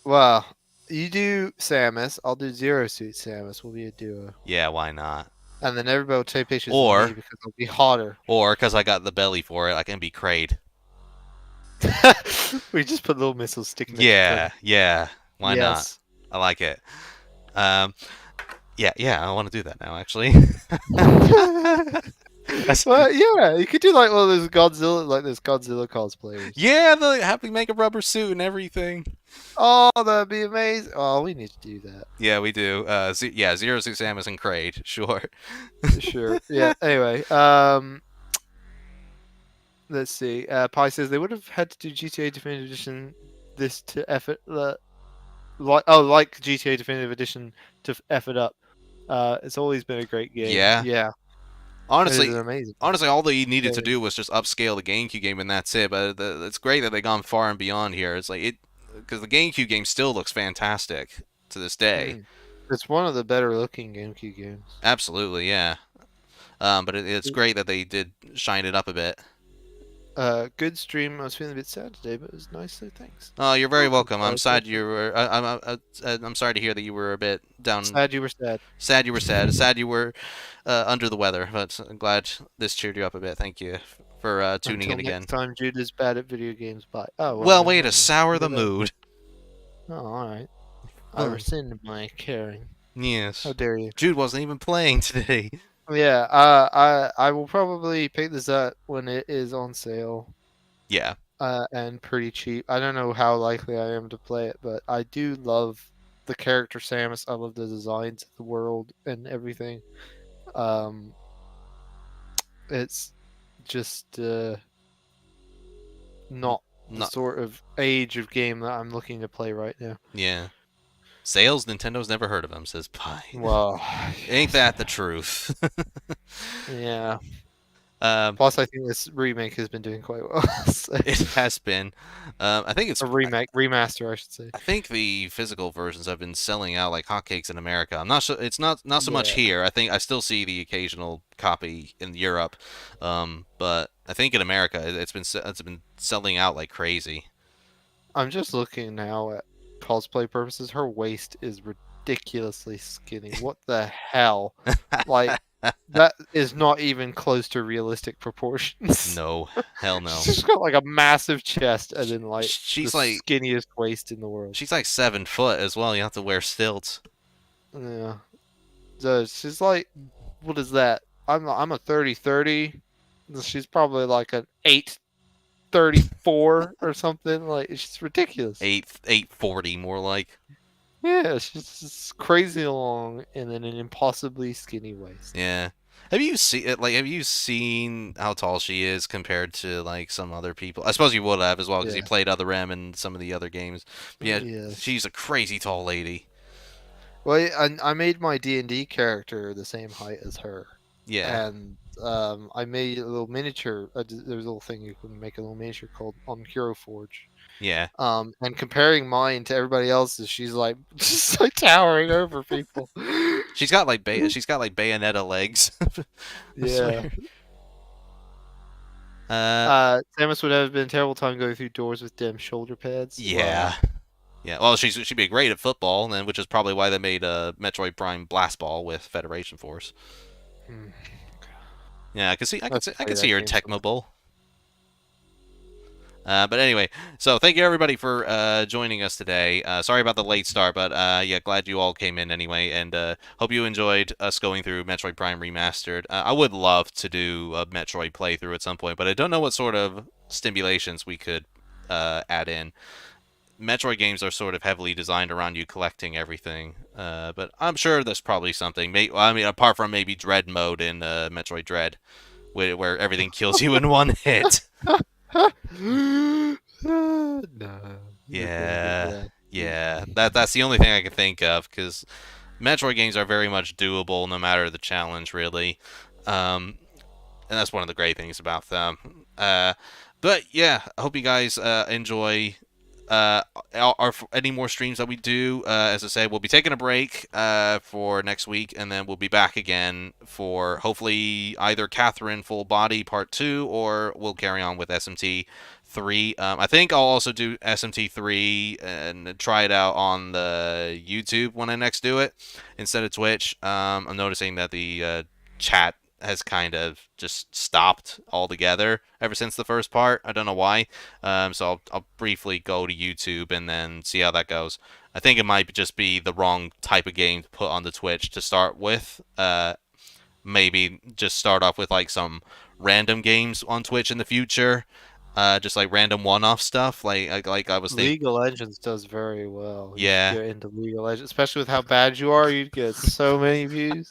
Well, you do Samus, I'll do Zero Suit Samus. We'll be a duo. Yeah, why not? And then everybody will take pictures of me because I'll be hotter. Or because I got the belly for it, I can be Kraid. We just put little missiles sticking. Yeah. Why not? I like it. Yeah, I want to do that now, actually. Well, yeah, you could do like one of those Godzilla cosplayers. Yeah, they have to make a rubber suit and everything. Oh, that'd be amazing. Oh, we need to do that. Yeah, we do. Zero Suit Samus and Kraid, sure. Sure. Yeah. Anyway, let's see. Pi says they would have had to do GTA Definitive Edition this to effort like GTA Definitive Edition to F it up. It's always been a great game. Yeah. Honestly, amazing. All they needed to do was just upscale the GameCube game, and that's it. But it's great that they've gone far and beyond here. It's like because the GameCube game still looks fantastic to this day. It's one of the better looking GameCube games. Absolutely, yeah. But it's great that they did shine it up a bit. Good stream. I was feeling a bit sad today, but it was nice. So thanks. Oh, you're very welcome. I'm Sorry, sad you were. I'm sorry to hear that you were a bit down. sad you were sad. Sad you were sad. Sad you were under the weather. But I'm glad this cheered you up a bit. Thank you for tuning Until in again. next time, Jude is bad at video games. Bye. Oh Well, never way to mind. sour the Look at that. mood. Oh, all right. I rescind my caring. Yes. How dare you? Jude wasn't even playing today. Yeah. I will probably pick this up when it is on sale. Yeah. And pretty cheap. I don't know how likely I am to play it, but I do love the character Samus. I love the designs of the world and everything. It's just not the sort of age of game that I'm looking to play right now. Yeah. Sales, Nintendo's never heard of them, says Pie. Well, Ain't that the truth? yeah. Plus, I think this remake has been doing quite well. So. It has been. I think it's a remaster, I should say. I think the physical versions have been selling out like hotcakes in America. I'm not sure. It's not so much here. I think I still see the occasional copy in Europe, but I think in America it's been selling out like crazy. I'm just looking now at cosplay purposes. Her waist is ridiculously skinny. What the hell? Like. That is not even close to realistic proportions. No, hell no. She's got like a massive chest and then like she's the like skinniest waist in the world. She's like 7 foot as well. You have to wear stilts. Yeah. So she's like, what is that? I'm a 30-30. She's probably like an 8-34 or something. Like she's ridiculous. 840 more like. Yeah, she's just crazy long and then an impossibly skinny waist. Yeah. Have you seen how tall she is compared to like some other people? I suppose you would have as well because you played other M and some of the other games. But yeah, she's a crazy tall lady. Well, I made my D&D character the same height as her. Yeah. And I made a little miniature. There's a little thing you can make a little miniature called on Hero Forge. Yeah. And comparing mine to everybody else's, she's like just like towering over people. She's got like Bayonetta legs. Yeah. Samus would have been a terrible time going through doors with dim shoulder pads. Yeah. Wow. Yeah. Well, she'd be great at football, then, which is probably why they made Metroid Prime Blast Ball with Federation Force. Yeah, I can see her in Tecmo Bowl. But anyway, so thank you everybody for joining us today. Sorry about the late start, but yeah, glad you all came in anyway, and hope you enjoyed us going through Metroid Prime Remastered. I would love to do a Metroid playthrough at some point, but I don't know what sort of stimulations we could add in. Metroid games are sort of heavily designed around you collecting everything, but I'm sure there's probably something. I mean, apart from maybe Dread mode in Metroid Dread, where everything kills you in one hit. No. Yeah. That's the only thing I can think of, because Metroid games are very much doable no matter the challenge, really. And that's one of the great things about them. But yeah, I hope you guys enjoy any more streams that we do. As I said, we'll be taking a break for next week, and then we'll be back again for hopefully either Catherine Full Body Part 2, or we'll carry on with SMT 3. I think I'll also do SMT 3 and try it out on the YouTube when I next do it instead of Twitch. I'm noticing that the chat has kind of just stopped altogether ever since the first part. I don't know why. So I'll briefly go to YouTube and then see how that goes. I think it might just be the wrong type of game to put on the Twitch to start with. Maybe just start off with like some random games on Twitch in the future. Just like random one-off stuff, like I was thinking. League of Legends does very well. Yeah. You'd get into League of Legends, especially with how bad you are. You'd get so many views.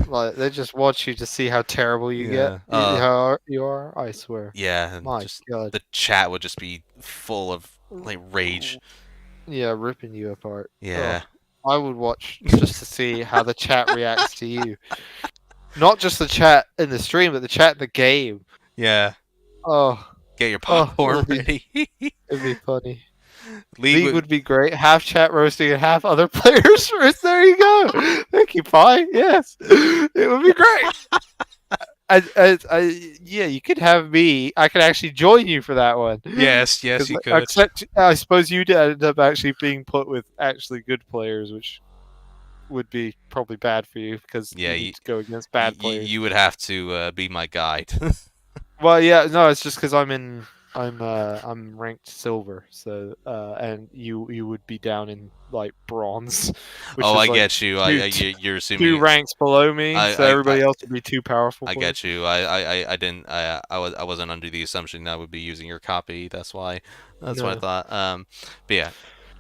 Like they just want you to see how terrible you get, how you are. I swear. Yeah, my God, the chat would just be full of like rage. Yeah, ripping you apart. Yeah, I would watch just to see how the chat reacts to you. Not just the chat in the stream, but the chat in the game. Yeah. Oh, get your popcorn ready. It'd be funny. League would be great. Half chat roasting and half other players. There you go. Thank you, Pi. Yes, it would be great. Yeah, you could have me. I could actually join you for that one. Yes, yes, 'Cause you could. except I suppose you'd end up actually being put with actually good players, which would be probably bad for you because Yeah, you need to go against bad players. you would have to be my guide. Well, yeah, no, it's just because I'm ranked silver, so and you would be down in like bronze, which Oh, is I like get you. You're two assuming. ranks below me, so everybody else would be too powerful. I players. get you. I didn't. I wasn't under the assumption that I would be using your copy. That's why. That's what I No. thought. But yeah,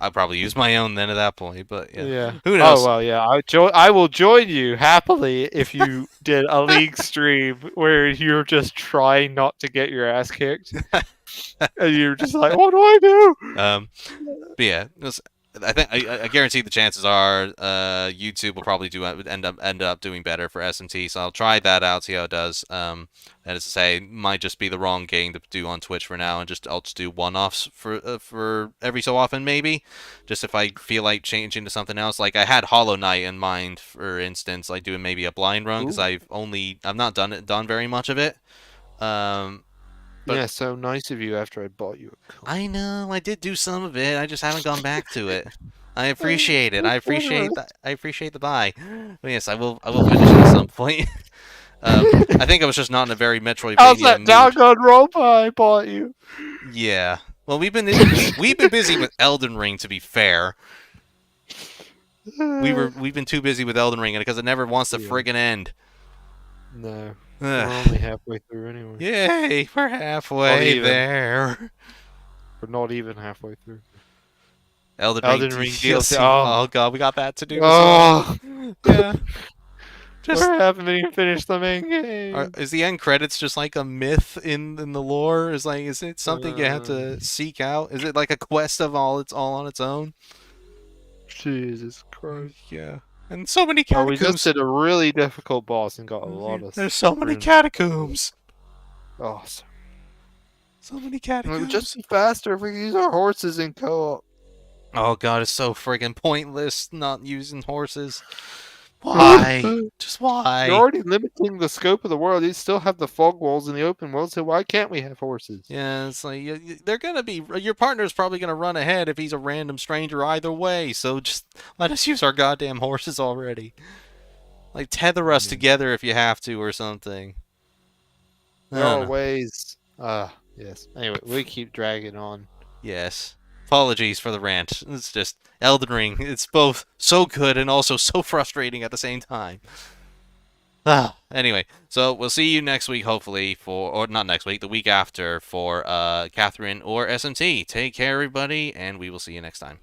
I'll probably use my own then at that point. But yeah, Yeah. who Oh knows? well, yeah. I will join you happily if you did a league stream where you're just trying not to get your ass kicked, and you're just like, "What do I do?" But yeah, I think I guarantee the chances are YouTube will probably end up doing better for SMT. So I'll try that out, see how it does. That is to say, might just be the wrong game to do on Twitch for now, and I'll just do one-offs for every so often maybe. Just if I feel like changing to something else, like I had Hollow Knight in mind, for instance, like doing maybe a blind run because Ooh. I've not done very much of it. But Yeah, so nice of you after I bought you a coat. I know I did do some of it. I just haven't gone back to it. I appreciate it. I appreciate that. I appreciate the buy. But yes, I will. I will finish it at some point. I think I was just not in a very How's Metroidvania that mood. doggone rope I bought you? Yeah. Well, we've been busy with Elden Ring. To be fair, we've been too busy with Elden Ring because it never wants to Yeah. friggin' end. No, we're only halfway through anyway. Yay! We're halfway even. there. We're not even halfway through. Elden Ring DLC. Oh god, we got that to do as Oh, well. Yeah. Just we haven't even finished the main game. is the end credits just like a myth in the lore? Is it something you have to seek out? Is it like a quest of it's all on its own? Jesus Christ. Yeah. And so many Oh, we catacombs. just did a really difficult boss and got a lot of. There's so many runes. catacombs. Oh, So many it catacombs. would just be faster if we use our horses in co-op. Oh god, it's so friggin' pointless not using horses. Why? Just why? You're already limiting the scope of the world. You still have the fog walls in the open world, so why can't we have horses? Yeah, it's like they're gonna be. Your partner's probably gonna run ahead if he's a random stranger either way. So just let us use our goddamn horses already. Like tether us together if you have to or something. There are ways. Yes. Anyway, we keep dragging on. Yes. Apologies for the rant. It's just Elden Ring. It's both so good and also so frustrating at the same time. Anyway, so we'll see you next week, hopefully, or not next week, the week after for Catherine or SMT. Take care, everybody, and we will see you next time.